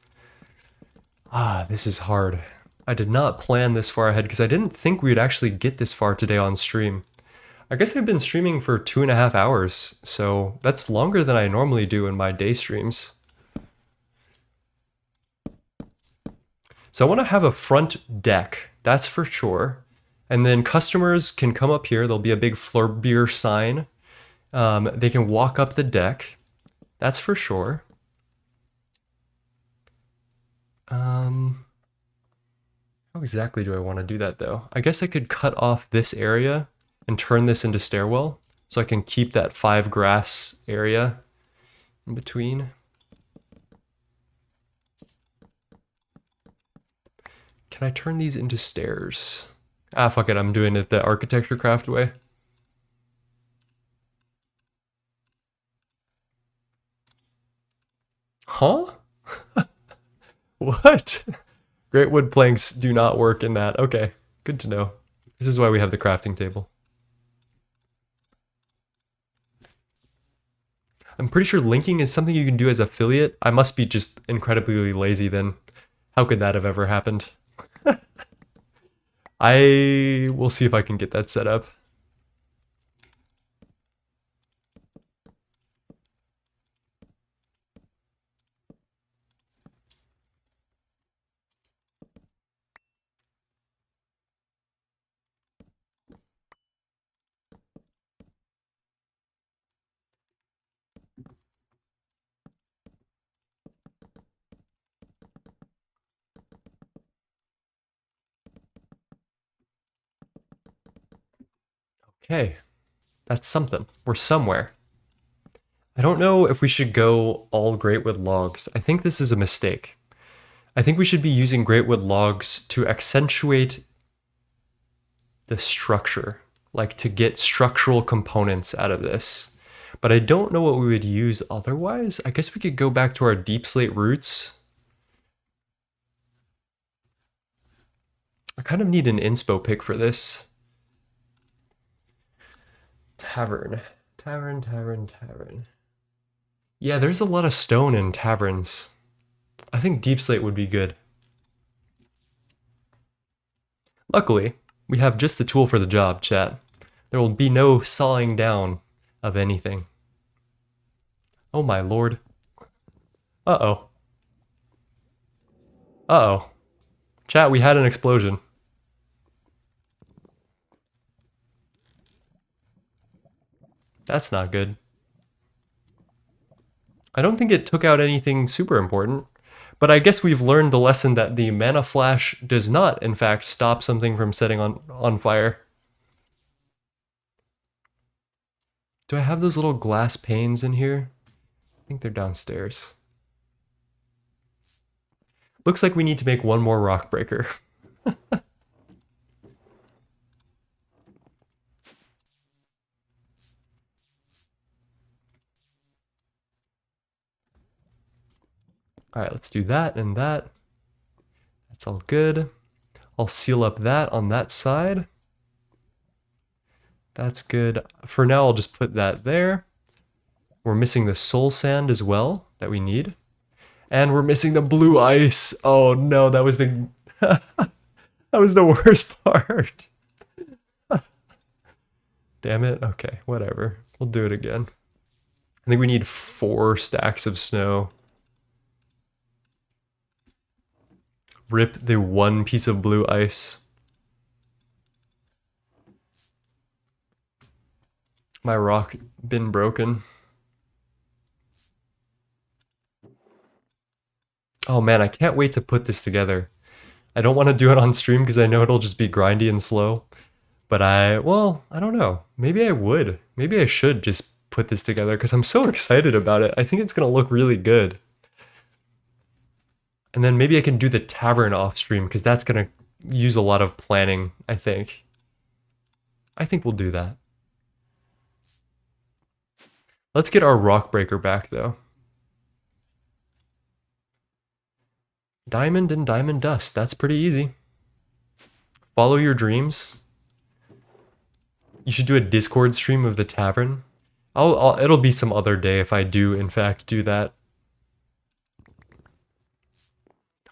Ah, this is hard. I did not plan this far ahead because I didn't think we would actually get this far today on stream. I guess I've been streaming for 2.5 hours, so that's longer than I normally do in my day streams. So I want to have a front deck, that's for sure. And then customers can come up here. There'll be a big Flurb beer sign. They can walk up the deck. That's for sure. How exactly do I want to do that though? I guess I could cut off this area and turn this into stairwell so I can keep that 5 grass area in between. Can I turn these into stairs? Ah, fuck it, I'm doing it the architecture craft way. Huh? What? Great wood planks do not work in that. Okay, good to know. This is why we have the crafting table. I'm pretty sure linking is something you can do as affiliate. I must be just incredibly lazy then. How could that have ever happened? I will see if I can get that set up. Okay, that's something. We're somewhere. I don't know if we should go all Greatwood logs. I think this is a mistake. I think we should be using Greatwood logs to accentuate the structure, like to get structural components out of this. But I don't know what we would use otherwise. I guess we could go back to our deep slate roots. I kind of need an inspo pick for this. Tavern. Yeah, there's a lot of stone in taverns. I think deep slate would be good. Luckily, we have just the tool for the job, chat. There will be no sawing down of anything. Oh my lord. Uh-oh. Uh-oh. Chat, we had an explosion. That's not good. I don't think it took out anything super important, but I guess we've learned the lesson that the mana flash does not, in fact, stop something from setting on fire. Do I have those little glass panes in here? I think they're downstairs. Looks like we need to make one more rock breaker. All right, let's do that and that. That's all good. I'll seal up that on that side. That's good. For now, I'll just put that there. We're missing the soul sand as well that we need. And we're missing the blue ice. Oh no, that was the that was the worst part. Damn it. Okay, whatever. We'll do it again. I think we need 4 stacks of snow. Rip the one piece of blue ice. My rock been broken. Oh man, I can't wait to put this together. I don't want to do it on stream because I know it'll just be grindy and slow. But well, I don't know. Maybe I would. Maybe I should just put this together because I'm so excited about it. I think it's going to look really good. And then maybe I can do the tavern off stream because that's going to use a lot of planning, I think. I think we'll do that. Let's get our rock breaker back though. Diamond and diamond dust. That's pretty easy. Follow your dreams. You should do a Discord stream of the tavern. It'll be some other day if I do in fact do that.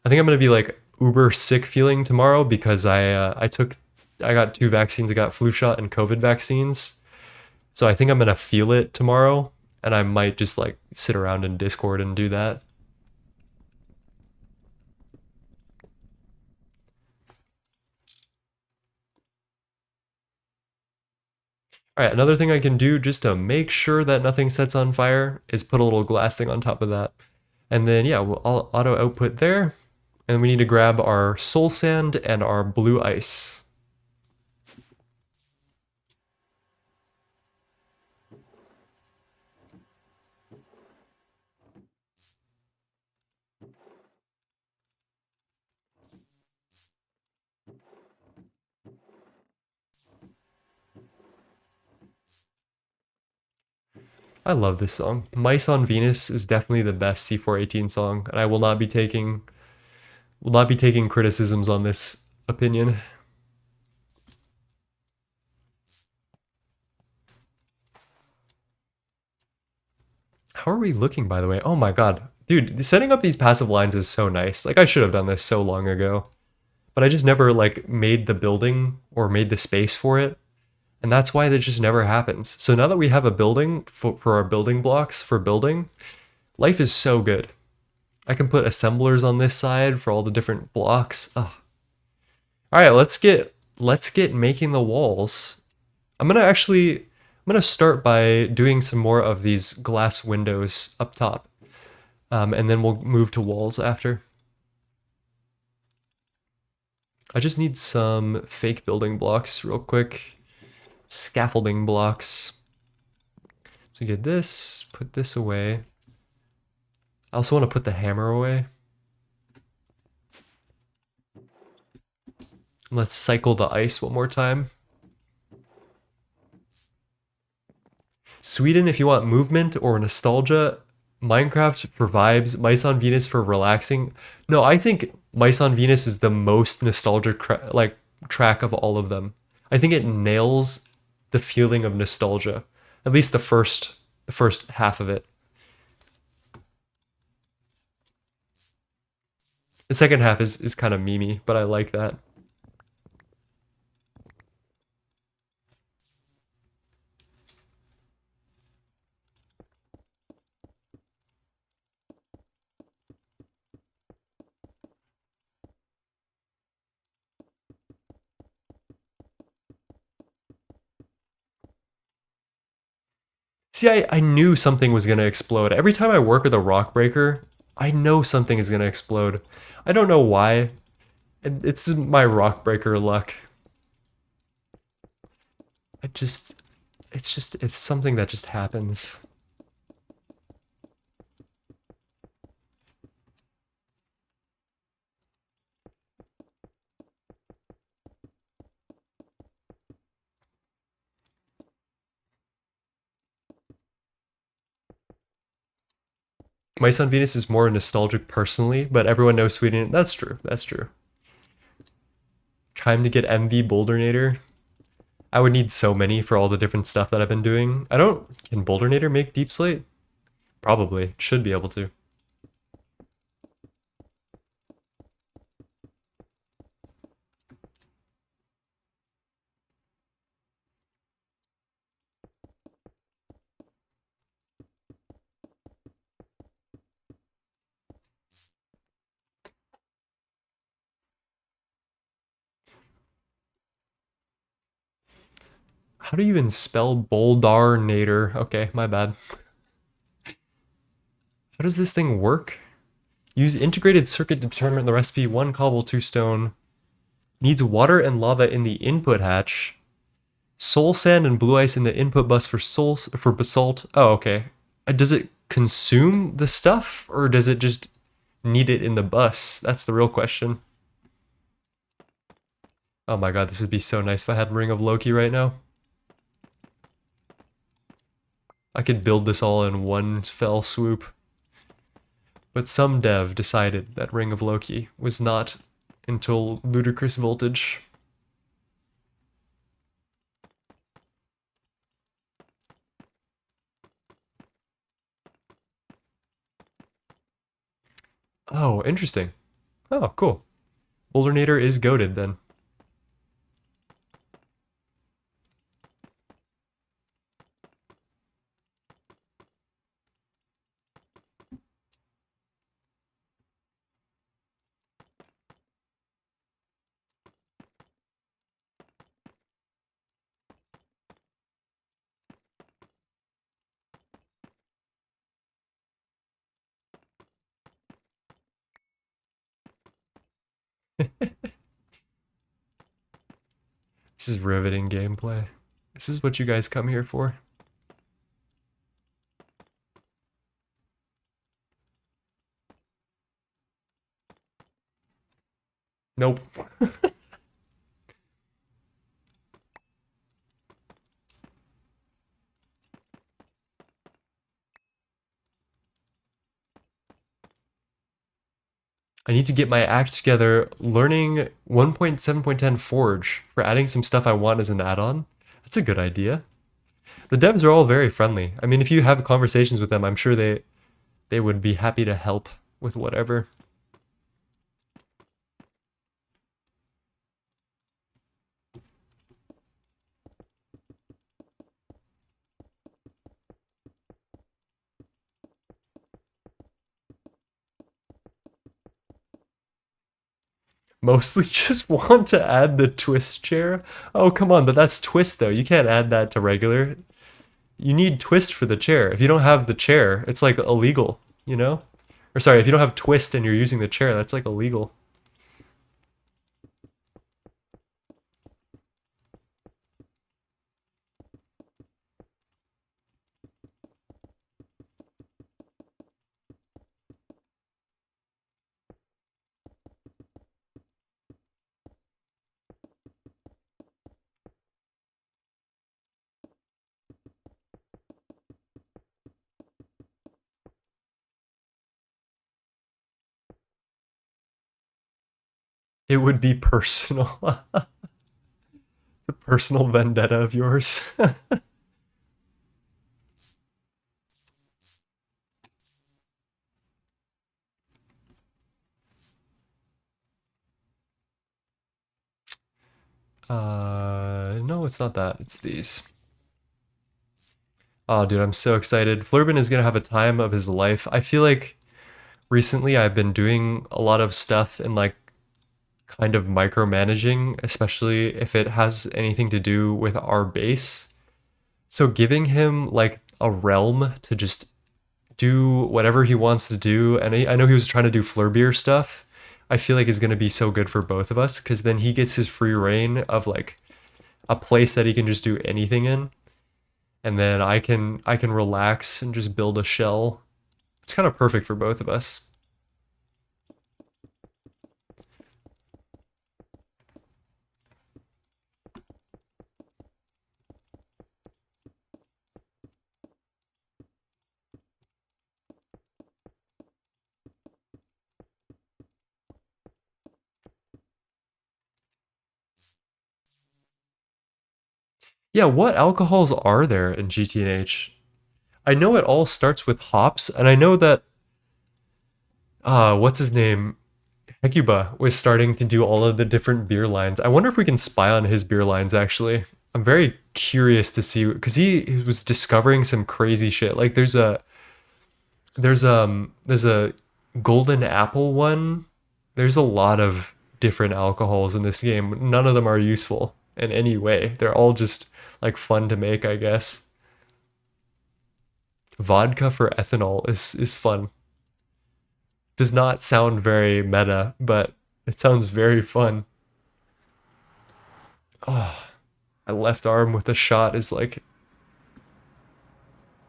I think I'm gonna be like uber sick feeling tomorrow because I got 2 vaccines. I got flu shot and COVID vaccines. So I think I'm gonna feel it tomorrow, and I might just like sit around in Discord and do that. All right, another thing I can do just to make sure that nothing sets on fire is put a little glass thing on top of that. And then, yeah, we'll auto output there. And we need to grab our soul sand and our blue ice. I love this song. Mice on Venus is definitely the best C418 song, and I will not be taking criticisms on this opinion. How are we looking, by the way? Oh my god. Dude, setting up these passive lines is so nice. Like, I should have done this so long ago. But I just never, like, made the building or made the space for it. And that's why that just never happens. So now that we have a building for our building blocks for building, life is so good. I can put assemblers on this side for all the different blocks. Ugh. All right, let's get making the walls. I'm gonna start by doing some more of these glass windows up top, and then we'll move to walls after. I just need some fake building blocks real quick, scaffolding blocks. So get this, put this away. I also want to put the hammer away. Let's cycle the ice one more time. Sweden if you want movement or nostalgia. Minecraft for vibes. Mice on Venus for relaxing. No, I think Mice on Venus is the most nostalgic track of all of them. I think it nails the feeling of nostalgia. At least the first half of it. The second half is kind of memey, but I like that. See, I knew something was gonna explode. Every time I work with a rock breaker, I know something is gonna explode. I don't know why. It's my rock breaker luck. I just, it's something that just happens. My Son Venus is more nostalgic personally, but everyone knows Sweden. That's true. That's true. Trying to get MV Bouldernator. I would need so many for all the different stuff that I've been doing. I don't. Can Bouldernator make Deep Slate? Probably. Should be able to. How do you even spell Bouldernator? Okay, my bad. How does this thing work? Use integrated circuit to determine the recipe. 1 cobble, 2 stone. Needs water and lava in the input hatch. Soul sand and blue ice in the input bus for basalt. Oh, okay. Does it consume the stuff or does it just need it in the bus? That's the real question. Oh my god, this would be so nice if I had Ring of Loki right now. I could build this all in one fell swoop. But some dev decided that Ring of Loki was not until ludicrous voltage. Oh, interesting. Oh, cool. Bouldernator is goated then. This is riveting gameplay. This is what you guys come here for. Nope. I need to get my act together learning 1.7.10 Forge for adding some stuff I want as an add-on. That's a good idea. The devs are all very friendly. I mean, if you have conversations with them, I'm sure they would be happy to help with whatever. Mostly just want to add the twist chair. Oh, come on, but that's twist though. You can't add that to regular. You need twist for the chair. If you don't have the chair, it's like illegal, you know? Or sorry, if you don't have twist and you're using the chair, that's like illegal. It would be personal. It's a personal vendetta of yours. No, it's not that. It's these. Oh, dude, I'm so excited. Flurbin is gonna have a time of his life. I feel like recently I've been doing a lot of stuff and like kind of micromanaging, especially if it has anything to do with our base. So giving him like a realm to just do whatever he wants to do, and I know he was trying to do Flurbier stuff, I feel like is going to be so good for both of us, because then he gets his free reign of like a place that he can just do anything in, and then I can relax and just build a shell. It's kind of perfect for both of us. Yeah, what alcohols are there in GTNH? I know it all starts with hops, and I know that what's his name? Hecuba was starting to do all of the different beer lines. I wonder if we can spy on his beer lines actually. I'm very curious to see because he was discovering some crazy shit. Like there's a golden apple one. There's a lot of different alcohols in this game. None of them are useful in any way. They're all just like fun to make, I guess. Vodka for ethanol is fun. Does not sound very meta, but it sounds very fun. Oh, my left arm with a shot is like,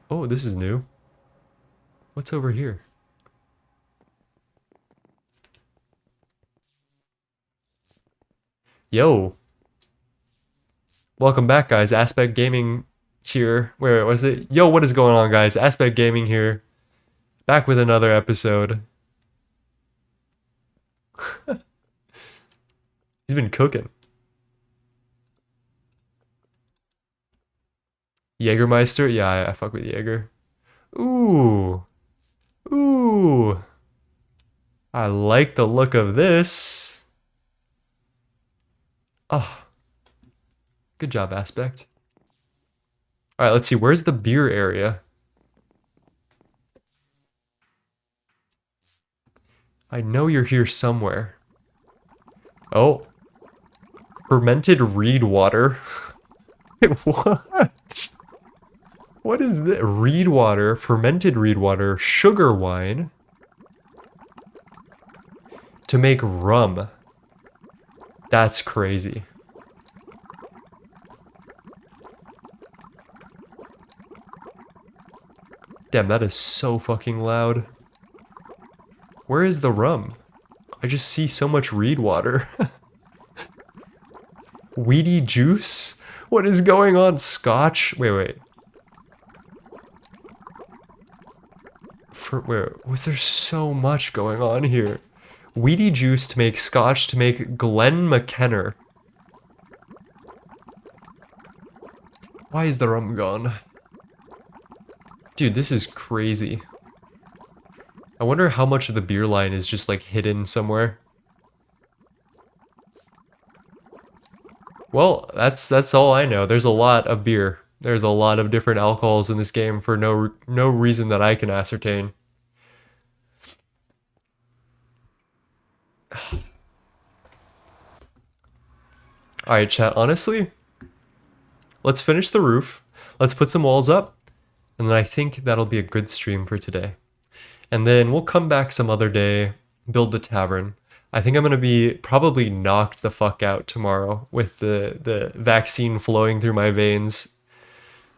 oh, this is new. What's over here? Yo, welcome back, guys. Aspect Gaming here. Where was it? Yo, what is going on, guys? Aspect Gaming here. Back with another episode. He's been cooking. Jägermeister? Yeah, I fuck with Jaeger. Ooh. Ooh. I like the look of this. Oh, good job, Aspect. All right, let's see. Where's the beer area? I know you're here somewhere. Oh. Fermented reed water. Wait, what? What is this? Reed water, fermented reed water, sugar wine to make rum. That's crazy. Damn, that is so fucking loud. Where is the rum? I just see so much reed water. Weedy juice? What is going on? Scotch? Wait. Wait, was there so much going on here? Weedy juice to make scotch to make Glen McKenna. Why is the rum gone? Dude, this is crazy. I wonder how much of the beer line is just like hidden somewhere. Well, that's all I know. There's a lot of beer. There's a lot of different alcohols in this game for no reason that I can ascertain. Alright, chat, honestly, let's finish the roof. Let's put some walls up. And then I think that'll be a good stream for today. And then we'll come back some other day, build the tavern. I think I'm going to be probably knocked the fuck out tomorrow with the vaccine flowing through my veins.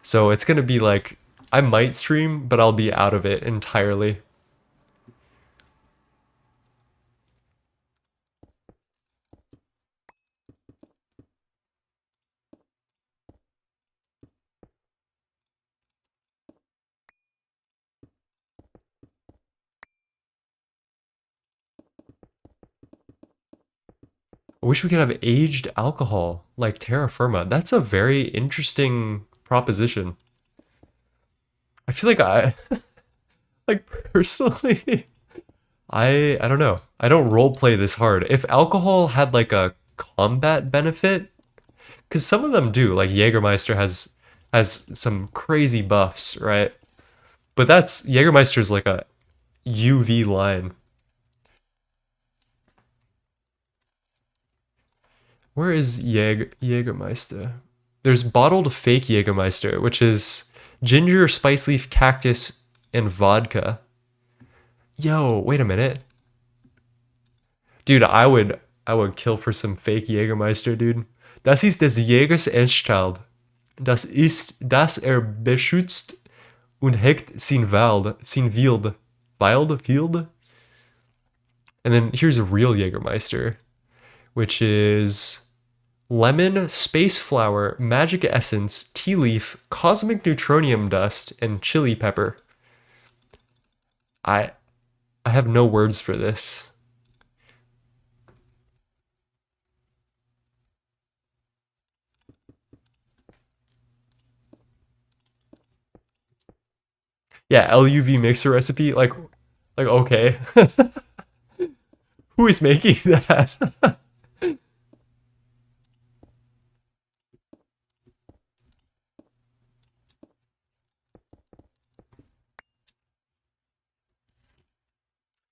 So it's going to be like, I might stream, but I'll be out of it entirely. I wish we could have aged alcohol like terra firma. That's a very interesting proposition. I feel like like personally, I don't know. I don't roleplay this hard. If alcohol had like a combat benefit, because some of them do, like Jägermeister has some crazy buffs, right? But that's Jägermeister's like a UV line. Where is Jägermeister? There's bottled fake Jägermeister, which is ginger, spice leaf, cactus, and vodka. Yo, wait a minute. Dude, I would kill for some fake Jägermeister, dude. Das ist des Jägers Anstalt. Das ist, dass beschützt und hegt sin Wild. Field? And then here's a real Jägermeister, which is lemon, space flower, magic essence, tea leaf, cosmic neutronium dust, and chili pepper. I have no words for this. Yeah, LUV mixer recipe, like okay. Who is making that?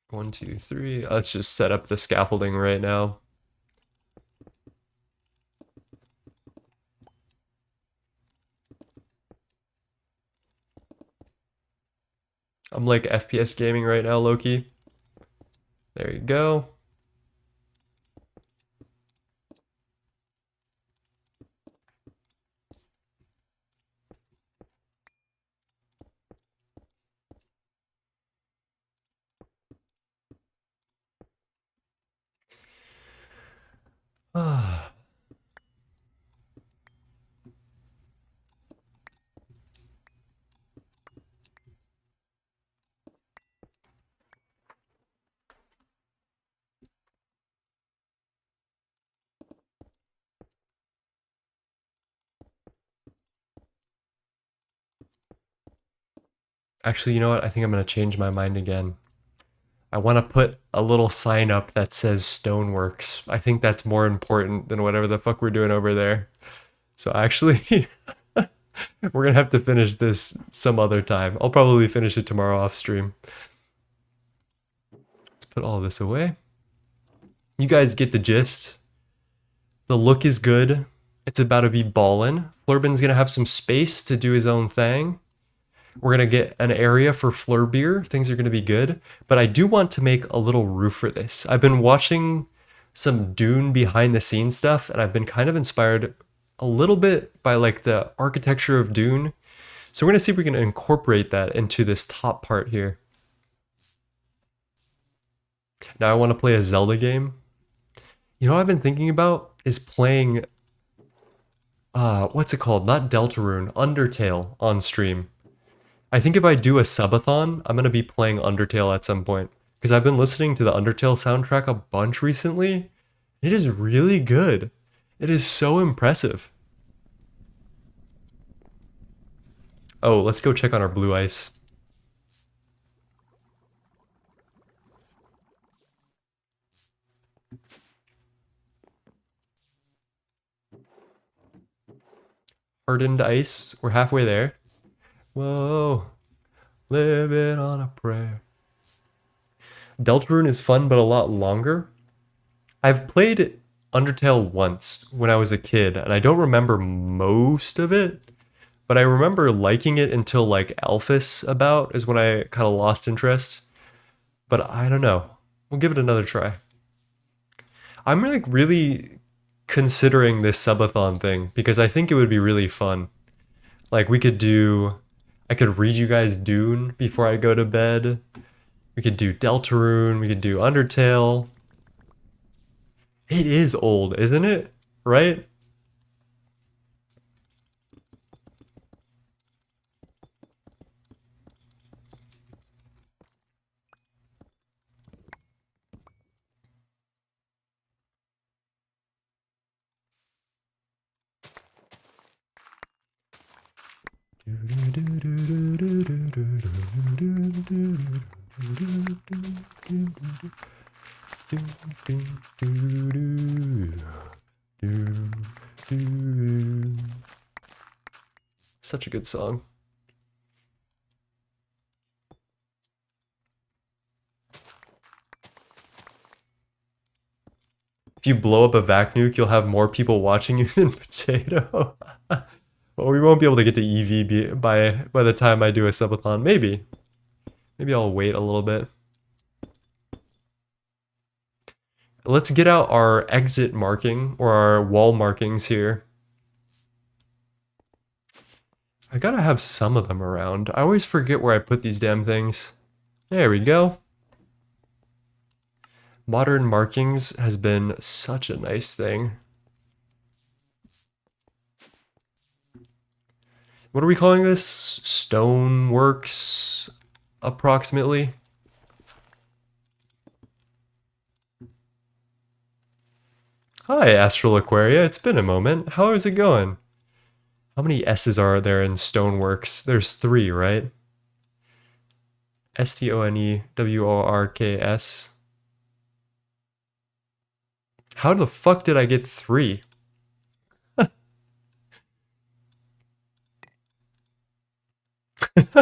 One, two, three. Let's just set up the scaffolding right now. I'm like FPS gaming right now, Loki. There you go. Actually, you know what? I think I'm going to change my mind again. I want to put a little sign up that says Stoneworks. I think that's more important than whatever the fuck we're doing over there. So actually, we're going to have to finish this some other time. I'll probably finish it tomorrow off stream. Let's put all this away. You guys get the gist. The look is good. It's about to be ballin'. Flurbin's going to have some space to do his own thing. We're going to get an area for Flurbeer. Things are going to be good. But I do want to make a little roof for this. I've been watching some Dune behind the scenes stuff, and I've been kind of inspired a little bit by like the architecture of Dune. So we're gonna see if we can incorporate that into this top part here. Now I want to play a Zelda game. You know what I've been thinking about is playing what's it called? Not Deltarune, Undertale on stream. I think if I do a subathon, I'm gonna be playing Undertale at some point. Because I've been listening to the Undertale soundtrack a bunch recently. It is really good. It is so impressive. Oh, let's go check on our blue ice. Hardened ice. We're halfway there. Whoa. Living on a prayer. Deltarune is fun, but a lot longer. I've played Undertale once when I was a kid, and I don't remember most of it, but I remember liking it until like Alphys about is when I kind of lost interest. But I don't know. We'll give it another try. I'm like really considering this subathon thing because I think it would be really fun. Like we could do, I could read you guys Dune before I go to bed. We could do Deltarune, we could do Undertale. It is old, isn't it? Right? Such a good song. If you blow up a vac nuke, you'll have more people watching you than Potato. Well, we won't be able to get to EV by the time I do a subathon. Maybe. Maybe I'll wait a little bit. Let's get out our exit marking, or our wall markings here. I gotta have some of them around. I always forget where I put these damn things. There we go. Modern markings has been such a nice thing. What are we calling this? Stoneworks, approximately. Hi, Astral Aquaria. It's been a moment. How is it going? How many S's are there in Stoneworks? There's 3, right? Stoneworks. How the fuck did I get 3? Thank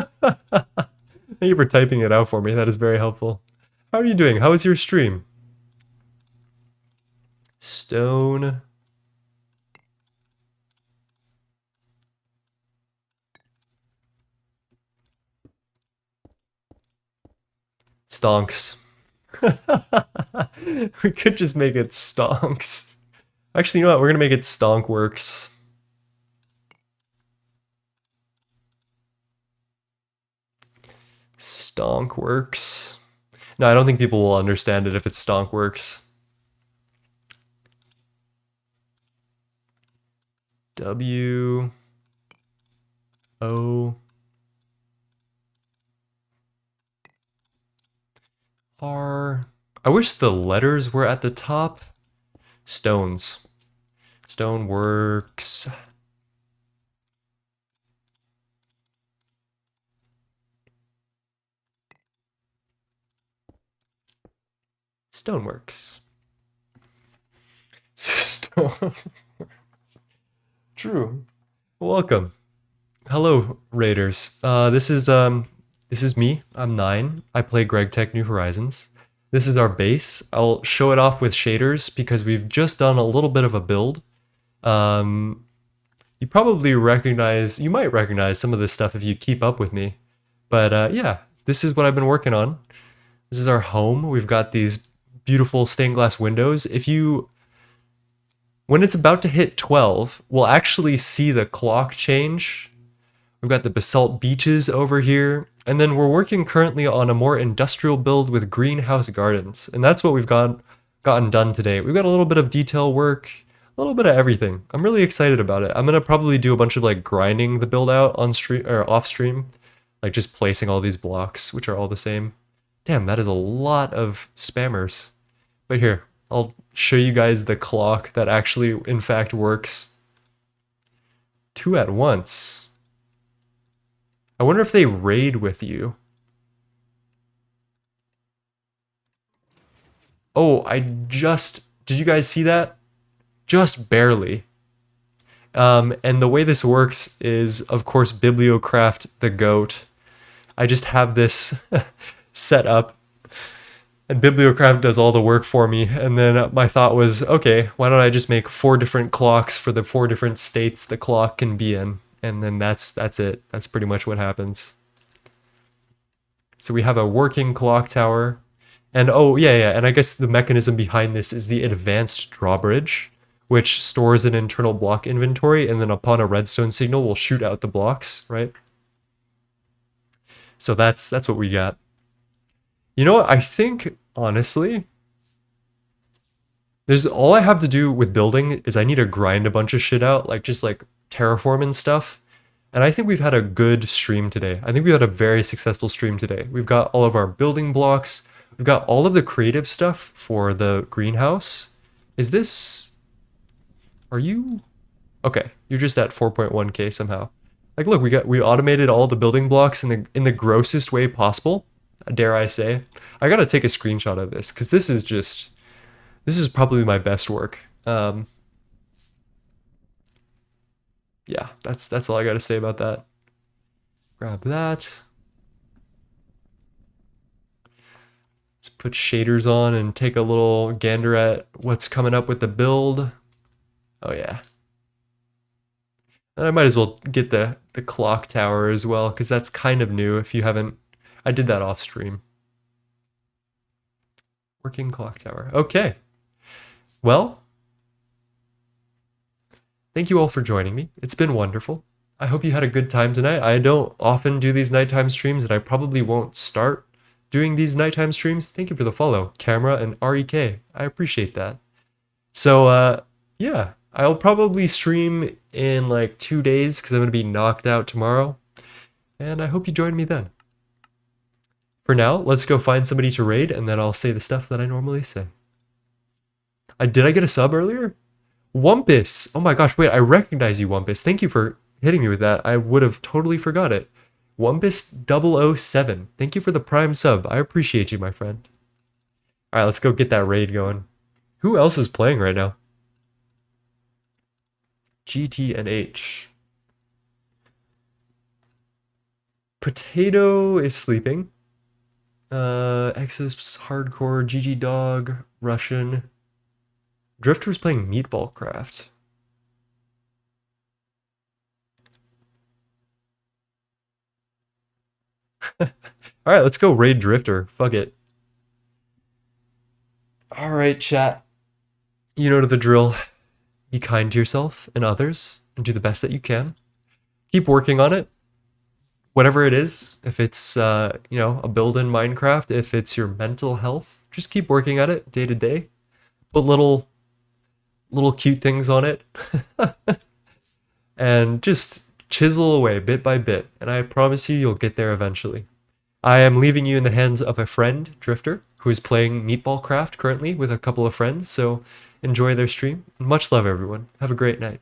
you for typing it out for me. That is very helpful. How are you doing? How was your stream? Stone. Stonks. We could just make it Stonks. Actually, you know what? We're gonna make it Stonkworks. Stonkworks. No, I don't think people will understand it if it's Stonkworks. W O R. I wish the letters were at the top. Stones. Stoneworks. Stoneworks. Stone. True. Welcome. Hello, Raiders. This is me. I'm 9. I play Gregtech New Horizons. This is our base. I'll show it off with shaders because we've just done a little bit of a build. You probably recognize, you might recognize some of this stuff if you keep up with me. But yeah, this is what I've been working on. This is our home. We've got these beautiful stained glass windows. When it's about to hit 12, we'll actually see the clock change. We've got the basalt beaches over here. And then we're working currently on a more industrial build with greenhouse gardens. And that's what we've gotten done today. We've got a little bit of detail work, a little bit of everything. I'm really excited about it. I'm going to probably do a bunch of like grinding the build out on stream or off stream, like just placing all these blocks, which are all the same. Damn, that is a lot of spammers. But here, I'll show you guys the clock that actually, in fact, works. 2 at once. I wonder if they raid with you. Oh, did you guys see that? Just barely. And the way this works is, of course, Bibliocraft the goat. I just have this set up, and Bibliocraft does all the work for me. And then my thought was, okay, why don't I just make 4 different clocks for the 4 different states the clock can be in? And then that's it. That's pretty much what happens. So we have a working clock tower. And oh, yeah, and I guess the mechanism behind this is the advanced drawbridge, which stores an internal block inventory, and then upon a redstone signal will shoot out the blocks, right? So that's what we got. You know what? I think, honestly, all I have to do with building is I need to grind a bunch of shit out, like just like terraform and stuff. And I think we've had a good stream today. I think we had a very successful stream today. We've got all of our building blocks. We've got all of the creative stuff for the greenhouse. Are you? Okay, you're just at 4.1k somehow. Like, look, we automated all the building blocks in the grossest way possible, dare I say. I gotta take a screenshot of this, because this is probably my best work. Yeah, that's all I gotta say about that. Grab that. Let's put shaders on and take a little gander at what's coming up with the build. Oh yeah. And I might as well get the clock tower as well, because that's kind of new if you haven't. I did that off stream. Working clock tower. Okay. Well, thank you all for joining me. It's been wonderful. I hope you had a good time tonight. I don't often do these nighttime streams, and I probably won't start doing these nighttime streams. Thank you for the follow, Camera and REK. I appreciate that. So, yeah, I'll probably stream in like 2 days because I'm going to be knocked out tomorrow. And I hope you join me then. For now, let's go find somebody to raid, and then I'll say the stuff that I normally say. Did I get a sub earlier? Wumpus! Oh my gosh, wait, I recognize you, Wumpus. Thank you for hitting me with that. I would have totally forgot it. Wumpus007. Thank you for the prime sub. I appreciate you, my friend. Alright, let's go get that raid going. Who else is playing right now? GTNH. Potato is sleeping. Exis, Hardcore, GG Dog, Russian. Drifter's playing Meatball Craft. Alright, let's go raid Drifter. Fuck it. Alright, chat. You know the drill. Be kind to yourself and others, and do the best that you can. Keep working on it. Whatever it is, if it's, a build in Minecraft, if it's your mental health, just keep working at it day to day. Put little cute things on it. And just chisel away bit by bit. And I promise you'll get there eventually. I am leaving you in the hands of a friend, Drifter, who is playing Meatball Craft currently with a couple of friends. So enjoy their stream. Much love, everyone. Have a great night.